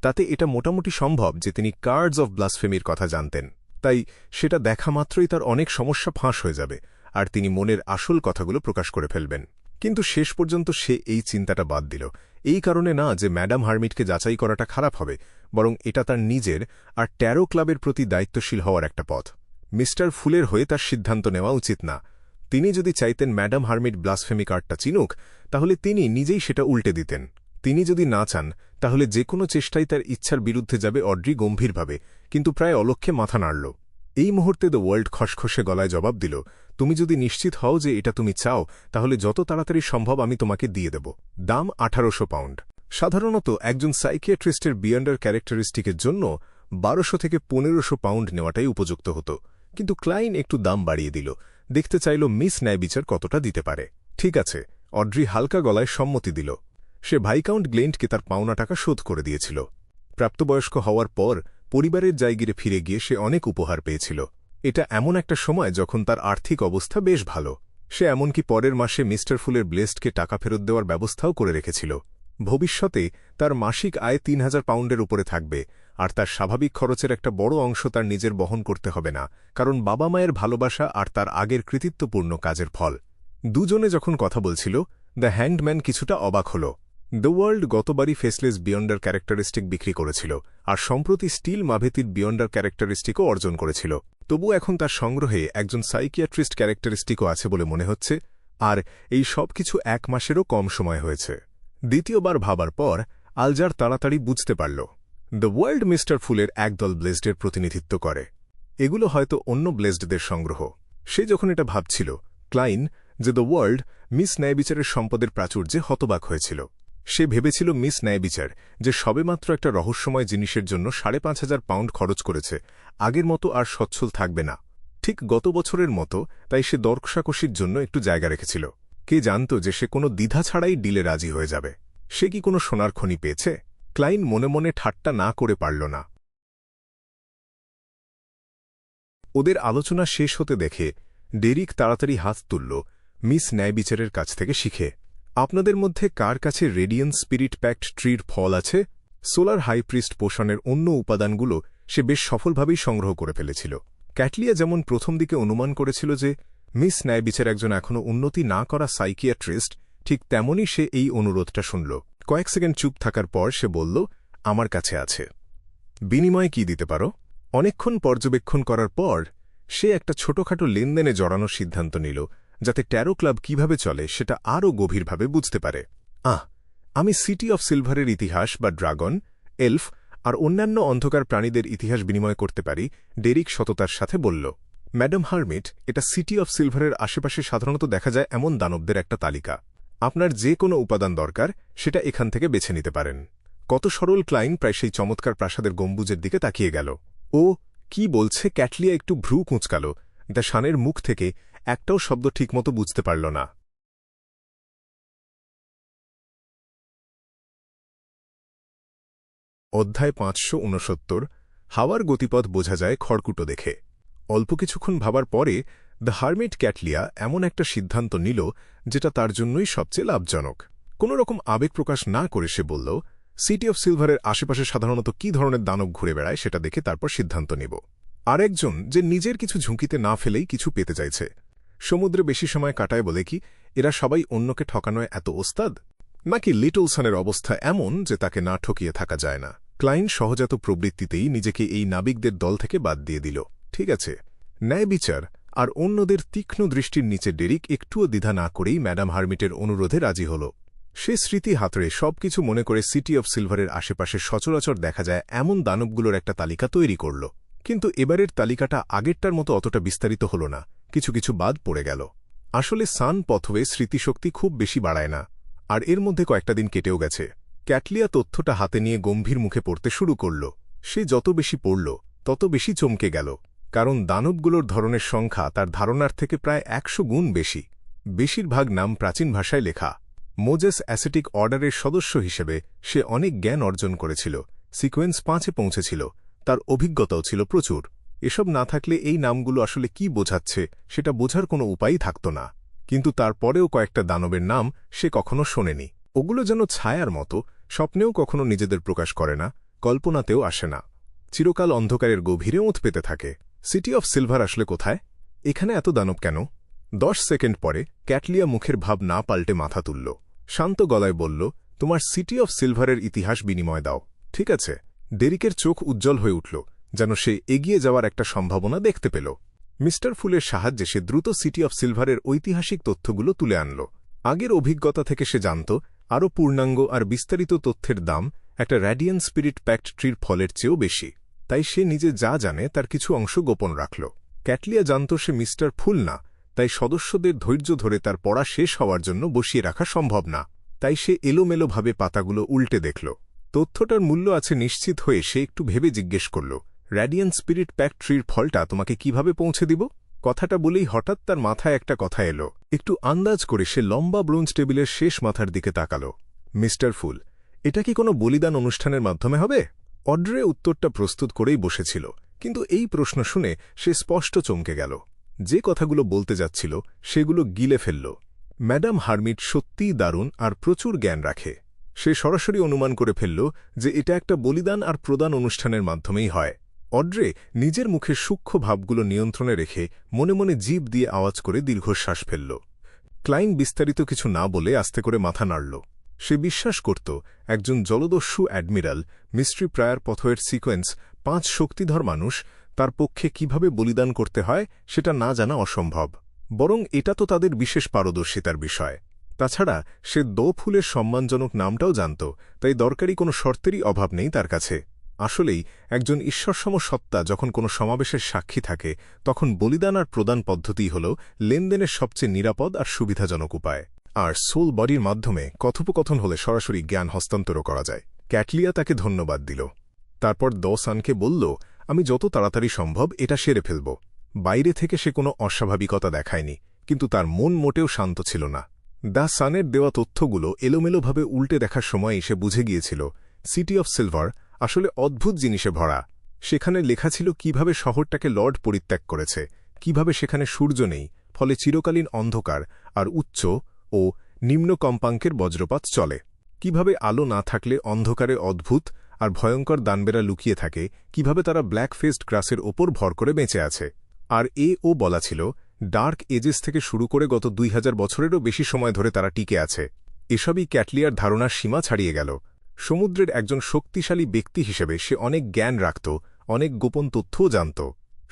তাতে এটা মোটামুটি সম্ভব যে তিনি কার্ডস অফ ব্লাসফেমির কথা জানতেন। তাই সেটা দেখা মাত্রই তার অনেক সমস্যা ফাঁস হয়ে যাবে আর তিনি মনের আসল কথাগুলো প্রকাশ করে ফেলবেন। কিন্তু শেষ পর্যন্ত সে এই চিন্তাটা বাদ দিল, এই কারণে না যে ম্যাডাম হার্মিটকে যাচাই করাটা খারাপ হবে, বরং এটা তার নিজের আর ট্যারো ক্লাবের প্রতি দায়িত্বশীল হওয়ার একটা পথ। মিস্টার ফুলের হয়ে তার সিদ্ধান্ত নেওয়া উচিত না। তিনি যদি চাইতেন ম্যাডাম হার্মিট ব্লাসফেমি কার্ডটা চিনুক, তাহলে তিনি নিজেই সেটা উল্টে দিতেন। তিনি যদি না চান তাহলে যে কোনো চেষ্টাই তার ইচ্ছার বিরুদ্ধে যাবে। অড্রি গম্ভীরভাবে কিন্তু প্রায় অলক্ষ্যে মাথা নাড়ল। এই মুহূর্তে দ্য ওয়ার্ল্ড খসখসে গলায় জবাব দিল, তুমি যদি নিশ্চিত হও যে এটা তুমি চাও তাহলে যত তাড়াতাড়ি সম্ভব আমি তোমাকে দিয়ে দেব। দাম 1800 পাউন্ড। সাধারণত একজন সাইকিয়াট্রিস্টের বিয়ন্ডার ক্যারেক্টারিস্টিকের জন্য 1200 থেকে 1500 পাউন্ড নেওয়াটাই উপযুক্ত হতো, কিন্তু ক্লাইন একটু দাম বাড়িয়ে দিল। দেখতে চাইল মিস ন্যায়বিচার কতটা দিতে পারে। ঠিক আছে, অড্রি হালকা গলায় সম্মতি দিল। সে ভাইকাউন্ট গ্লেন্টকে তার পাওনা টাকা শোধ করে দিয়েছিল। প্রাপ্তবয়স্ক হওয়ার পর পরিবারের জায়গিরে ফিরে গিয়ে সে অনেক উপহার পেয়েছিল। এটা এমন একটা সময় যখন তার আর্থিক অবস্থা বেশ ভালো। সে এমনকি পরের মাসে মিস্টার ফুলের ব্লেস্টকে টাকা ফেরত দেওয়ার ব্যবস্থাও করে রেখেছিল। ভবিষ্যতে তার মাসিক আয় 3000 পাউন্ডের উপরে থাকবে, আর তার স্বাভাবিক খরচের একটা বড় অংশ তার নিজের বহন করতে হবে না, কারণ বাবা মায়ের ভালোবাসা আর তার আগের কৃতিত্বপূর্ণ কাজের ফল। দুজনে যখন কথা বলছিল, দ্য হ্যাংডম্যান কিছুটা অবাক হল। দ্য ওয়ার্ল্ড গতবারই ফেসলেস বিয়ন্ডার ক্যারেক্টারিস্টিক বিক্রি করেছিল, আর সম্প্রতি স্টিল মাভেতির বিয়ন্ডার ক্যারেক্টারিস্টিকও অর্জন করেছিল। তবু এখন তার সংগ্রহে একজন সাইকিয়াট্রিস্ট ক্যারেক্টারিস্টিকও আছে বলে মনে হচ্ছে, আর এই সব কিছু 1 মাসেরও কম সময় হয়েছে। দ্বিতীয়বার ভাবার পর আলজার তাড়াতাড়ি বুঝতে পারল দ্য ওয়ার্ল্ড মিস্টার ফুলের একদল ব্লেসডের প্রতিনিধিত্ব করে। এগুলো হয়তো অন্য ব্লেসডদের সংগ্রহ। সে যখন এটা ভাবছিল, ক্লাইন যে দ্য ওয়ার্ল্ড মিস ন্যায়বিচারের সম্পদের প্রাচুর্যে হতবাক হয়েছিল। সে ভেবেছিল মিস ন্যায়বিচার যে সবেমাত্র একটা রহস্যময় জিনিসের জন্য 5500 পাউন্ড খরচ করেছে, আগের মতো আর সচ্ছল থাকবে না, ঠিক গত বছরের মতো। তাই সে দরকষাকষির জন্য একটু জায়গা রেখেছিল। কে জানত যে সে কোনো দ্বিধা ছাড়াই ডিলে রাজি হয়ে যাবে। সে কি কোনো সোনার খনি পেয়েছে? ক্লাইন মনে মনে ঠাট্টা না করে পারল না। ওদের আলোচনা শেষ হতে দেখে ডেরিক তাড়াতাড়ি হাত তুলল, মিস ন্যায়বিচারের কাছ থেকে শিখে। আপনাদের মধ্যে কার কাছে রেডিয়েন্ট স্পিরিট প্যাক্ট ট্রির ফল আছে? সোলার হাইপ্রিস্ট পোষণের অন্য উপাদানগুলো সে বেশ সফলভাবেই সংগ্রহ করে ফেলেছিল। ক্যাটলিয়া যেমন প্রথম দিকে অনুমান করেছিল যে মিস ন্যায়বিচার একজন এখনও উন্নতি না করা সাইকিয়াট্রিস্ট, ঠিক তেমনই সে এই অনুরোধটা শুনল। কয়েক সেকেন্ড চুপ থাকার পর সে বলল, আমার কাছে আছে। বিনিময়ে কি দিতে পারো? অনেকক্ষণ পর্যবেক্ষণ করার পর সে একটা ছোটখাটো লেনদেনে জড়ানোর সিদ্ধান্ত নিল, যাতে ট্যারো ক্লাব কিভাবে চলে সেটা আরও গভীরভাবে বুঝতে পারে। আমি সিটি অফ সিলভারের ইতিহাস বা ড্রাগন, এলফ আর অন্যান্য অন্ধকার প্রাণীদের ইতিহাস বিনিময় করতে পারি, ডেরিক সততার সাথে বলল। ম্যাডাম হার্মিট, এটা সিটি অফ সিলভারের আশেপাশে সাধারণত দেখা যায় এমন দানবদের একটা তালিকা। আপনার যে কোনো উপাদান দরকার সেটা এখান থেকে বেছে নিতে পারেন। কত সরল! ক্লাইন প্রায় সেই চমৎকার প্রাসাদের গম্বুজের দিকে তাকিয়ে গেল। ও কি বলছে? ক্যাটলিয়া একটু ভ্রু কুঁচকাল। দ্য শানের মুখ থেকে একটাও শব্দ ঠিকমতো বুঝতে পারল না। অধ্যায় 569। হাওয়ার গতিপথ বোঝা যায় খড়কুটো দেখে। অল্প কিছুক্ষণ ভাবার পরে দ্য হার্মিট ক্যাটলিয়া এমন একটা সিদ্ধান্ত নিল যেটা তার জন্যই সবচেয়ে লাভজনক। কোনোরকম আবেগ প্রকাশ না করে সে বলল, সিটি অফ সিলভারের আশেপাশে সাধারণত কী ধরনের দানব ঘুরে বেড়ায় সেটা দেখে তারপর সিদ্ধান্ত নেব। আরেকজন যে নিজের কিছু ঝুঁকিতে না ফেলেই কিছু পেতে চাইছে। সমুদ্রে বেশি সময় কাটায় বলে কি এরা সবাই অন্যকে ঠকানোয় এত ওস্তাদ? নাকি লিটলসনের অবস্থা এমন যে তাকে না ঠকিয়ে থাকা যায় না? ক্লাইন সহজাত প্রবৃত্তিতেই নিজেকে এই নাবিকদের দল থেকে বাদ দিয়ে দিল। ঠিক আছে, ন্যায়বিচার আর অন্যদের তীক্ষ্ণ দৃষ্টির নিচে ডেরিক একটুও দ্বিধা না করেই ম্যাডাম হার্মিটের অনুরোধে রাজি হল। সে স্মৃতি হাতড়ে সবকিছু মনে করে সিটি অফ সিলভারের আশেপাশে সচরাচর দেখা যায় এমন দানবগুলোর একটা তালিকা তৈরি করল। কিন্তু এবারের তালিকাটা আগেরটার মতো অতটা বিস্তারিত হল না, কিছু কিছু বাদ পড়ে গেল। আসলে সান পথওয়ে স্মৃতিশক্তি খুব বেশি বাড়ায় না, আর এর মধ্যে কয়েকটা দিন কেটেও গেছে। ক্যাটলিয়া তথ্যটা হাতে নিয়ে গম্ভীর মুখে পড়তে শুরু করল। সে যত বেশি পড়ল তত বেশি চমকে গেল, কারণ দানবগুলোর ধরনের সংখ্যা তার ধারণার থেকে প্রায় 100 গুণ বেশি। বেশিরভাগ নাম প্রাচীন ভাষায় লেখা। মোজেস অ্যাসেটিক অর্ডারের সদস্য হিসেবে সে অনেক জ্ঞান অর্জন করেছিল, সিকোয়েন্স 5-এ পৌঁছেছিল, তার অভিজ্ঞতাও ছিল প্রচুর। এসব না থাকলে এই নামগুলো আসলে কি বোঝাচ্ছে সেটা বোঝার কোনো উপায়ই থাকত না। কিন্তু তারপরেও কয়েকটা দানবের নাম সে কখনো শোনেনি। ওগুলো যেন ছায়ার মতো, স্বপ্নেও কখনো নিজেদের প্রকাশ করে না, কল্পনাতেও আসে না। চিরকাল অন্ধকারের গভীরে ওঁত পেতে থাকে। সিটি অফ সিলভার আসলে কোথায়? এখানে এত দানব কেন? 10 সেকেন্ড পরে ক্যাটলিয়া মুখের ভাব না পাল্টে মাথা তুলল। শান্ত গলায় বলল, তোমার সিটি অফ সিলভারের ইতিহাস বিনিময় দাও, ঠিক আছে? ডেরিকের চোখ উজ্জ্বল হয়ে উঠল, যেন সে এগিয়ে যাওয়ার একটা সম্ভাবনা দেখতে পেল। মিস্টার ফুলের সাহায্যে সে দ্রুত সিটি অফ সিলভারের ঐতিহাসিক তথ্যগুলো তুলে আনল। আগের অভিজ্ঞতা থেকে সে জানত আরও পূর্ণাঙ্গ আর বিস্তারিত তথ্যের দাম একটা র্যাডিয়েন্ট স্পিরিট প্যাক্ট ট্রির ফলের চেয়েও বেশি। তাই সে নিজে যা জানে তার কিছু অংশ গোপন রাখল। ক্যাটলিয়া জানত সে মিস্টার ফুল না, তাই সদস্যদের ধৈর্য ধরে তার পড়া শেষ হওয়ার জন্য বসিয়ে রাখা সম্ভব না। তাই সে এলোমেলোভাবে পাতাগুলো উল্টে দেখল। তথ্যটার মূল্য আছে নিশ্চিত হয়ে সে একটু ভেবে জিজ্ঞেস করল, র্যাডিয়েন্ট স্পিরিট প্যাক্ট ট্রির ফলটা তোমাকে কিভাবে পৌঁছে দিব? কথাটা বলেই হঠাৎ তার মাথায় একটা কথা এলো। একটু আন্দাজ করে সে লম্বা ব্রোঞ্জ টেবিলের শেষ মাথার দিকে তাকাল। মিস্টার ফুল, এটা কি কোনো বলিদান অনুষ্ঠানের মাধ্যমে হবে? অড্রে উত্তরটা প্রস্তুত করেই বসেছিল, কিন্তু এই প্রশ্ন শুনে সে স্পষ্ট চমকে গেল। যে কথাগুলো বলতে যাচ্ছিল সেগুলো গিলে ফেলল। ম্যাডাম হার্মিট সত্যিই দারুণ আর প্রচুর জ্ঞান রাখে। সে সরাসরি অনুমান করে ফেলল যে এটা একটা বলিদান আর প্রদান অনুষ্ঠানের মাধ্যমেই হয়। অড্রে নিজের মুখের সূক্ষ্ম ভাবগুলো নিয়ন্ত্রণে রেখে মনে মনে জিভ দিয়ে আওয়াজ করে দীর্ঘশ্বাস ফেলল। ক্লাইন বিস্তারিত কিছু না বলে আস্তে করে মাথা নাড়ল। সে বিশ্বাস করত একজন জলদস্যু অ্যাডমিরাল মিস্ট্রি প্রায়ার পথের সিকোয়েন্স 5 শক্তিধর মানুষ, তার পক্ষে কিভাবে বলিদান করতে হয় সেটা না জানা অসম্ভব। বরং এটা তো তাদের বিশেষ পারদর্শিতার বিষয়। তাছাড়া সে ফুলের সম্মানজনক নামটাও জানত, তাই দরকারি কোনো শর্তেরই অভাব নেই তার কাছে। আসলেই একজন ঈশ্বরসম সত্তা যখন কোনো সমাবেশের সাক্ষী থাকে, তখন বলিদান আর প্রদান পদ্ধতিই হল লেনদেনের সবচেয়ে নিরাপদ আর সুবিধাজনক উপায়। আর সোল বডির মাধ্যমে কথোপকথন হলে সরাসরি জ্ঞান হস্তান্তরও করা যায়। ক্যাটলিয়া তাকে ধন্যবাদ দিল। তারপর সানকে বলল, আমি যত তাড়াতাড়ি সম্ভব এটা সেরে ফেলব। বাইরে থেকে সে কোনো অস্বাভাবিকতা দেখায়নি, কিন্তু তার মন মোটেও শান্ত ছিল না। সানের দেওয়া তথ্যগুলো এলোমেলোভাবে উল্টে দেখার সময়ই সে বুঝে গিয়েছিল সিটি অফ সিলভার আসলে অদ্ভুত জিনিসে ভরা। সেখানে লেখা ছিল কিভাবে শহরটাকে লর্ড পরিত্যাগ করেছে, কিভাবে সেখানে সূর্য নেই, ফলে চিরকালীন অন্ধকার আর উচ্চ ও নিম্ন কম্পাঙ্কের বজ্রপাত চলে, কিভাবে আলো না থাকলে অন্ধকারে অদ্ভুত আর ভয়ঙ্কর দানবেরা লুকিয়ে থাকে, কিভাবে তারা ব্ল্যাক ফেসড গ্রাসের ওপর ভর করে বেঁচে আছে। আর ও বলা ছিল ডার্ক এজেস থেকে শুরু করে গত 2000 বছরেরও বেশি সময় ধরে তারা টিকে আছে। এসবই ক্যাটলিয়ার ধারণার সীমা ছাড়িয়ে গেল। সমুদ্রের একজন শক্তিশালী ব্যক্তি হিসেবে সে অনেক জ্ঞান রাখত, অনেক গোপন তথ্যও জানত।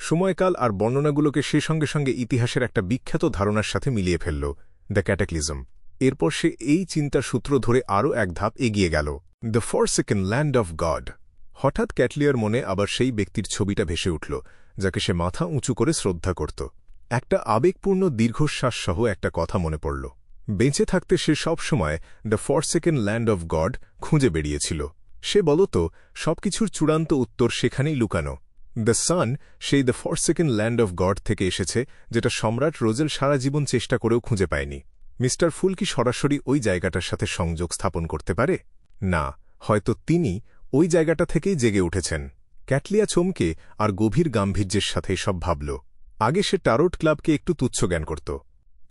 সময়কাল আর বর্ণনাগুলোকে সে সঙ্গে সঙ্গে ইতিহাসের একটা বিখ্যাত ধারণার সাথে মিলিয়ে ফেলল, দ্য ক্যাটাক্লিজম। এরপর সে এই চিন্তার সূত্র ধরে আরও এক ধাপ এগিয়ে গেল, the forsaken land of god. হঠাৎ ক্যাটলিয়ার মনে আবার সেই ব্যক্তির ছবিটা ভেসে উঠল, যাকে সে মাথা উঁচু করে শ্রদ্ধা করত। একটা আবেগপূর্ণ দীর্ঘশ্বাস সহ একটা কথা মনে পড়ল। বেঁচে থাকতে সে সবসময় the forsaken land of god খুঁজে বেরিয়েছিল। সে বলত সবকিছুর চূড়ান্ত উত্তর সেখানেই লুকানো। দ্য সান সেই the forsaken land of god থেকে এসেছে, যেটা সম্রাট রোজেল সারা জীবন চেষ্টা করেও খুঁজে পায়নি। মিস্টার ফুল কি সরাসরি ওই জায়গাটার সাথে সংযোগ স্থাপন করতে পারে? না, হয়তো তিনি ওই জায়গাটা থেকেই জেগে উঠেছেন। ক্যাটলিয়া চমকে আর গভীর গাম্ভীর্যের সাথে সব ভাবল। আগে সে টারোট ক্লাবকে একটু তুচ্ছ জ্ঞান করত,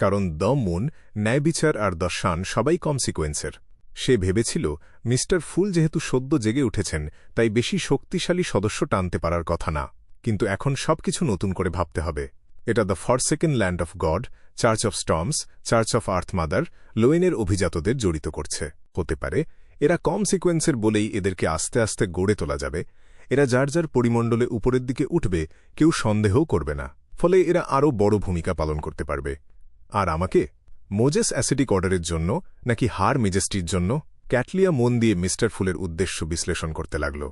কারণ দ্য মুন, ন্যায়বিচার আর দ্য শান সবাই কম সিকোয়েন্সের। সে ভেবেছিল মিস্টার ফুল যেহেতু সদ্য জেগে উঠেছেন, তাই বেশি শক্তিশালী সদস্য টানতে পারার কথা না। কিন্তু এখন সবকিছু নতুন করে ভাবতে হবে। এটা the forsaken land of god, church of storms, church of earth mother, লোয়েনের অভিজাতদের জড়িত করছে। হতে পারে এরা কম সিকোয়েন্সের বলেই এদেরকে আস্তে আস্তে গড়ে তোলা যাবে। এরা যার যার পরিমণ্ডলে উপরের দিকে উঠবে, কেউ সন্দেহও করবে না। ফলে এরা আরও বড় ভূমিকা পালন করতে পারবে। আর আমাকে মোজেস অ্যাসিডিক অর্ডারের জন্য নাকি হার মেজেস্টির জন্য? ক্যাটলিয়া মন দিয়ে মিস্টার ফুলের উদ্দেশ্য বিশ্লেষণ করতে লাগল।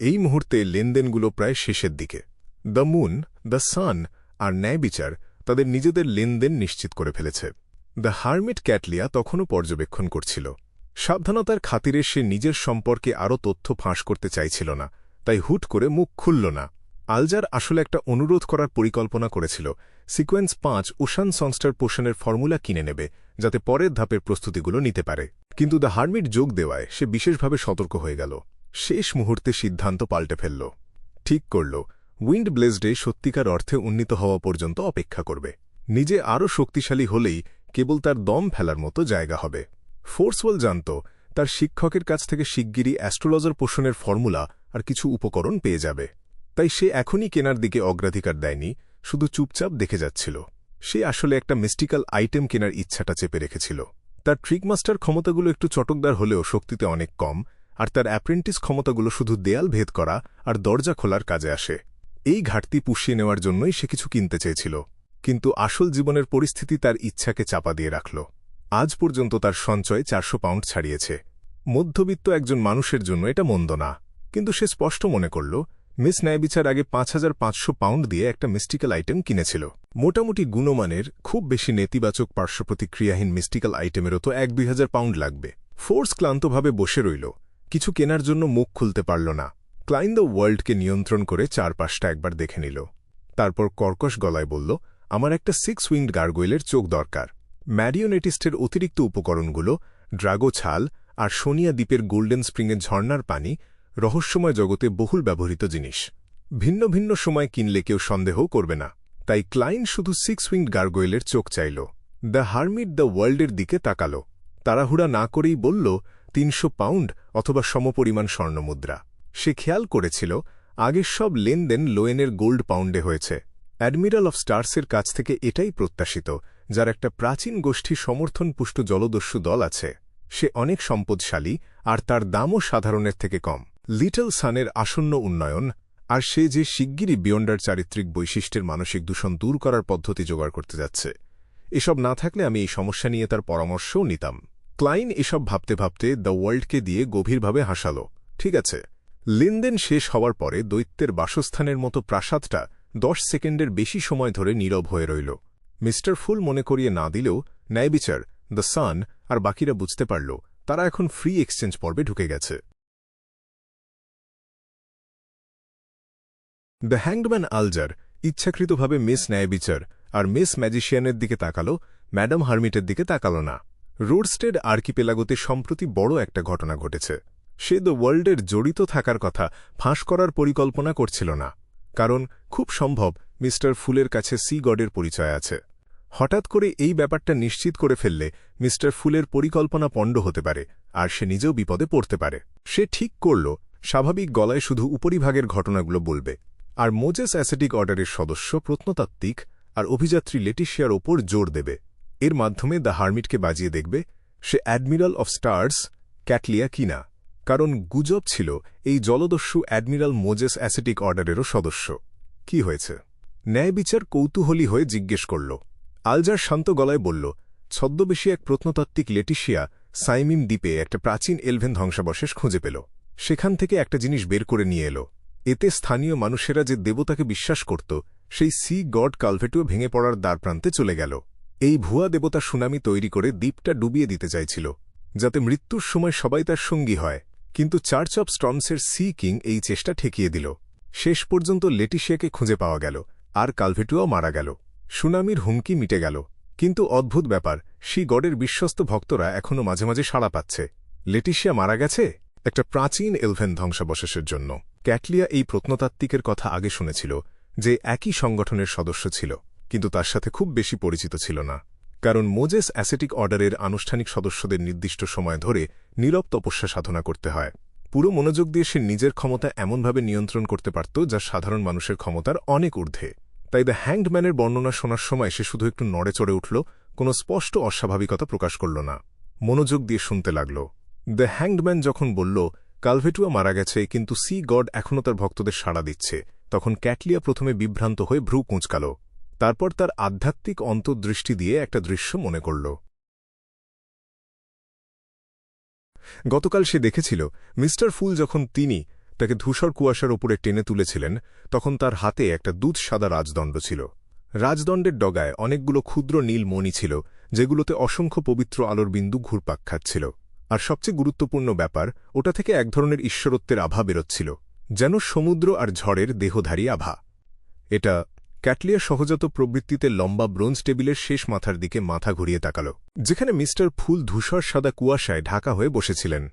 এই মুহূর্তে লেনদেনগুলো প্রায় শেষের দিকে। দ্য মুন, দ্য সান আর ন্যায়বিচার তাদের নিজেদের লেনদেন নিশ্চিত করে ফেলেছে। দ্য হারমিট ক্যাটলিয়া তখনও পর্যবেক্ষণ করছিল। সাবধানতার খাতিরে সে নিজের সম্পর্কে আরও তথ্য ফাঁস করতে চাইছিল না, তাই হুট করে মুখ খুলল না। আলজার আসলে একটা অনুরোধ করার পরিকল্পনা করেছিল, সিকোয়েন্স 5 ওশান সংস্টার পোষণের ফর্মুলা কিনে নেবে, যাতে পরের ধাপের প্রস্তুতিগুলো নিতে পারে। কিন্তু দ্য হারমিট যোগ দেওয়ায় সে বিশেষভাবে সতর্ক হয়ে গেল। শেষ মুহূর্তে সিদ্ধান্ত পাল্টে ফেলল। ঠিক করল উইন্ড ব্লেজডে সত্যিকার অর্থে উন্নীত হওয়া পর্যন্ত অপেক্ষা করবে। নিজে আরও শক্তিশালী হলেই কেবল তার দম ফেলার মতো জায়গা হবে। ফোর্সওয়েল জানত তার শিক্ষকের কাছ থেকে শিগগিরই অ্যাস্ট্রোলজার পোষণের ফর্মুলা আর কিছু উপকরণ পেয়ে যাবে। তাই সে এখনই কেনার দিকে অগ্রাধিকার দেয়নি, শুধু চুপচাপ দেখে যাচ্ছিল। সে আসলে একটা মিস্টিক্যাল আইটেম কেনার ইচ্ছাটা চেপে রেখেছিল। তার ট্রিকমাস্টার ক্ষমতাগুলো একটু চটকদার হলেও শক্তিতে অনেক কম, আর তার অ্যাপ্রেন্টিস ক্ষমতাগুলো শুধু দেয়াল ভেদ করা আর দরজা খোলার কাজে আসে। এই ঘাটতি পুষিয়ে নেওয়ার জন্যই সে কিছু কিনতে চেয়েছিল, কিন্তু আসল জীবনের পরিস্থিতি তার ইচ্ছাকে চাপা দিয়ে রাখল। আজ পর্যন্ত তার সঞ্চয় 400 পাউন্ড ছাড়িয়েছে। মধ্যবিত্ত একজন মানুষের জন্য এটা মন্দ না, কিন্তু সে স্পষ্ট মনে করল মিস ন্যায়বিচার আগে 5500 পাউন্ড দিয়ে একটা মিস্টিক্যাল আইটেম কিনেছিল। মোটামুটি গুণমানের, খুব বেশি নেতিবাচক পার্শ্বপ্রতিক্রিয়াহীন মিস্টিক্যাল আইটেমেরও তো 1-2000 পাউন্ড লাগবে। ফোর্স ক্লান্তভাবে বসে রইল, কিছু কেনার জন্য মুখ খুলতে পারল না। ক্লাইন দ্য ওয়ার্ল্ডকে নিয়ন্ত্রণ করে চারপাশটা একবার দেখে নিল। তারপর কর্কশ গলায় বলল, আমার একটা 6 উইংড গার্গোয়েলের চোখ দরকার। ম্যারিওনেটিস্টের অতিরিক্ত উপকরণগুলো, ড্রাগো ছাল আর সোনিয়া দ্বীপের গোল্ডেন স্প্রিংয়ের ঝর্ণার পানি রহস্যময় জগতে বহুল ব্যবহৃত জিনিস। ভিন্ন ভিন্ন সময় কিনলে কেউ সন্দেহও করবে না। তাই ক্লাইন শুধু 6 উইংড গার্গোয়েলের চোখ চাইল। দ্য হারমিট দ্য ওয়ার্ল্ডের দিকে তাকাল। তাড়াহুড়া না করেই বলল, 300 পাউন্ড অথবা সমপরিমাণ স্বর্ণমুদ্রা। সে খেয়াল করেছিল আগের সব লেনদেন লোয়েনের গোল্ড পাউন্ডে হয়েছে। অ্যাডমিরাল অফ স্টার্সের কাছ থেকে এটাই প্রত্যাশিত, যার একটা প্রাচীন গোষ্ঠী সমর্থনপুষ্ট জলদস্যু দল আছে। সে অনেক সম্পদশালী, আর তার দামও সাধারণের থেকে কম। লিটল সানের আসন্ন উন্নয়ন, আর সে যে শিগগিরই বিয়ন্ডার চারিত্রিক বৈশিষ্ট্যের মানসিক দূষণ দূর করার পদ্ধতি জোগাড় করতে যাচ্ছে। এসব না থাকলে আমি এই সমস্যা নিয়ে তার পরামর্শও নিতাম। ক্লাইন এসব ভাবতে ভাবতে দ্য ওয়ার্ল্ডকে দিয়ে গভীরভাবে হাসাল। ঠিক আছে। লেনদেন শেষ হওয়ার পরে দৈত্যের বাসস্থানের মতো প্রাসাদটা 10 সেকেন্ডের বেশি সময় ধরে নীরব হয়ে রইল। মিস্টার ফুল মনে করিয়ে না দিলেও ন্যায়বিচার, দ্য সান আর বাকিরা বুঝতে পারল তারা এখন ফ্রি এক্সচেঞ্জ পর্বে ঢুকে গেছে। দ্য হ্যাংডম্যান আলজার ইচ্ছাকৃতভাবে মিস ন্যায়বিচার আর মিস ম্যাজিশিয়ানের দিকে তাকাল, ম্যাডাম হারমিটের দিকে তাকাল না। রোডস্টেড আর্কিপেলাগোতে সম্প্রতি বড় একটা ঘটনা ঘটেছে। সে দ্য ওয়ার্ল্ডের জড়িত থাকার কথা ফাঁস করার পরিকল্পনা করছিল না, কারণ খুব সম্ভব মিস্টার ফুলের কাছে সি গডের পরিচয় আছে। হঠাৎ করে এই ব্যাপারটা নিশ্চিত করে ফেললে মিস্টার ফুলের পরিকল্পনা পণ্ড হতে পারে, আর সে নিজেও বিপদে পড়তে পারে। সে ঠিক করল স্বাভাবিক গলায় শুধু উপরিভাগের ঘটনাগুলো বলবে, আর মোজেস অ্যাসেটিক অর্ডারের সদস্য, প্রত্নতাত্ত্বিক আর অভিযাত্রী লেটিশিয়ার ওপর জোর দেবে। এর মাধ্যমে দ্য হারমিটকে বাজিয়ে দেখবে সে অ্যাডমিরাল অফ স্টার্স ক্যাটলিয়া কিনা, কারণ গুজব ছিল এই জলদস্যু অ্যাডমিরাল মোজেস অ্যাসেটিক অর্ডারেরও সদস্য। কি হয়েছে? ন্যায়বিচার কৌতূহলী হয়ে জিজ্ঞেস করল। আলজার শান্ত গলায় বলল, ছদ্মবেশী এক প্রত্নতাত্ত্বিক লেটিশিয়া সাইমিম দ্বীপে একটা প্রাচীন এলভেন ধ্বংসাবশেষ খুঁজে পেল। সেখান থেকে একটা জিনিস বের করে নিয়ে এলো। এতে স্থানীয় মানুষেরা যে দেবতাকে বিশ্বাস করত, সেই সি গড কালভেটুও ভেঙে পড়ার দ্বারপ্রান্তে চলে গেল। এই ভুয়া দেবতা সুনামি তৈরি করে দ্বীপটা ডুবিয়ে দিতে চাইছিল, যাতে মৃত্যুর সময় সবাই তার সঙ্গী হয়। কিন্তু চার্চ অব স্টর্মসের সি কিং এই চেষ্টা ঠেকিয়ে দিল। শেষ পর্যন্ত লেটিশিয়াকে খুঁজে পাওয়া গেল, আর কালভেটুও মারা গেল। সুনামির হুমকি মিটে গেল। কিন্তু অদ্ভুত ব্যাপার, সি গডের বিশ্বস্ত ভক্তরা এখনও মাঝে মাঝে সাড়া পাচ্ছে। লেটিশিয়া মারা গেছে একটা প্রাচীন এলভেন ধ্বংসাবশেষের জন্য। ক্যাটলিয়া এই প্রত্নতাত্ত্বিকের কথা আগে শুনেছিল, যে একই সংগঠনের সদস্য ছিল, কিন্তু তার সাথে খুব বেশি পরিচিত ছিল না, কারণ মোজেস অ্যাসেটিক অর্ডারের আনুষ্ঠানিক সদস্যদের নির্দিষ্ট সময় ধরে নীরব তপস্যা সাধনা করতে হয়। পুরো মনোযোগ দিয়ে সে নিজের ক্ষমতা এমনভাবে নিয়ন্ত্রণ করতে পারত যা সাধারণ মানুষের ক্ষমতার অনেক ঊর্ধ্বে। তাই দ্য হ্যাংডম্যানের বর্ণনা শোনার সময় সে শুধু একটু নড়ে চড়ে উঠল, কোনো স্পষ্ট অস্বাভাবিকতা প্রকাশ করল না। মনোযোগ দিয়ে শুনতে লাগল। দ্য হ্যাংডম্যান যখন বলল কালভেটুয়া মারা গেছে কিন্তু সি গড এখনও তার ভক্তদের সাড়া দিচ্ছে, তখন ক্যাটলিয়া প্রথমে বিভ্রান্ত হয়ে ভ্রু কুঁচকাল। তারপর তার আধ্যাত্মিক অন্তর্দৃষ্টি দিয়ে একটা দৃশ্য মনে করল। গতকাল সে দেখেছিল মিস্টার ফুল যখন তিনি তাকে ধূসর কুয়াশার ওপরে টেনে তুলেছিলেন, তখন তার হাতে একটা দুধ সাদা রাজদণ্ড ছিল। রাজদণ্ডের ডগায় অনেকগুলো ক্ষুদ্র নীল মণি ছিল, যেগুলোতে অসংখ্য পবিত্র আলোর বিন্দু ঘুরপাক খাচ্ছিল। আর সবচেয়ে গুরুত্বপূর্ণ ব্যাপার, ওটা থেকে এক ধরনের ঈশ্বরত্বের আভা বেরোচ্ছিল, যেন সমুদ্র আর ঝড়ের দেহধারী আভা। এটা ক্যাটলিয়া সহজাত প্রবৃত্তিতে লম্বা ব্রোঞ্জ টেবিলের শেষ মাথার দিকে মাথা ঘুরিয়ে তাকাল, যেখানে মিস্টার ফুল ধূসর সাদা কুয়াশায় ঢাকা হয়ে বসেছিলেন।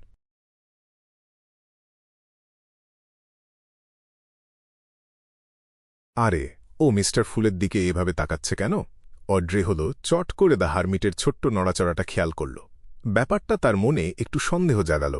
আরে, ও মিস্টার ফুলের দিকে এভাবে তাকাচ্ছে কেন? অড্রে হল চট করে দ্য হারমিটের ছোট্ট নড়াচড়াটা খেয়াল করল। ব্যাপারটা তার মনে একটু সন্দেহ জাগাল।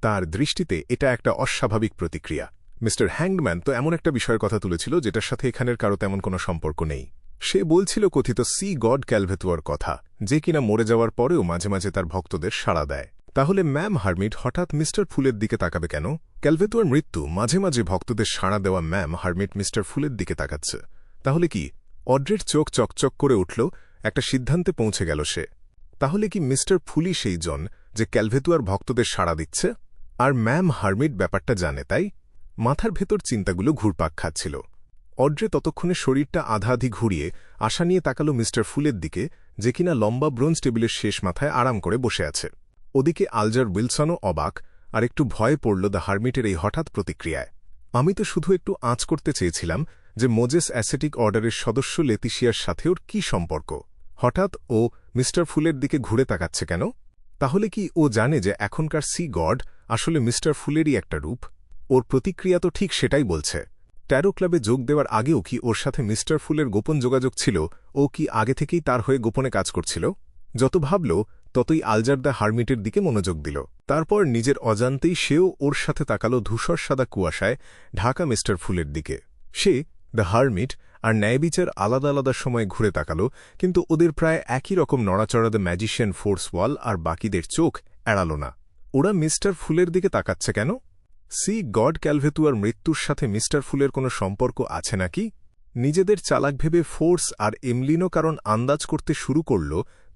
তার দৃষ্টিতে এটা একটা অস্বাভাবিক প্রতিক্রিয়া। মিস্টার হ্যাংডম্যান তো এমন একটা বিষয়ের কথা তুলেছিল যেটার সাথে এখানের কারো তেমন কোনো সম্পর্ক নেই। সে বলছিল কথিত সি গড ক্যালভেতুয়ার কথা, যে কিনা মরে যাওয়ার পরেও মাঝে মাঝে তার ভক্তদের সাড়া দেয়। তাহলে ম্যাম হারমিট হঠাৎ মিস্টার ফুলের দিকে তাকাবে কেন? ক্যালভেতুয়ার মৃত্যু, মাঝে মাঝে ভক্তদের সাড়া দেওয়া ম্যাম হারমিট মিস্টার ফুলের দিকে তাকাচ্ছে। তাহলে কি? অড্রের চোখ চকচক করে উঠল, একটা সিদ্ধান্তে পৌঁছে গেল সে। তাহলে কি মিস্টার ফুলই সেই জন যে ক্যালভেতুয়ার ভক্তদের সাড়া দিচ্ছে? আর ম্যাম হারমিট ব্যাপারটা জানে, তাই? মাথার ভেতর চিন্তাগুলো ঘুরপাক খাচ্ছিল। অড্রে ততক্ষণে শরীরটা আধাআধি ঘুরিয়ে আশা নিয়ে তাকাল মিস্টার ফুলের দিকে, যে কিনা লম্বা ব্রোঞ্জ টেবিলের শেষ মাথায় আরাম করে বসে আছে। ওদিকে আলজার উইলসনও অবাক আর একটু ভয় পড়ল দ্য হারমিটের এই হঠাৎ প্রতিক্রিয়ায়। আমি তো শুধু একটু আঁচ করতে চেয়েছিলাম যে মোজেস অ্যাসেটিক অর্ডারের সদস্য লেতিশিয়ার সাথে ওর কী সম্পর্ক। হঠাৎ ও মিস্টার ফুলের দিকে ঘুরে তাকাচ্ছে কেন? তাহলে কি ও জানে যে এখনকার সি গড আসলে মিস্টার ফুলেরই একটা রূপ? ওর প্রতিক্রিয়া তো ঠিক সেটাই বলছে। ট্যারো ক্লাবে যোগ দেওয়ার আগেও কি ওর সাথে মিস্টার ফুলের গোপন যোগাযোগ ছিল? ও কি আগে থেকেই তার হয়ে গোপনে কাজ করছিল? যত ভাবল ততই আলজার দ্য হারমিটের দিকে মনোযোগ দিল। তারপর নিজের অজান্তেই সেও ওর সাথে তাকাল ধূসর সাদা কুয়াশায় ঢাকা মিস্টার ফুলের দিকে। সে, দ্য হারমিট আর ন্যায়বিচার আলাদা আলাদা সময়ে ঘুরে তাকাল, কিন্তু ওদের প্রায় একই রকম নড়াচড়া দ্য ম্যাজিশিয়ান ফোর্স ওয়াল আর বাকিদের চোখ এড়াল না। ওরা মিস্টার ফুলের দিকে তাকাচ্ছে কেন? সি গড ক্যালভেতুয়ার মৃত্যুর সাথে মিস্টার ফুলের কোনো সম্পর্ক আছে নাকি? নিজেদের চালাক ভেবে ফোর্স আর এমলিনও কারণ আন্দাজ করতে শুরু করল।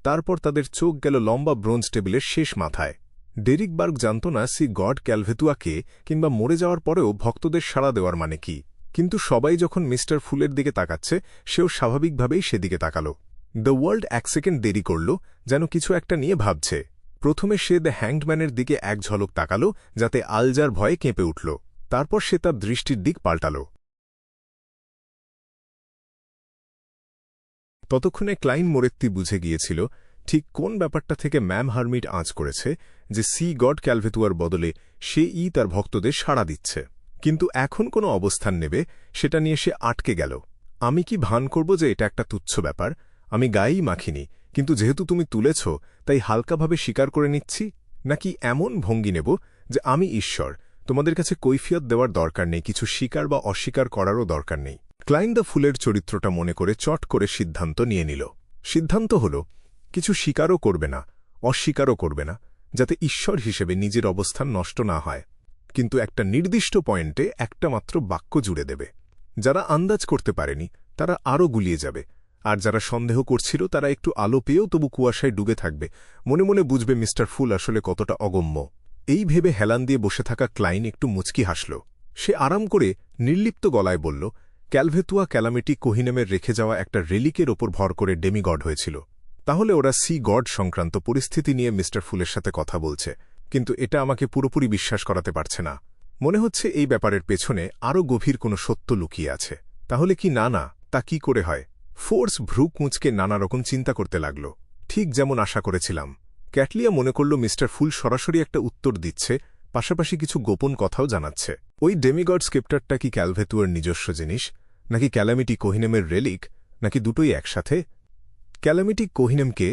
তারপর তাদের চোখ গেল লম্বা ব্রোঞ্জ টেবিলের শেষ মাথায়। ডেরিক বার্গ জানত না সি গড ক্যালভেতুয়াকে কিংবা মরে যাওয়ার পরেও ভক্তদের সাড়া দেওয়ার মানে কি, কিন্তু সবাই যখন মিস্টার ফুলের দিকে তাকাচ্ছে সেও স্বাভাবিকভাবেই সেদিকে তাকাল। দ্য ওয়ার্ল্ড এক সেকেন্ড দেরি করল, যেন কিছু একটা নিয়ে ভাবছে। প্রথমে সে দ্য হ্যাংডম্যানের দিকে এক ঝলক তাকাল, যাতে আলজার ভয়ে কেঁপে উঠল। তারপর সে তার দৃষ্টির দিক পাল্টাল। ততক্ষণে ক্লাইন মোরেত্তি বুঝে গিয়েছিল ঠিক কোন ব্যাপারটা থেকে ম্যাম হারমিট আঁচ করেছে, যে সি গড ক্যালভেতুয়ার বদলে সে তার ভক্তদের সাড়া দিচ্ছে। কিন্তু এখন কোনো অবস্থান নেবে সেটা নিয়ে সে আটকে গেল। আমি কি ভান করব যে এটা একটা তুচ্ছ ব্যাপার? আমি গায়েই মাখিনি, কিন্তু যেহেতু তুমি তুলেছ তাই হালকাভাবে স্বীকার করে নিচ্ছি। নাকি এমন ভঙ্গি নেব যে আমি ঈশ্বর, তোমাদের কাছে কৈফিয়ত দেওয়ার দরকার নেই, কিছু স্বীকার বা অস্বীকার করারও দরকার নেই? ক্লাইন দ্য ফুলের চরিত্রটা মনে করে চট করে সিদ্ধান্ত নিয়ে নিল। সিদ্ধান্ত হল কিছু স্বীকারও করবে না, অস্বীকারও করবে না, যাতে ঈশ্বর হিসেবে নিজের অবস্থান নষ্ট না হয়। কিন্তু একটা নির্দিষ্ট পয়েন্টে একটা মাত্র বাক্য জুড়ে দেবে। যারা আন্দাজ করতে পারেনি তারা আরও গুলিয়ে যাবে, আর যারা সন্দেহ করছিল তারা একটু আলো পেয়েও তবু কুয়াশায় ডুবে থাকবে। মনে মনে বুঝবে মিস্টার ফুল আসলে কতটা অগম্য। এই ভেবে হেলান দিয়ে বসে থাকা ক্লাইন একটু মুচকি হাসল। সে আরাম করে নির্লিপ্ত গলায় বলল, ক্যালভেতুয়া ক্যালামিটি কোহিনেমের রেখে যাওয়া একটা রেলিকের ওপর ভর করে ডেমিগড হয়েছিল। তাহলে ওরা সি গড সংক্রান্ত পরিস্থিতি নিয়ে মিস্টার ফুলের সাথে কথা বলছে, কিন্তু এটা আমাকে পুরোপুরি বিশ্বাস করাতে পারছে না। মনে হচ্ছে এই ব্যাপারের পেছনে আরও গভীর কোনো সত্য লুকিয়ে আছে। তাহলে কি? না, তা কি করে হয়? ফোর্স ভ্রু কুঁচকে নানা রকম চিন্তা করতে লাগল, ঠিক যেমন আশা করেছিলাম। ক্যাটলিয়া মনে করল মিস্টার ফুল সরাসরি একটা উত্তর দিচ্ছে, পাশাপাশি কিছু গোপন কথাও জানাচ্ছে। ওই ডেমিগড স্ক্রিপ্টারটা কি ক্যালভেতুয়ার নিজস্ব জিনিস, নাকি ক্যালামিটি কোহিনেমের রেলিক, নাকি দুটোই একসাথে? ক্যালামিটি কোহিনেমকে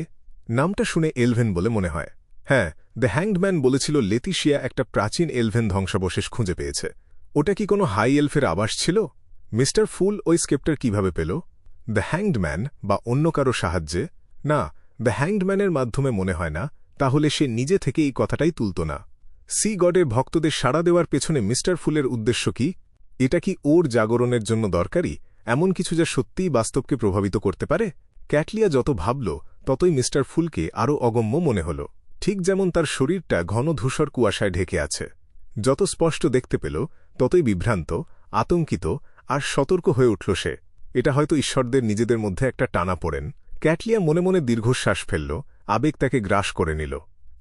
নামটা শুনে এলভেন বলে মনে হয়। হ্যাঁ, দ্য হ্যাংডম্যান বলেছিল লেতিশিয়া একটা প্রাচীন এলভেন ধ্বংসাবশেষ খুঁজে পেয়েছে। ওটা কি কোনো হাই এলফের আবাস ছিল? মিস্টার ফুল ওই স্ক্রিপ্টার কিভাবে পেল? দ্য হ্যাংডম্যান বা অন্য কারো সাহায্যে? না, দ্য হ্যাংডম্যানের মাধ্যমে মনে হয় না। তাহলে সে নিজে থেকে এই কথাটাই তুলত না। সি গডের ভক্তদের সাড়া দেওয়ার পেছনে মিস্টার ফুলের উদ্দেশ্য কি? এটা কি ওর জাগরণের জন্য দরকারি, এমন কিছু যা সত্যিই বাস্তবকে প্রভাবিত করতে পারে? ক্যাটলিয়া যত ভাবল ততই মিস্টার ফুলকে আরও অগম্য মনে হল, ঠিক যেমন তার শরীরটা ঘন ধূসর কুয়াশায় ঢেকে আছে। যত স্পষ্ট দেখতে পেল ততই বিভ্রান্ত, আতঙ্কিত আর সতর্ক হয়ে উঠল সে। এটা হয়তো ঈশ্বরদের নিজেদের মধ্যে একটা টানাপোড়েন, ক্যাটলিয়া মনে মনে দীর্ঘশ্বাস ফেলল, আবেগ তাকে গ্রাস করে নিল।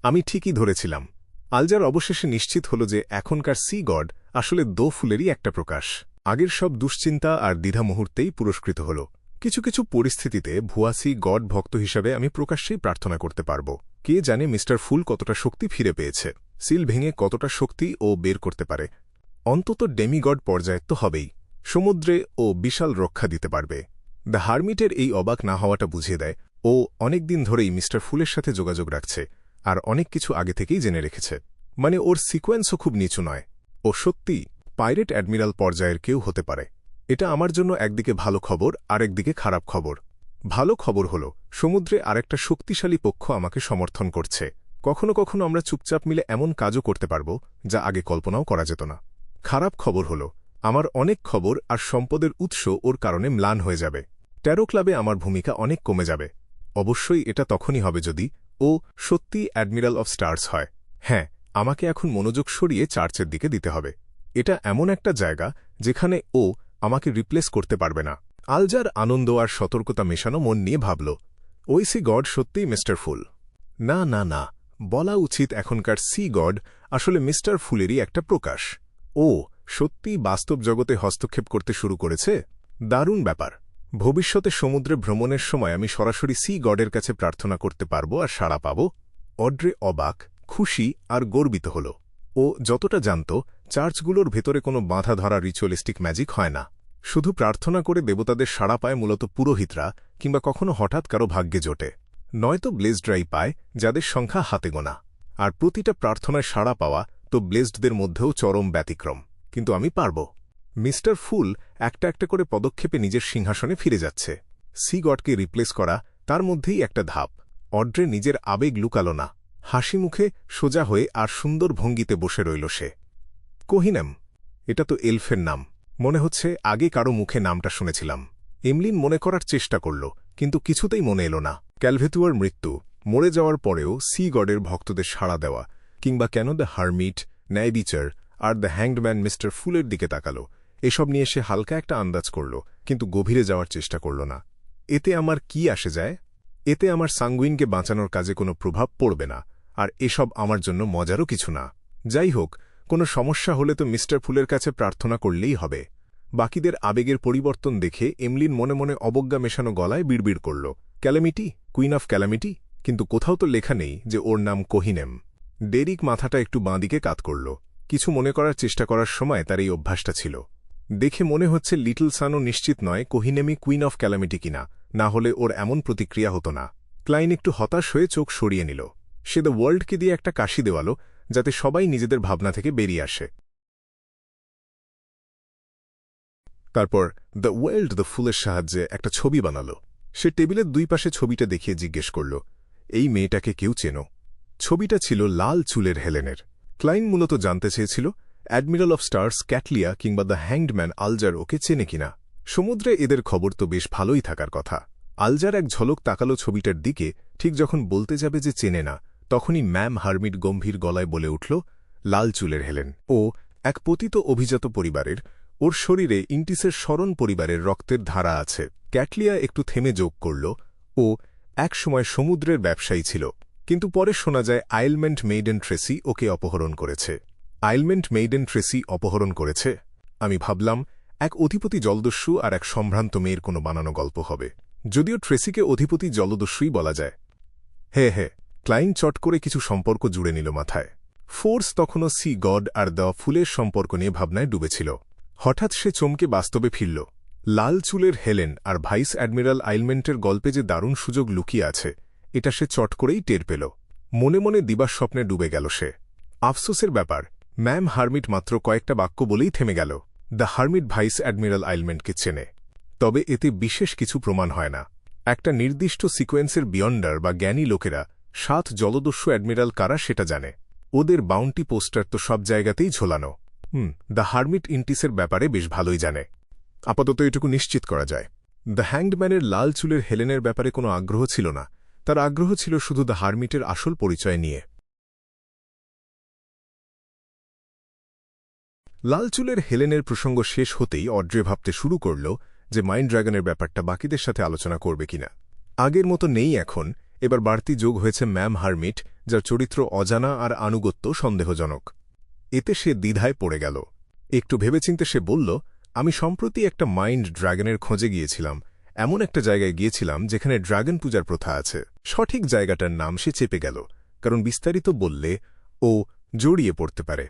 আমি ঠিকই ধরেছিলাম। আলজার অবশেষে নিশ্চিত হল যে এখনকার সি গড আসলে দো ফুলেরই একটা প্রকাশ। আগের সব দুশ্চিন্তা আর দ্বিধা মুহূর্তেই পুরস্কৃত হল। কিছু কিছু পরিস্থিতিতে ভুয়া সি গড ভক্ত হিসাবে আমি প্রকাশ্যেই প্রার্থনা করতে পারব। কে জানে মিস্টার ফুল কতটা শক্তি ফিরে পেয়েছে, সিল ভেঙে কতটা শক্তি ও বের করতে পারে। অন্তত ডেমিগড পর্যায়ে তো হবেই, সমুদ্রে ও বিশাল রক্ষা দিতে পারবে। দ্য হারমিটের এই অবাক না হওয়াটা বুঝিয়ে দেয় ও অনেকদিন ধরেই মিস্টার ফুলের সাথে যোগাযোগ রাখছে আর অনেক কিছু আগে থেকেই জেনে রেখেছে। মানে ওর সিকোয়েন্সও খুব নিচু নয়। ও সত্যি পাইরেট অ্যাডমিরাল পর্যায়ের কেউ হতে পারে। এটা আমার জন্য একদিকে ভালো খবর আর একদিকে খারাপ খবর। ভালো খবর হল সমুদ্রে আরেকটা শক্তিশালী পক্ষ আমাকে সমর্থন করছে। কখনো কখনো আমরা চুপচাপ মিলে এমন কাজও করতে পারব যা আগে কল্পনাও করা যেত না। খারাপ খবর হল আমার অনেক খবর আর সম্পদের উৎস ওর কারণে ম্লান হয়ে যাবে। ট্যারো ক্লাবে আমার ভূমিকা অনেক কমে যাবে। অবশ্যই এটা তখনই হবে যদি ও সত্যি অ্যাডমিরাল অফ স্টার্স হয়। হ্যাঁ, আমাকে এখন মনোযোগ সরিয়ে চার্চের দিকে দিতে হবে। এটা এমন একটা জায়গা যেখানে ও আমাকে রিপ্লেস করতে পারবে না। আলজার আনন্দ আর সতর্কতা মেশানো মন নিয়ে ভাবল, ওই সি গড সত্যিই মিস্টার ফুল। না না না, বলা উচিত এখনকার সি গড আসলে মিস্টার ফুলেরই একটা প্রকাশ। ও সত্যিই বাস্তব জগতে হস্তক্ষেপ করতে শুরু করেছে। দারুণ ব্যাপার। ভবিষ্যতে সমুদ্রে ভ্রমণের সময় আমি সরাসরি সি গডের কাছে প্রার্থনা করতে পারব আর সাড়া পাব। অড্রে অবাক, খুশি আর গর্বিত হল। ও যতটা জানত চার্চগুলোর ভেতরে কোনো বাঁধা ধরা রিচুয়ালিস্টিক ম্যাজিক হয় না। শুধু প্রার্থনা করে দেবতাদের সাড়া পায় মূলত পুরোহিতরা কিংবা কখনো হঠাৎ কারো ভাগ্যে জোটে। নয়তো ব্লেজডরাই পায় যাদের সংখ্যা হাতে গোনা। আর প্রতিটা প্রার্থনায় সাড়া পাওয়া তো ব্লেজডদের মধ্যেও চরম ব্যতিক্রম। কিন্তু আমি পারব। মিস্টার ফুল একটা একটা করে পদক্ষেপে নিজের সিংহাসনে ফিরে যাচ্ছে। সি গডকে রিপ্লেস করা তার মধ্যেই একটা ধাপ। অড্রে নিজের আবেগ লুকাল না। হাসি মুখে সোজা হয়ে আর সুন্দর ভঙ্গিতে বসে রইল সে। কোহিনেম, এটা তো এলফের নাম। মনে হচ্ছে আগে কারো মুখে নামটা শুনেছিলাম। এমলিন মনে করার চেষ্টা করল, কিন্তু কিছুতেই মনে এলো না। ক্যালভেতুয়ার মৃত্যু, মরে যাওয়ার পরেও সি গডের ভক্তদের সাড়া দেওয়া, কিংবা কেন দ্য হারমিট, ন্যায়বিচার আর দ্য হ্যাংডম্যান মিস্টার ফুলের দিকে তাকাল, এসব নিয়ে সে হালকা একটা আন্দাজ করল, কিন্তু গভীরে যাওয়ার চেষ্টা করল না। এতে আমার কি আসে যায়? এতে আমার সাঙ্গুইনকে বাঁচানোর কাজে কোনো প্রভাব পড়বে না, আর এসব আমার জন্য মজারও কিছু না। যাই হোক, কোনো সমস্যা হলে তো মিস্টার ফুলের কাছে প্রার্থনা করলেই হবে। বাকিদের আবেগের পরিবর্তন দেখে এমলিন মনে মনে অবজ্ঞা মেশানো গলায় বিড়বিড় করল, ক্যালামিটি, কুইন অফ ক্যালামিটি। কিন্তু কোথাও তো লেখা নেই যে ওর নাম কোহিনেম। ডেরিক মাথাটা একটু বাঁদিকে কাত করল। কিছু মনে করার চেষ্টা করার সময় তার এই অভ্যাসটা ছিল। দেখে মনে হচ্ছে লিটল সানও নিশ্চিত নয় কোহিনেমি কুইন অফ ক্যালামিটি কিনা, না হলে ওর এমন প্রতিক্রিয়া হতো না। ক্লাইন একটু হতাশ হয়ে চোখ সরিয়ে নিল। সে দ্য ওয়ার্ল্ডকে দিয়ে একটা কাশি দেওয়াল, যাতে সবাই নিজেদের ভাবনা থেকে বেরিয়ে আসে। তারপর দ্য ওয়ার্ল্ড দ্য ফুলের সাহায্যে একটা ছবি বানাল। সে টেবিলের দুই পাশে ছবিটা দেখিয়ে জিজ্ঞেস করল, এই মেয়েটাকে কেউ চেনো? ছবিটা ছিল লাল চুলের হেলেনের। ক্লাইন মূলত জানতে চেয়েছিল অ্যাডমিরাল অফ স্টার্স ক্যাটলিয়া কিংবা দ্য হ্যাংডম্যান আলজার ওকে চেনে কিনা। সমুদ্রে এদের খবর তো বেশ ভালোই থাকার কথা। আলজার এক ঝলক তাকালো ছবিটার দিকে। ঠিক যখন বলতে যাবে যে চেনে না, তখনই ম্যাম হারমিট গম্ভীর গলায় বলে উঠল, লাল চুলের হেলেন। ও এক পতিত অভিজাত পরিবারের। ওর শরীরে ইন্টিসের স্মরণ পরিবারের রক্তের ধারা আছে। ক্যাটলিয়া একটু থেমে যোগ করল, ও একসময় সমুদ্রের ব্যবসায়ী ছিল, কিন্তু পরে শোনা যায় আইলমেন্ট মেইডেন ট্রেসি ওকে অপহরণ করেছে। আইলমেন্ট মেইডেন ট্রেসি অপহরণ করেছে? আমি ভাবলাম এক অধিপতি জলদস্যু আর এক সম্ভ্রান্ত মেয়ের কোনো বানানো গল্প হবে, যদিও ট্রেসিকে অধিপতি জলদস্যুই বলা যায়। হে, ক্লাইন চট করে কিছু সম্পর্ক জুড়ে নিল মাথায়। ফোর্স তখনও সি গড আর দ্য ফুলের সম্পর্ক নিয়ে ভাবনায় ডুবেছিল। হঠাৎ সে চমকে বাস্তবে ফিরল। লাল চুলের হেলেন আর ভাইস অ্যাডমিরাল আইলমেন্টের গল্পে যে দারুণ সুযোগ লুকিয়ে আছে, এটা সে চট করেই টের পেল। মনে মনে দিবাস্বপ্নে ডুবে গেল সে। আফসোসের ব্যাপার, ম্যাম হারমিট মাত্র কয়েকটা বাক্য বলেই থেমে গেল। দ্য হারমিট ভাইস অ্যাডমিরাল আইলমেন্টকে চেনে, তবে এতে বিশেষ কিছু প্রমাণ হয় না। একটা নির্দিষ্ট সিকোয়েন্সের বিয়ন্ডার বা জ্ঞানী লোকেরা 7 জলদস্যু অ্যাডমিরাল কারা সেটা জানে। ওদের বাউন্টি পোস্টার তো সব জায়গাতেই ঝোলানো। দ্য হারমিট ইন্টিসের ব্যাপারে বেশ ভালোই জানে। আপাতত এটুকু নিশ্চিত করা যায়, দ্য হ্যাংডম্যানের লাল চুলের হেলেনের ব্যাপারে কোনো আগ্রহ ছিল না। তার আগ্রহ ছিল শুধু দ্য হারমিটের আসল পরিচয় নিয়ে। লাল চুলের হেলেনের প্রসঙ্গ শেষ হতেই অড্রে ভাবতে শুরু করল যে মাইন্ড ড্র্যাগনের ব্যাপারটা বাকিদের সাথে আলোচনা করবে কিনা। আগের মতো নেই এখন, এবার বাড়তি যোগ হয়েছে ম্যাম হারমিট, যার চরিত্র অজানা আর আনুগত্য সন্দেহজনক। এতে সে দ্বিধায় পড়ে গেল। একটু ভেবেচিন্তে সে বলল, আমি সম্প্রতি একটা মাইন্ড ড্রাগনের খোঁজে গিয়েছিলাম, এমন একটা জায়গায় গিয়েছিলাম যেখানে ড্রাগন পূজার প্রথা আছে। সঠিক জায়গাটার নাম সে চেপে গেল, কারণ বিস্তারিত বললে ও জড়িয়ে পড়তে পারে।